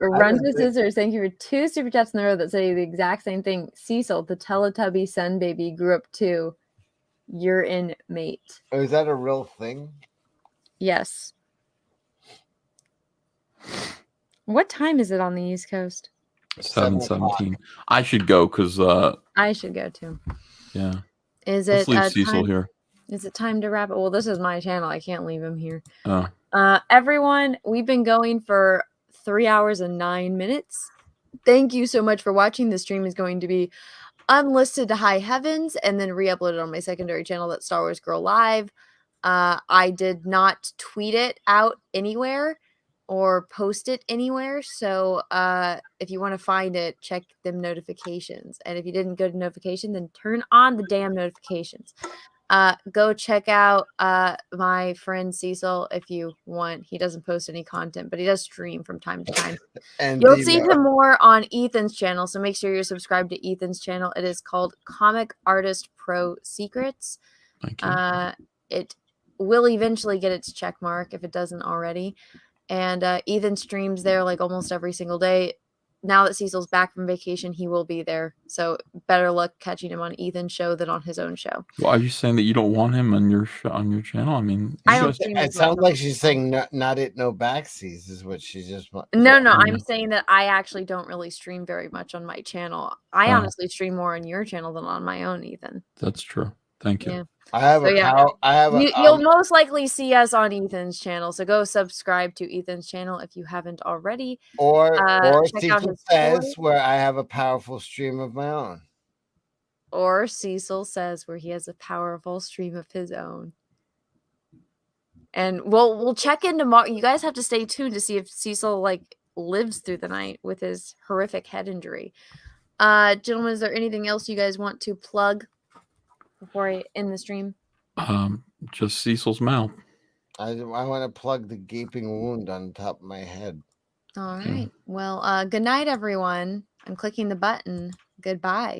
Run to Scissors, thank you for 2 super chats in a row that say the exact same thing. Cecil, the Teletubby sun baby, grew up too. You're in mate. Oh, is that a real thing? Yes. What time is it on the East Coast? 7:17. I should go because I should go too. Yeah. Is Let's it leave Cecil time, here? Is it time to wrap it? Well, this is my channel. I can't leave him here. Oh. Everyone, we've been going for 3 hours and 9 minutes. Thank you so much for watching. The stream is going to be unlisted to high heavens and then re-uploaded on my secondary channel, that's Star Wars Girl Live. I did not tweet it out anywhere or post it anywhere. So if you want to find it, check them notifications. And if you didn't go to notification, then turn on the damn notifications. Go check out my friend Cecil if you want. He doesn't post any content, but he does stream from time to time. And You'll the, see him more on Ethan's channel, so make sure you're subscribed to Ethan's channel. It is called Comic Artist Pro Secrets. Thank you. It will eventually get its check mark if it doesn't already. And Ethan streams there like almost every single day. Now that Cecil's back from vacation, he will be there. So better luck catching him on Ethan's show than on his own show. Well, are you saying that you don't want him on your on your channel? I mean, I you don't guys- stream it as well. sounds like she's saying not it, no backsies is what she just wants. No, I'm saying that I actually don't really stream very much on my channel. I Oh. honestly stream more on your channel than on my own, Ethan. That's true. Thank you. Yeah. I have So, a yeah. power. I have a. You'll most likely see us on Ethan's channel. So go subscribe to Ethan's channel if you haven't already. or check out Cecil his says story. where I have a powerful stream of my own. Or Cecil says where he has a powerful stream of his own. And we'll check in tomorrow. You guys have to stay tuned to see if Cecil like lives through the night with his horrific head injury. Gentlemen, is there anything else you guys want to plug before I end the stream? Just Cecil's mouth. I want to plug the gaping wound on the top of my head. All right. Well, good night, everyone. I'm clicking the button. Goodbye.